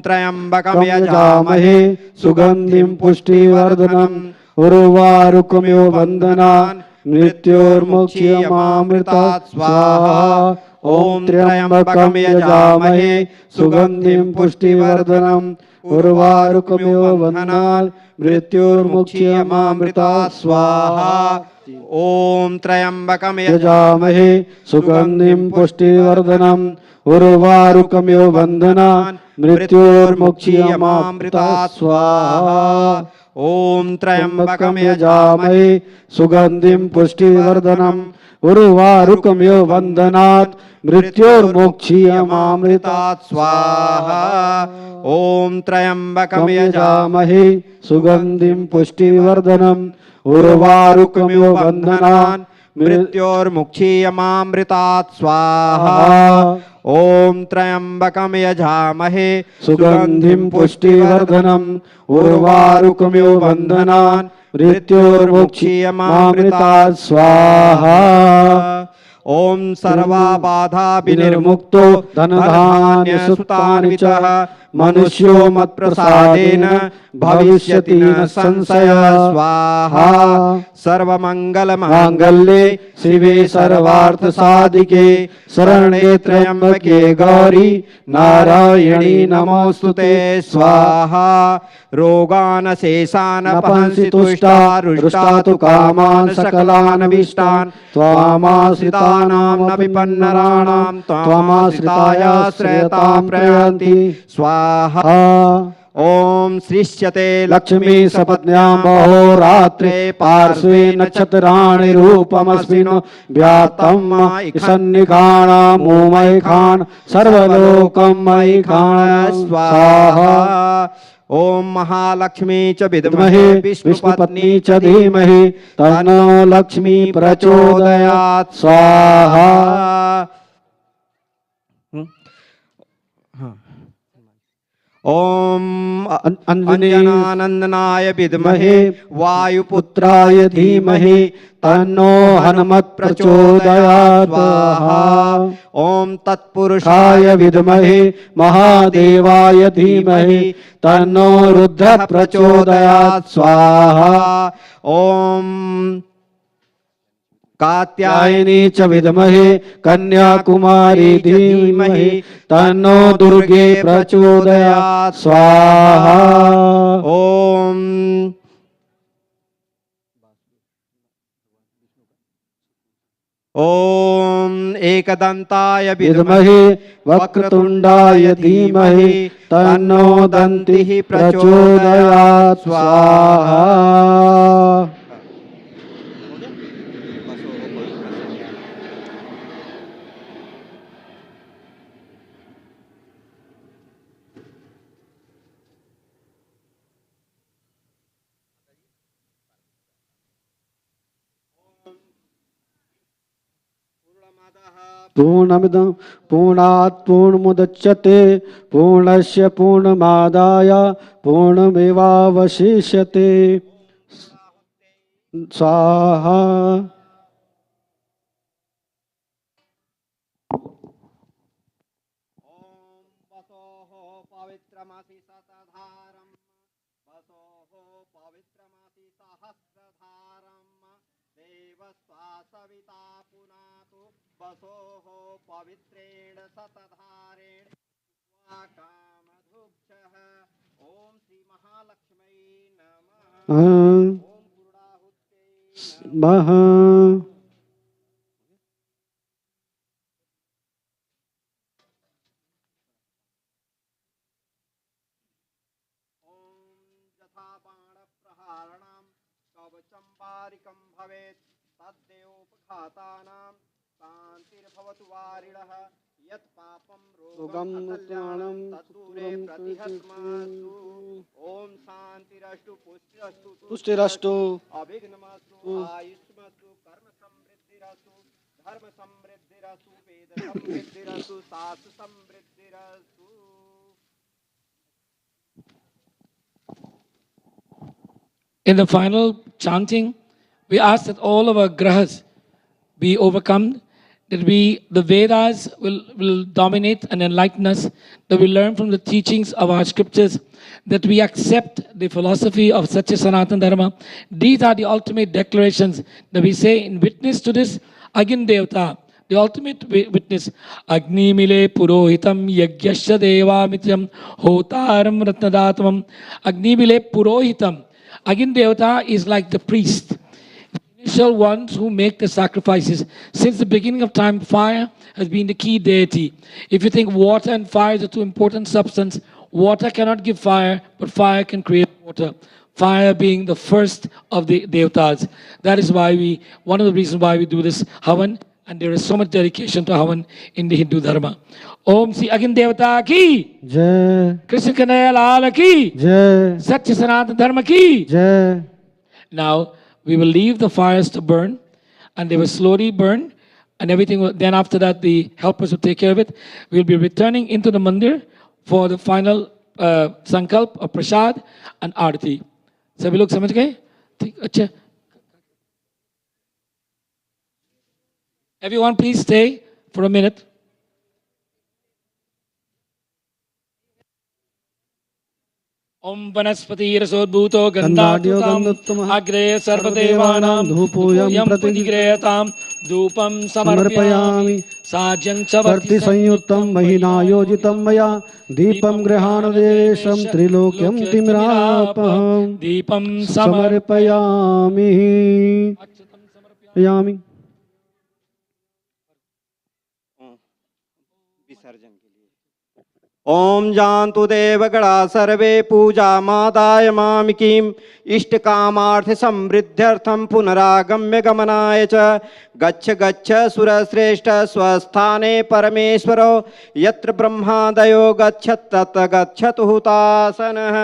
त्र्यम्बकं यजामहे सुगन्धिं पुष्टिवर्धनम् उर्वारुकमिव बन्धनान् मृत्योर्मुक्षीयमामृतात् स्वाहा। ॐ त्र्यम्बकं यजामहे सुगन्धिं पुष्टिवर्धनम् उर्वारुकमिव बन्धनान् मृत्योर्मुक्षीयमामृतात् स्वाहा। ॐ त्र्यम्बकं यजामहे सुगन्धिं पुष्टिवर्धनम् उर्वारुकमिव बन्धनान् मृत्योर्मुक्षीयमामृतात् स्वाहा। ॐ त्र्यम्बकं यजामहे सुगन्धिं पुष्टिवर्धनम् उर्वारुकमिव बन्धनात् मृत्योर्मुक्षीयमामृतात् स्वाहा। ॐ त्र्यम्बकं यजामहे सुगन्धिं पुष्टिवर्धनम् उर्वारुकमिव बन्धनान् मृत्योर्मुक्षीयमामृतात् स्वाहा। ॐ त्र्यम्बकं यजामहे सुगन्धिं पुष्टिवर्धनम् उर्वारुकमिव बन्धनान् मृत्योर्मुक्षीयमामृतात् स्वाहा। ॐ सर्वाबाधा विनिर्मुक्तो धनधान्यसुतान्वितः मनुष्यो मत्प्रसादेन भविष्यति न संशयः स्वाहा। सर्वमङ्गलमाङ्गल्ये शिवे सर्वार्थसाधिके शरण्ये त्र्यम्बके गौरी नारायणी नमोऽस्तुते स्वाहा। रोगान् शेषान् अपहंसि तुष्टा रुष्टा तु कामान् सकलान् अभीष्टान् त्वामाश्रितानां न विपन्नराणां त्वामाश्रितायाश्रयतां प्रयान्ति स्वाहा। ॐ सृष्यते लक्ष्मी सपत्न्यां अहोरात्रे पार्श्वे नक्षत्राणि रूपमस्मिन् व्याप्तं सन्निखाणां मोमैखान् सर्वलोकं मयिखान् स्वाहा। ॐ महालक्ष्मी च विद्महे विष्णुपत्नी च धीमहि तन्नो लक्ष्मी प्रचोदयात् स्वाहा। ॐ अंजनानंदनाय विद्महे वायुपुत्राय धीमहि तन्नो हनुमत् प्रचोदयात् स्वाहा। ॐ तत्पुरुषाय तत्पुरुषाय विद्महे महादेवाय धीमहि तन्नो रुद्रः प्रचोदयात् स्वाहा। ॐ कात्यायनी च विद्महे कन्याकुमारी धीमहि तन्नो दुर्गे प्रचोदयात् स्वाहा। ॐ एकदन्ताय विद्महे वक्रतुण्डाय धीमहि तन्नो दन्तिः प्रचोदयात् स्वाहा। पूर्णमिदं पूर्णात् पूर्णमुदच्यते पूर्णस्य पूर्णमादाय पूर्णमेवावशिष्यते स्वाहा पवित्रमसि शतधारम् वसोः पवित्रमसि सहस्रधारम् देवस्वासविता पुनातु वसोः पवित्रेण शतधारेण कामधुक्षः ॐ श्री महालक्ष्मै नमः ॐ पूर्णाहुत्यै महा यथा बाणप्रहारणां कवचं वारिकं भवेत् तद्देवोपघातानां शान्तिर्भवतु वारिणः यत् पापं रोगं अकल्याणं तद्दूरे प्रतिहत्मासु ॐ शान्तिरस्तु पुष्टिरस्तु पुष्टिरस्तु अभिघ्नमस्तु आयुष्मस्तु कर्म समृद्धिरस्तु धर्म समृद्धिरस्तु वेद समृद्धिरस्तु शास्त्र समृद्धिरस्तु In the final chanting, we ask that all of our grahas be overcome, that the Vedas will dominate and enlighten us, that we learn from the teachings of our scriptures, that we accept the philosophy of Satya Sanatana Dharma. These are the ultimate declarations that we say in witness to this Agin Devata, the ultimate witness. Agni mile purohitam yagyasya deva mityam hotaram ratnadatamam. Agni mile purohitam. Agin Devata is like the priest, initial ones who make the sacrifices. Since the beginning of time, fire has been the key deity. If you think water and fire is the two important substances, water cannot give fire, but fire can create water. Fire being the first of the devatas. That is why one of the reasons why we do this Havan, and there is so much dedication to Havan in the Hindu Dharma. Om Sri Agin Devata ki जय Krishna Kanaya Lala ki जय Satya Sanatana Dharma ki. जय Now, we will leave the fires to burn, and they will slowly burn, and everything will, then after that, the helpers will take care of it. We'll be returning into the Mandir for the final sankalp of prasad and arati. सभी लोग समझ गए? ठीक, अच्छा. Everyone, please stay for a minute. Om Vanaspati-rasodbhuto gandhatutam agre sarvadevanam dhupuyam pratigreyatam dhupam samarpayami sajyam कर्ति chavarti संयुक्तं महिनायोजितं मया दीपं गृहाणदेशं त्रिलोक्यं तिमिरापहं deepam समर्पयामि यामि विसर्जन के लिए ओम जानतु देवगणा सर्वे पूजा मादाय मामिकीं इष्ट कामार्थ समृद्ध्यर्थं पुनरागम्य गमनाय च गच्छ गच्छ सुरश्रेष्ठ स्वस्थाने परमेश्वरो यत्र ब्रह्मादयो गच्छत् तत्र गच्छतु हुतासनः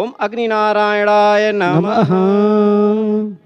ओम अग्निनारायणाय नमः नमः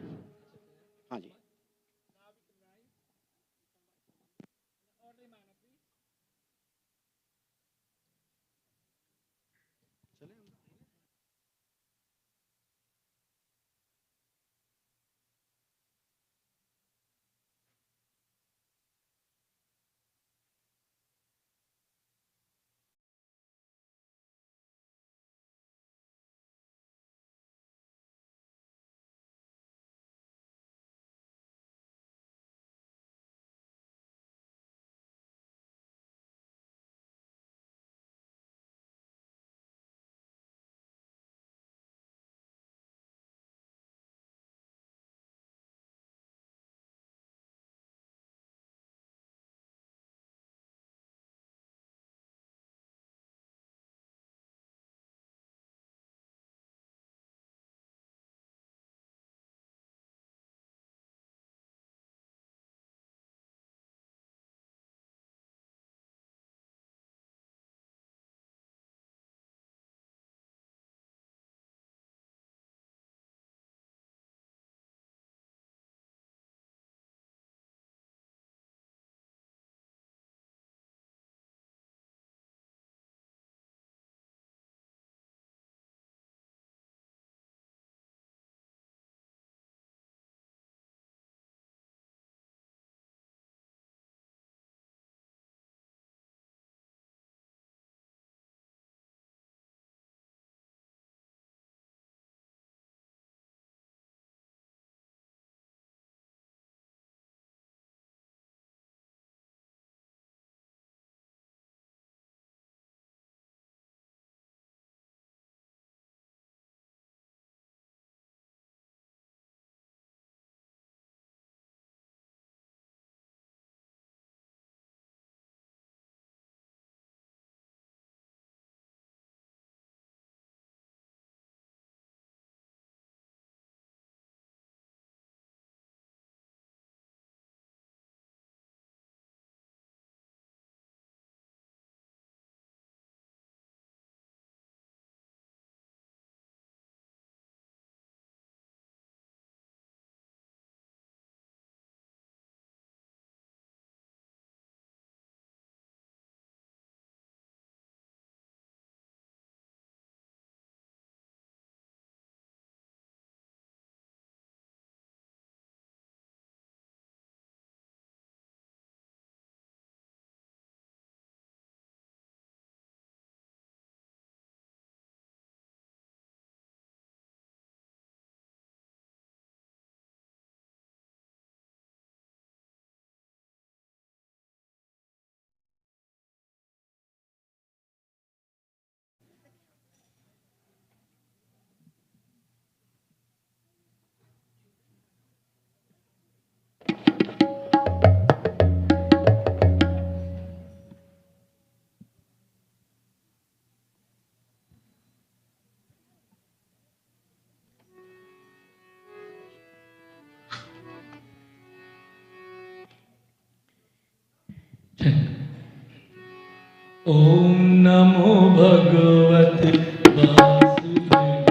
Om Namo Bhagavate Vasudevaya.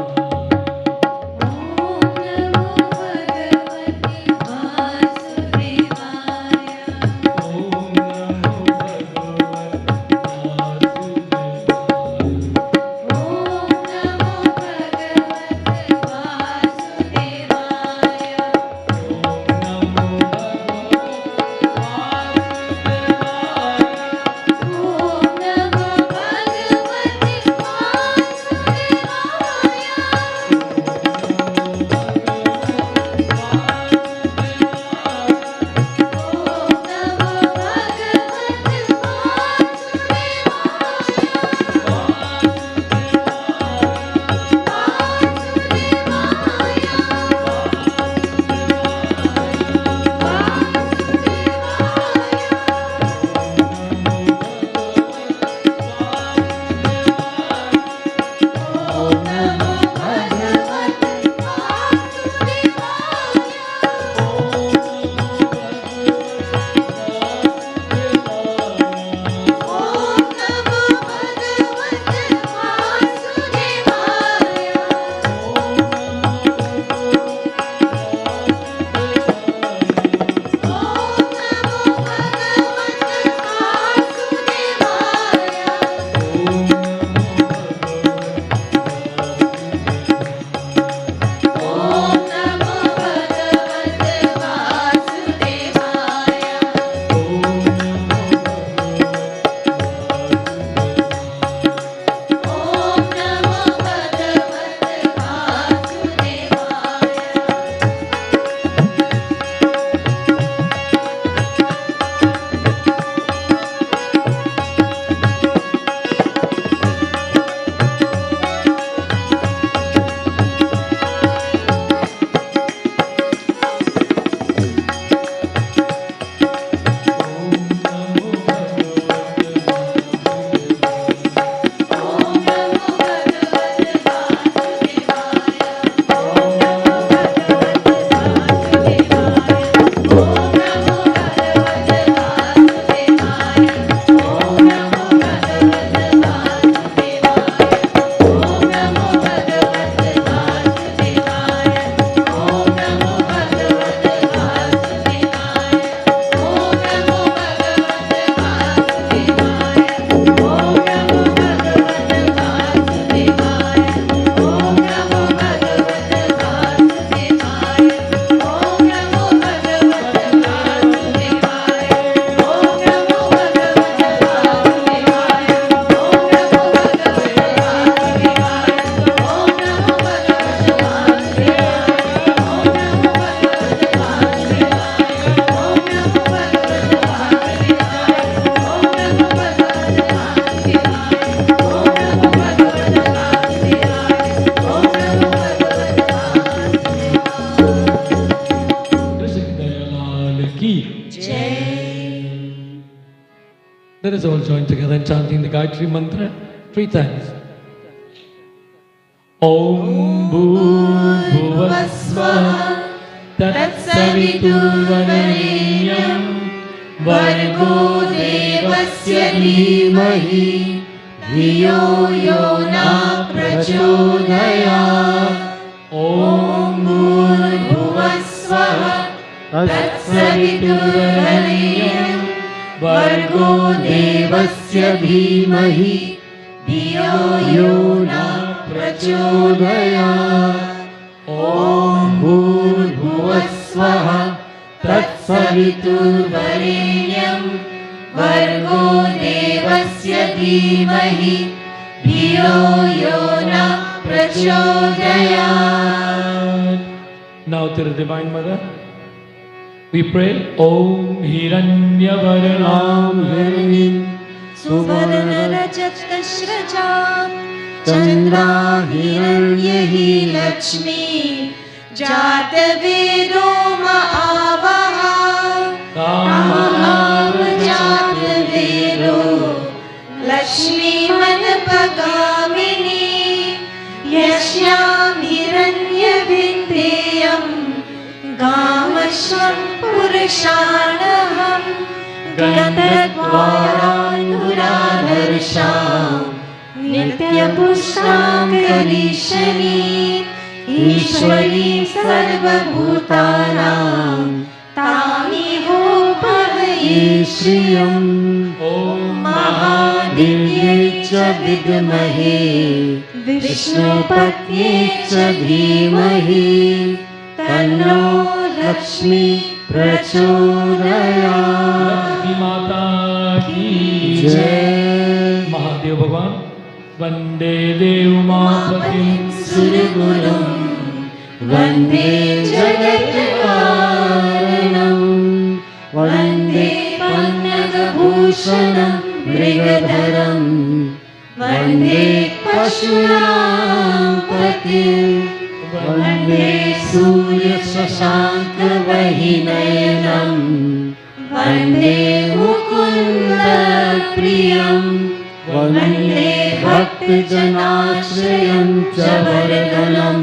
Let us all join together in chanting the Gayatri Mantra 3 times. Om Bhurvasvaha Tatsaviturvarenyam Vargo Devasya Dhimahi Dhiyo Yona Prachodayat. Om Bhurvasvaha Tatsaviturvarenyam Vargo Devasya Dhimahi Dhiyo Yona Prachodayat. Om Bhurvasvaha Tatsaviturvarenyam Vargo Devasya Dhimahi Dhiyo Yona Prachodayat. Now to the Divine Mother, we pray Om Hiranyavarnam Hiranyin Suvarna Rajat Shrajam Chandra Hiranyahi Lakshmi Jatavedo Ma'avaha Kamahav Jatavedo Lakshmi Manapagamini Yashyam Hiranyavindeyam Gamashram Purushanaham गन्धद्वारानुराधर्षां नित्यपुष्टां करीशनी ईश्वरी सर्वभूतानां तामिहोपहये श्रियम् ॐ महादिव्यै च विद्महे विष्णुपत्न्यै च धीमहि तन्नो लक्ष्मी प्रचोदयात्। लक्ष्मी माता की जय। महादेव भगवान वंदे देव मापतिं सुरगुरुं वन्दे जगत्कारणं वन्दे पन्नगभूषणं मृगधरं वन्दे पशूनां पतिं वन्दे सूर्यशशाङ्कवहिनयनं वन्दे मुकुन्दप्रियं वन्दे भक्तजनाश्रयं च वरदनं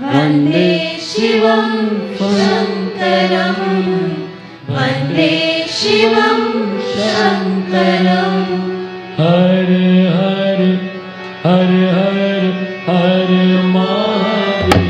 वन्दे शिवं शङ्करं वन्दे शिवं शङ्करम्। हर हर हर हर हर Mahadev.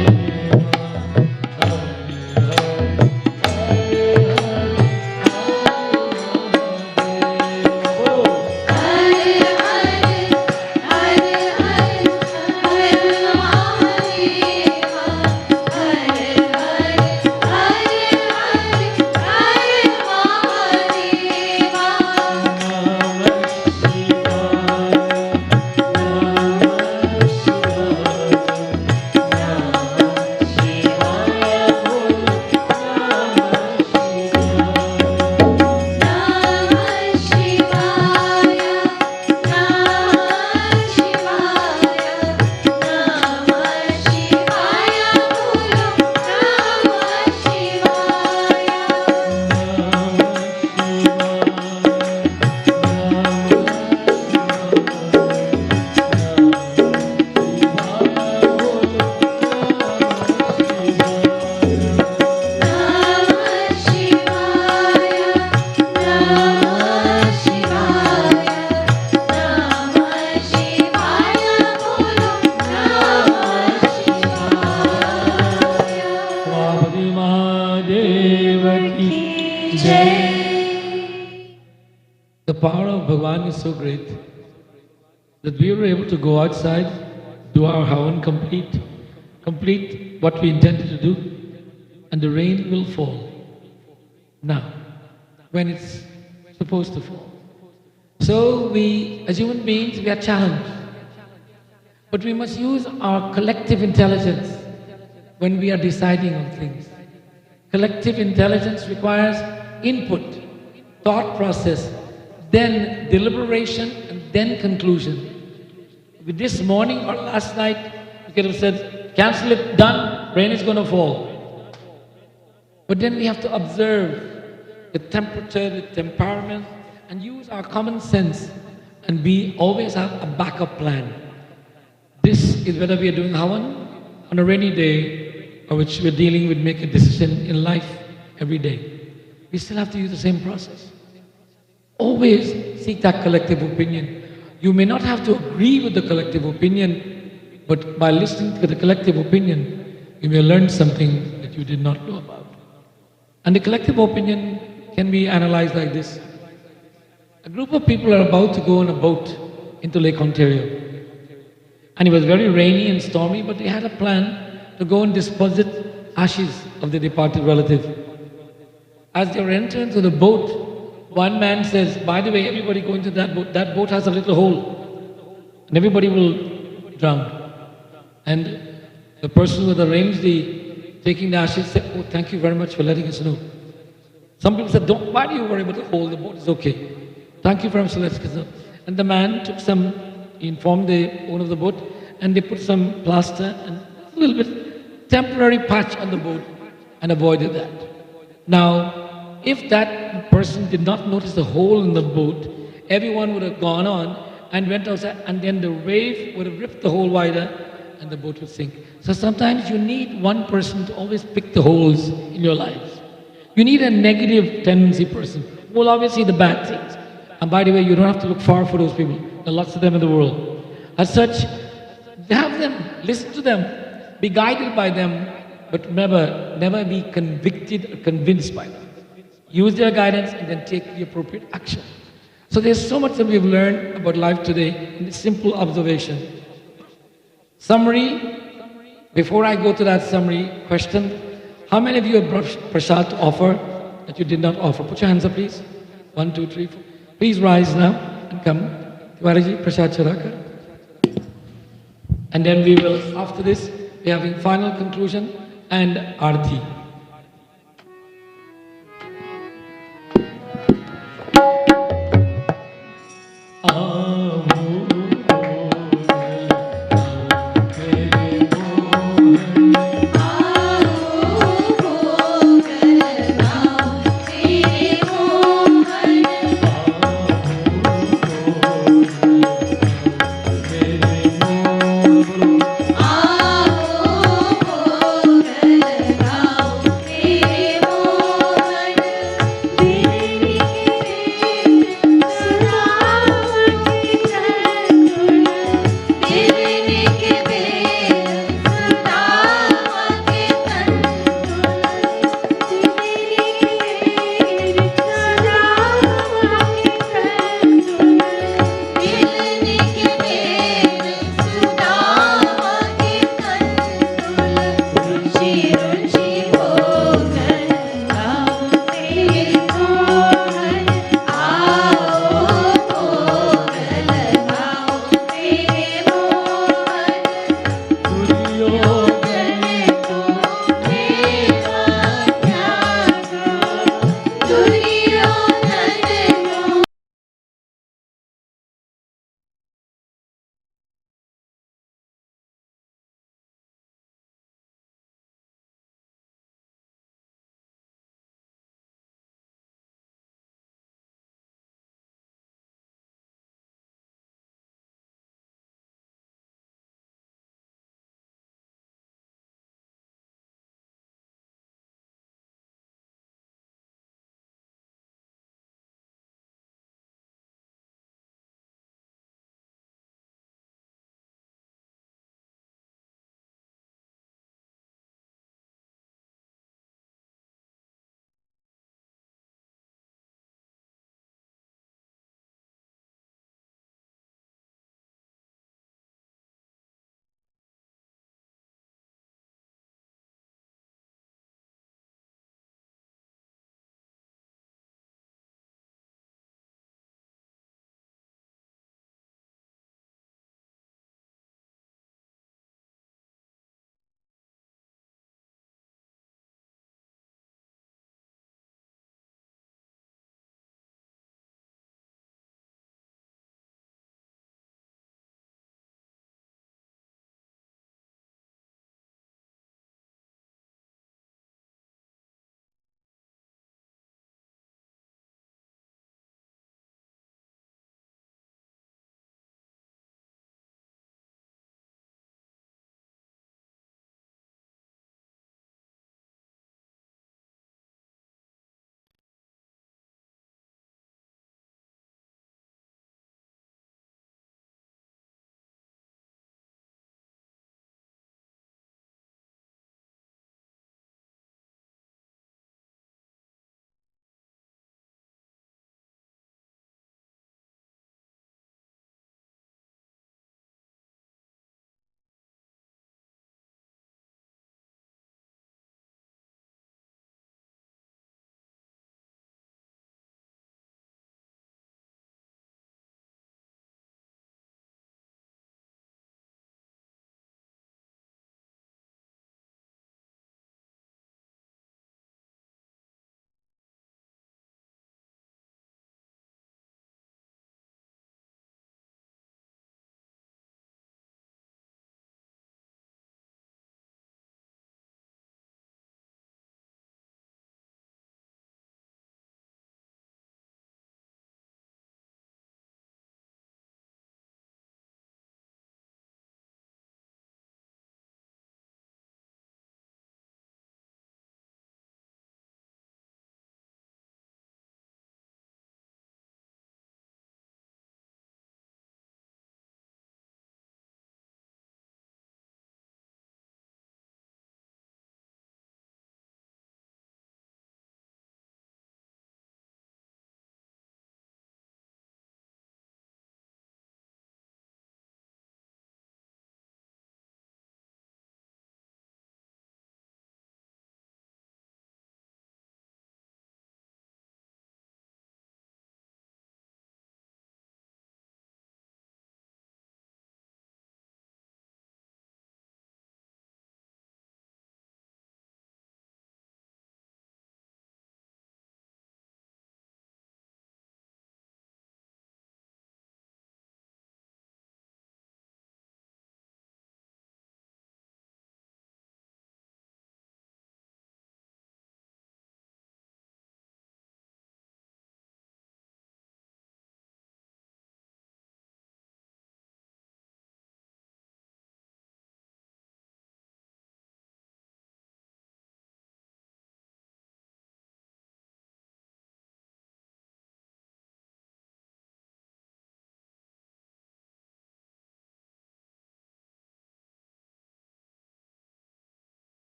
The power of Bhagavan is so great that we were able to go outside, do our Havan complete what we intended to do, and the rain will fall now, when it's supposed to fall. So we, as human beings, we are challenged. But we must use our collective intelligence when we are deciding on things. Collective intelligence requires input, thought process, then deliberation, and then conclusion. With this morning or last night, you could have said, cancel it, done, rain is going to fall. But then we have to observe the temperature, the temperament, and use our common sense, and we always have a backup plan. This is whether we are doing Havan on a rainy day, or which we're dealing with, make a decision in life every day. We still have to use the same process. Always seek that collective opinion. You may not have to agree with the collective opinion, but by listening to the collective opinion, you may learn something that you did not know about. And the collective opinion can be analyzed like this. A group of people are about to go on a boat into Lake Ontario. And it was very rainy and stormy, but they had a plan to go and deposit ashes of the departed relative. As they were entering into the boat, one man says, by the way, everybody go into that boat has a little hole, and everybody will drown. And the person who had arranged taking the ashes said, oh, thank you very much for letting us know. Some people said, why do you worry about the hole, the boat is okay. Thank you very much for letting us know. And the man took he informed the owner of the boat, and they put some plaster and a little bit temporary patch on the boat and avoided that. Now, if that person did not notice the hole in the boat, everyone would have gone on and went outside, and then the wave would have ripped the hole wider and the boat would sink. So sometimes you need one person to always pick the holes in your lives. You need a negative tendency person will always see the bad things. And by the way, you don't have to look far for those people. There are lots of them in the world. As such, have them, listen to them, be guided by them, but remember, never be convicted or convinced by them. Use their guidance and then take the appropriate action. So there's so much that we've learned about life today in this simple observation. Summary, before I go to that summary question, how many of you have brought prasad to offer that you did not offer? Put your hands up, please. 1, 2, 3, 4. Please rise now and come. Tiwaraji, prasad charaka. And then we will, after this, be having final conclusion and arti.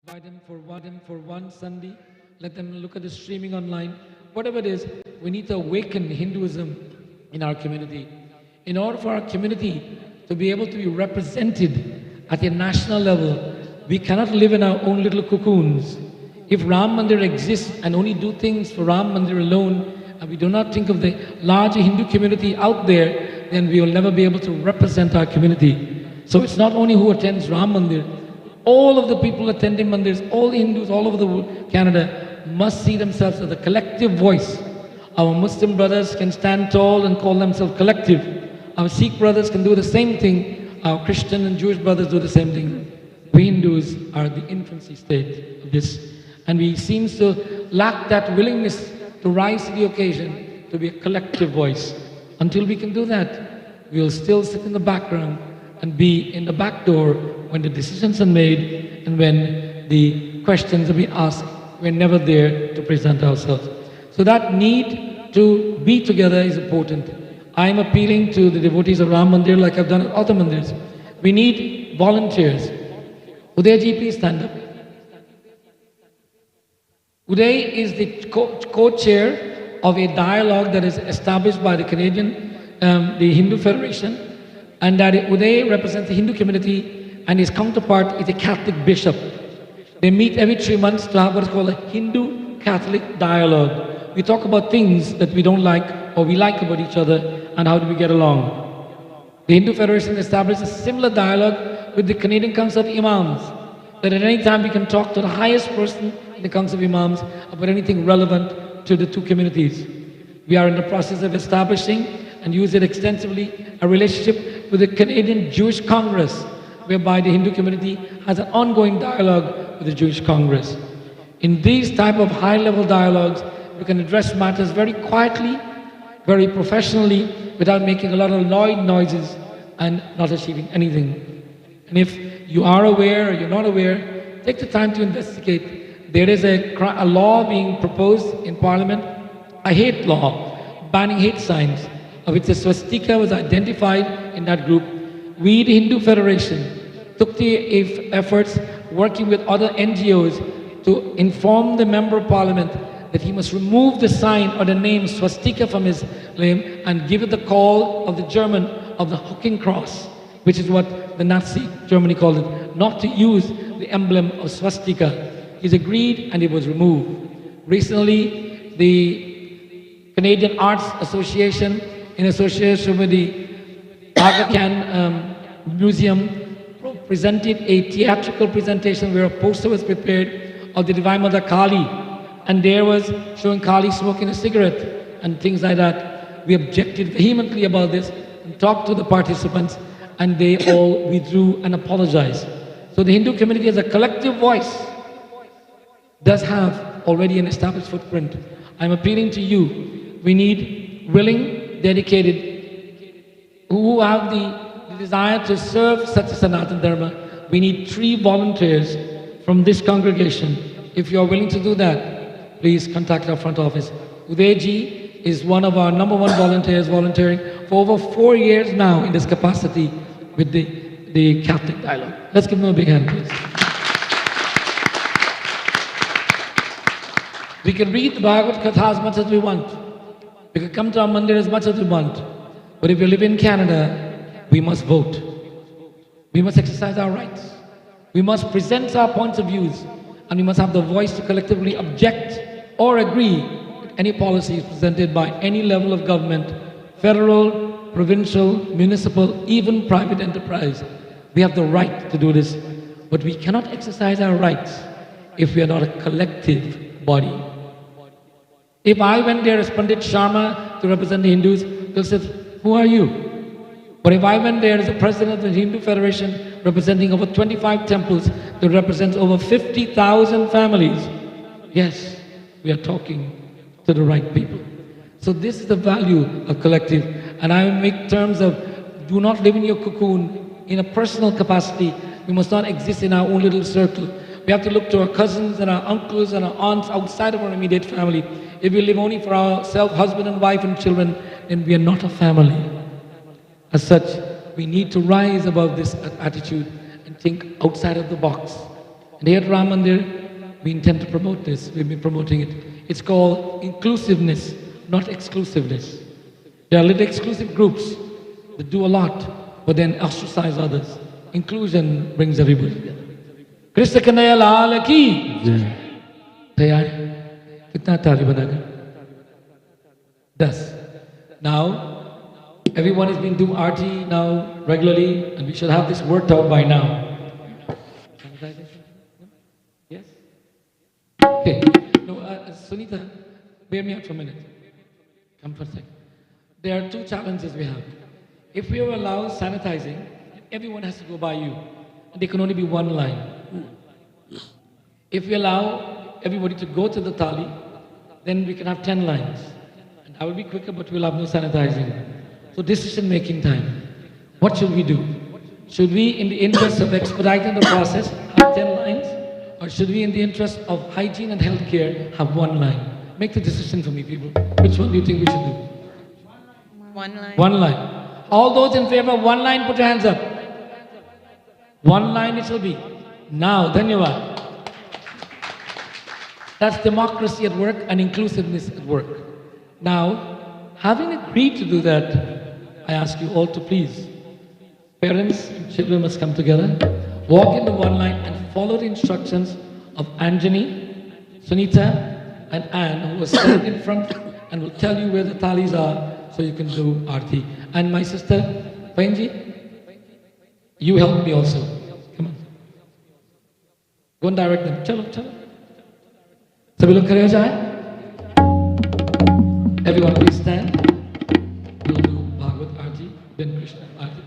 Invite them for one Sunday. Let them look at the streaming online. Whatever it is, we need to awaken Hinduism in our community. In order for our community to be able to be represented at a national level, we cannot live in our own little cocoons. If Ram Mandir exists and only do things for Ram Mandir alone, and we do not think of the larger Hindu community out there, then we will never be able to represent our community. So it's not only who attends Ram Mandir, all of the people attending Mandirs, all the Hindus all over the world, Canada, must see themselves as a collective voice. Our Muslim brothers can stand tall and call themselves collective. Our Sikh brothers can do the same thing. Our Christian and Jewish brothers do the same thing. We Hindus are the infancy state of this. And we seem to lack that willingness to rise to the occasion, to be a collective voice. Until we can do that, we will still sit in the background and be in the back door when the decisions are made and when the questions are being asked. We're never there to present ourselves. So that need to be together is important. I'm appealing to the devotees of Ram Mandir like I've done at other Mandirs. We need volunteers. Udayji, please stand up. Uday is the co-chair of a dialogue that is established by the Canadian, the Hindu Federation, and that Uday represents the Hindu community and his counterpart is a Catholic bishop. They meet every 3 months to have what is called a Hindu-Catholic dialogue. We talk about things that we don't like or we like about each other and how do we get along. The Hindu Federation established a similar dialogue with the Canadian Council of Imams, that at any time we can talk to the highest person in the Council of Imams about anything relevant to the two communities. We are in the process of establishing and use it extensively a relationship with the Canadian Jewish Congress, whereby the Hindu community has an ongoing dialogue with the Jewish Congress. In these type of high-level dialogues, we can address matters very quietly, very professionally, without making a lot of loud noises and not achieving anything. And if you are aware or you're not aware, take the time to investigate. There is a law being proposed in Parliament, a hate law, banning hate signs, of which the swastika was identified in that group. We, the Hindu Federation, took the efforts working with other NGOs to inform the Member of Parliament that he must remove the sign or the name swastika from his name and give it the call of the German of the hooking cross, which is what the Nazi Germany called it, not to use the emblem of swastika. He's agreed and it was removed. Recently, the Canadian Arts Association, in association with the BHAGWAT Museum, presented a theatrical presentation where a poster was prepared of the Divine Mother Kali, and there was showing Kali smoking a cigarette and things like that. We objected vehemently about this and talked to the participants, and they all withdrew and apologized. So the Hindu community as a collective voice does have already an established footprint. I'm appealing to you. We need willing, dedicated, who have the desire to serve such a Sanatana Dharma. We need 3 volunteers from this congregation. If you are willing to do that, please contact our front office. Udayji is one of our #1 volunteers, volunteering for over 4 years now in this capacity with the Catholic Dialogue. Let's give him a big hand, please. We can read the Bhagavad Katha as much as we want. We can come to our Mandir as much as we want. But if we live in Canada, we must vote. We must exercise our rights. We must present our points of views, and we must have the voice to collectively object or agree with any policies presented by any level of government, federal, provincial, municipal, even private enterprise. We have the right to do this, but we cannot exercise our rights if we are not a collective body. If I went there as Pandit Sharma to represent the Hindus, they'll say, who are you? But if I went there as the president of the Hindu Federation, representing over 25 temples, that represents over 50,000 families, yes, we are talking to the right people. So this is the value of collective. And I make terms of, do not live in your cocoon in a personal capacity. We must not exist in our own little circle. We have to look to our cousins and our uncles and our aunts outside of our immediate family. If we live only for ourselves, husband and wife and children, then we are not a family. As such, we need to rise above this attitude and think outside of the box And here at Ram Mandir, we intend to promote this. We've been promoting it. It's called inclusiveness, not exclusiveness. There are little exclusive groups that do a lot, but then ostracize others. Inclusion brings everybody together. Krishna Kanaya Lal ki. तैयार कितना ताली बनाकर 10 now everyone has been doing RT now regularly and we should have this worked out by now. Yes? Okay. No, Sunita, bear me out for a minute. Come for a second. There are two challenges we have. If we allow sanitizing, everyone has to go by you. And there can only be one line. If we allow everybody to go to the thali, then we can have 10 lines. And I will be quicker, but we'll have no sanitizing. So decision-making time. What should we do? Should we, in the interest of expediting the process, have 10 lines? Or should we, in the interest of hygiene and healthcare, have one line? Make the decision for me, people. Which one do you think we should do? One line. One line. All those in favor of one line, put your hands up. One line it shall be. Now, Dhanyavad. That's democracy at work and inclusiveness at work. Now, having agreed to do that, I ask you all to please, parents and children must come together, walk in the one line and follow the instructions of Anjani, Sunita and Anne, who will stand in front and will tell you where the thalis are so you can do Aarti. And my sister, Painji, you help me also. Come on. Go and direct them. Chalo, chalo. सभी लोग खड़े हो जाएं. Everyone please stand. We'll do Bhagavad Aarti, then Krishna Aarti.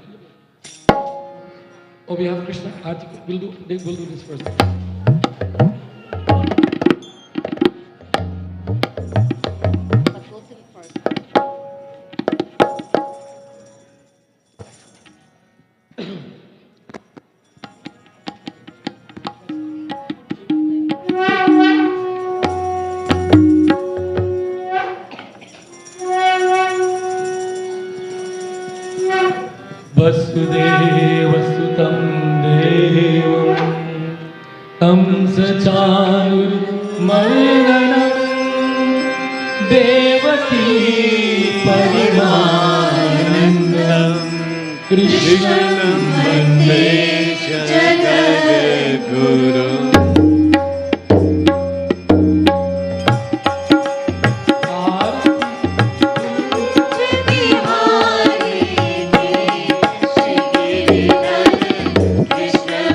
Oh, we have Krishna Aarti. We'll do this first. वसुदेवसुतं देवं तं सचानुर्मर्दनं देवकी परमानन्दं कृष्णं वन्दे जगद्गुरुम्. Krishna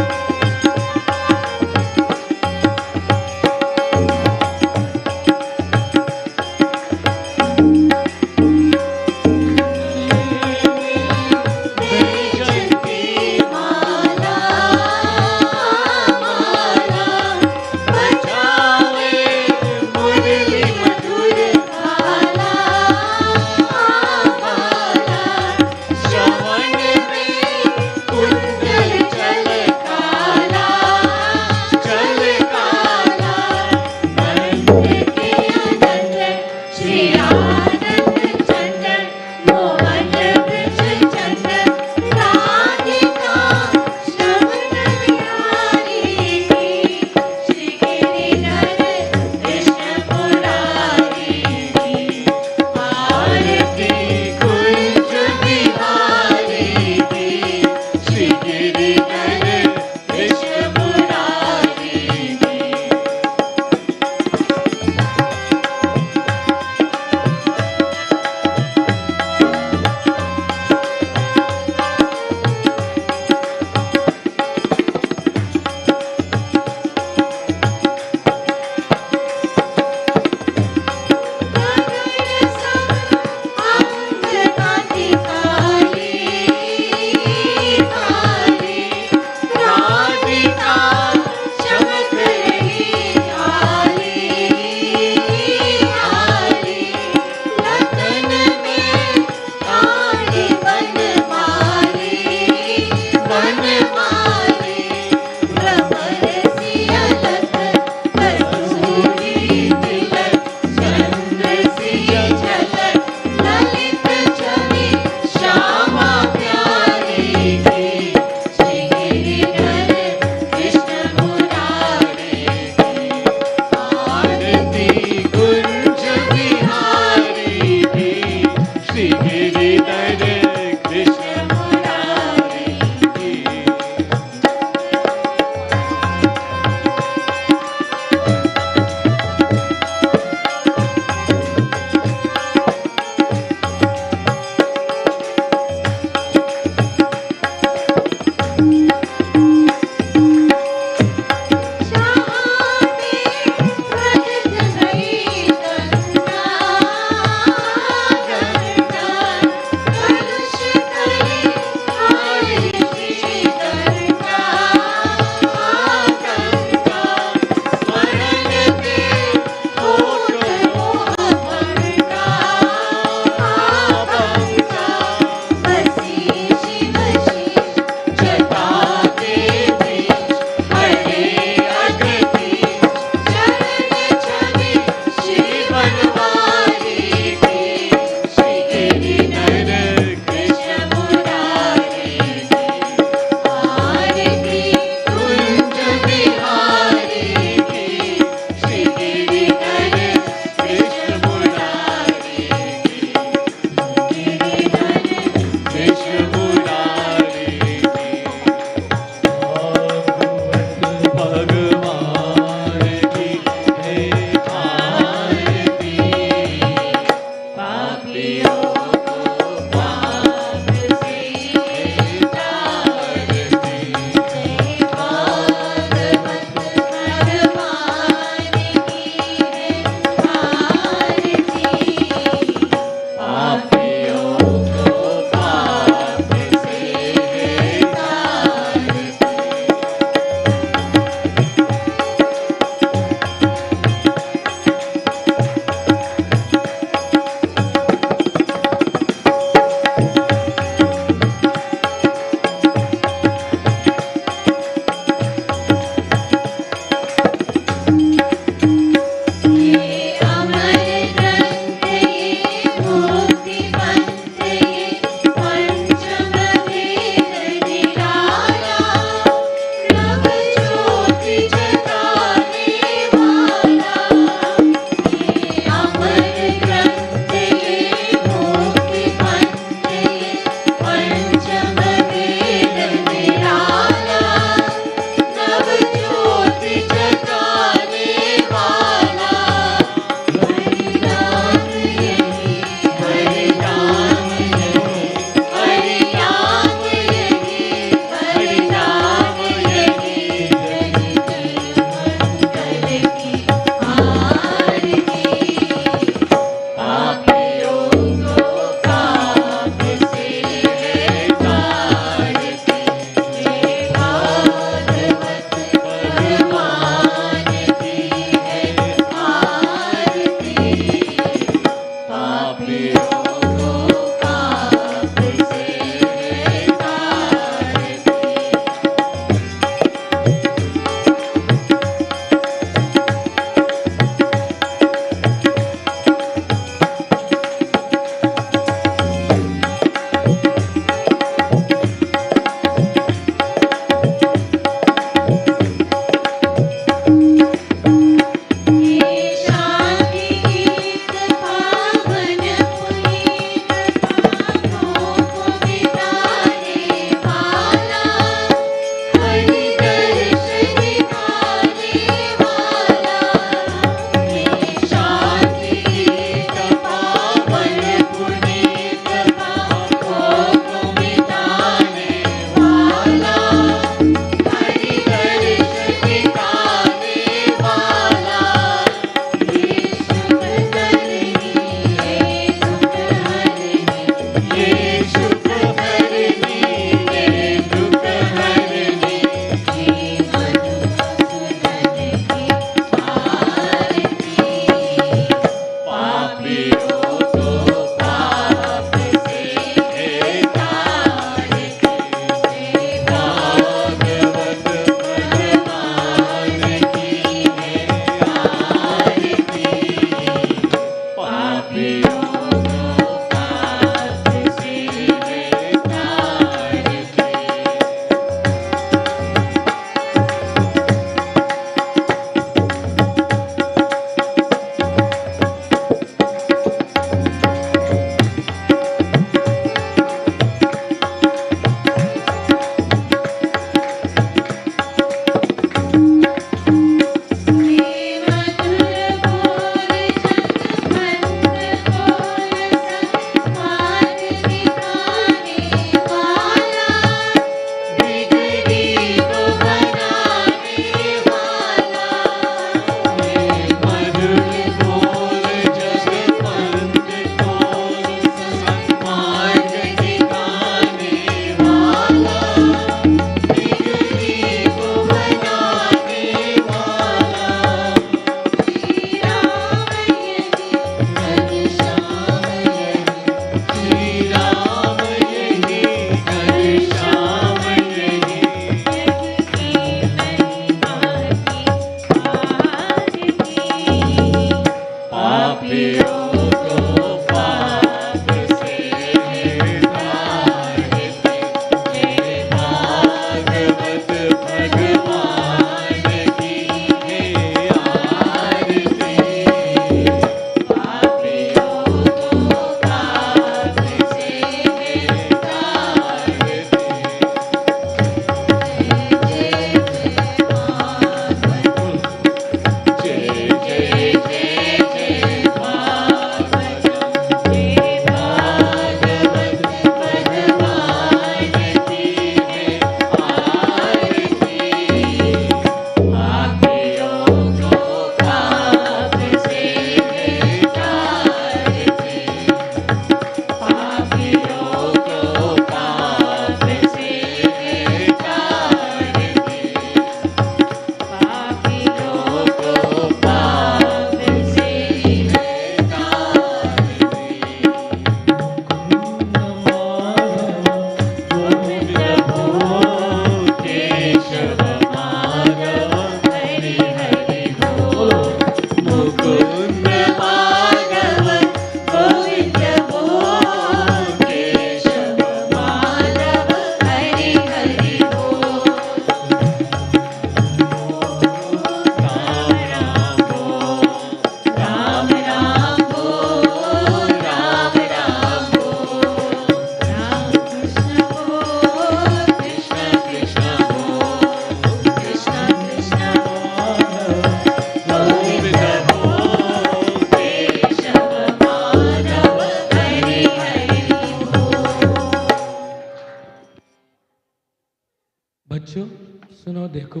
बच्चों सुनो, देखो,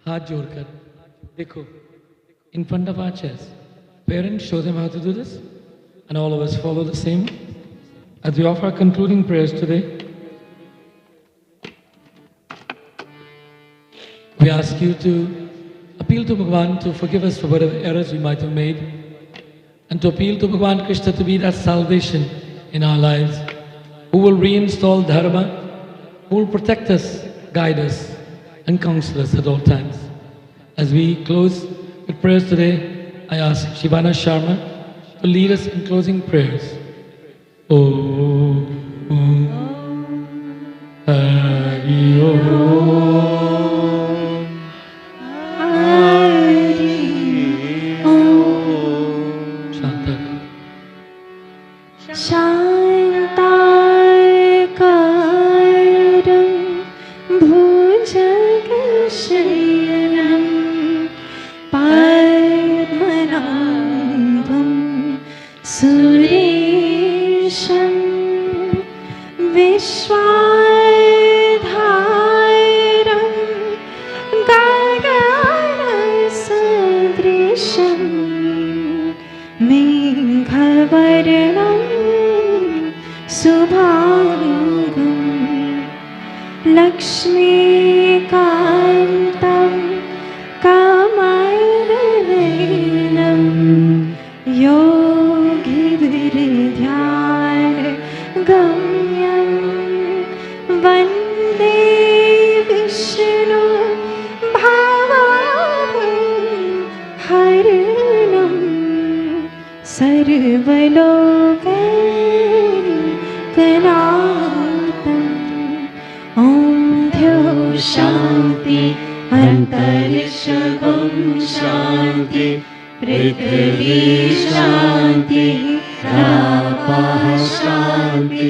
हाथ जोड़कर देखो, in front of our chairs. Parents, show them how to do this, and all of us follow the same. As we offer our concluding prayers today, we ask you to appeal to Bhagavan to forgive us for whatever errors we might have made, and to appeal to Bhagavan Krishna to be that salvation in our lives, who will reinstall Dharma, who will protect us, guide us, and counsel us at all times. As we close with prayers today, I ask Shivana Sharma to lead us in closing prayers. Om Hari Om Hari Om Shanta. Shantakaram Bhujagashayanam Padmanabham Suresham Vishwadharam Gaganasadrisham Meghavarnam Subhangam Lakshmikantam Kamalavainam Yogiviridhyana Gamyam Vande Vishnu Bhavam Haranam Sarvalokanam Om Dhyo Shanti Antarishagam Shanti Prithvi Shanti Rapah Shanti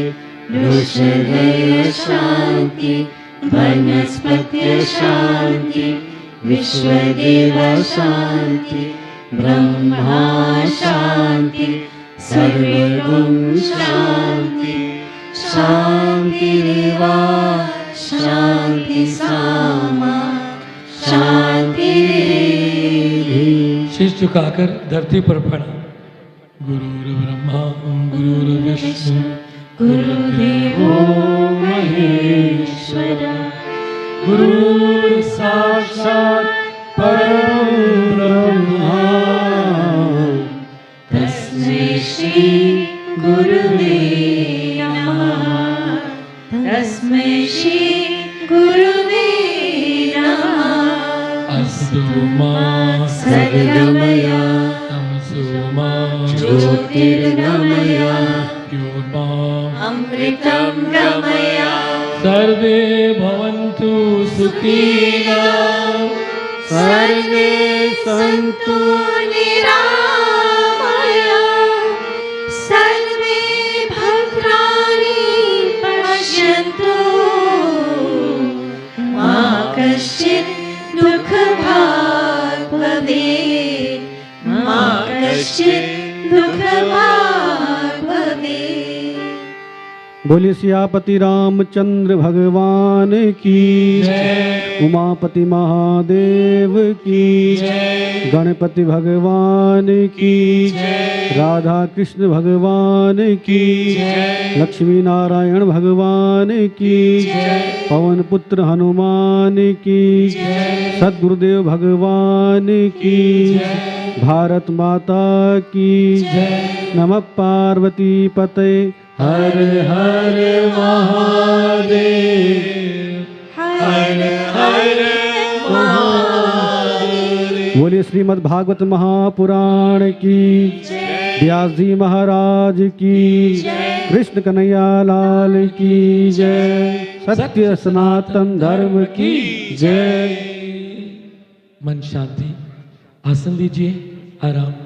Rushadaya Shanti Vanaspatya Shanti Vishwadeva Shanti Brahma Shanti Sarvagam Shanti Shanti Deva Shanti Sama Shanti शीश झुकाकर धरती पर प्रणाम। गुरुर् Brahma गुरुर् Vishnu Gurudevo Maheshwara गुरु साक्षात् परब्रह्म Tasmai Shri Guruve Namaha Tasmai Shri Guruve Namaha अस्तु मा Sadgamaya तमसो मा ज्योतिर्गमय योर्माम् अमृतं गमय सर्वे भवन्तु सुखिनः सर्वे सन्तु निरामयाः सर्वे भद्राणि पश्यन्तु मा कश्चित् दुःखभाग् भवेत् मा कश्चित् दुःखभाग् भवेत्। बोलिए सियापति रामचंद्र भगवान की जय। उमापति महादेव की जय। गणपति भगवान की जय। राधा कृष्ण भगवान की जय। लक्ष्मी नारायण भगवान की जय। पवन पुत्र हनुमान की जय। सद्गुरुदेव भगवान की जय। भारत माता की जय। नमः पार्वती पते हर हर महादेव हर हर महादेव। बोलिए श्रीमद्-भागवत महापुराण की व्यास जी महाराज की कृष्ण कन्हैया लाल की जय। सत्य सनातन धर्म की जय। मन शांति, आसन लीजिए, आराम।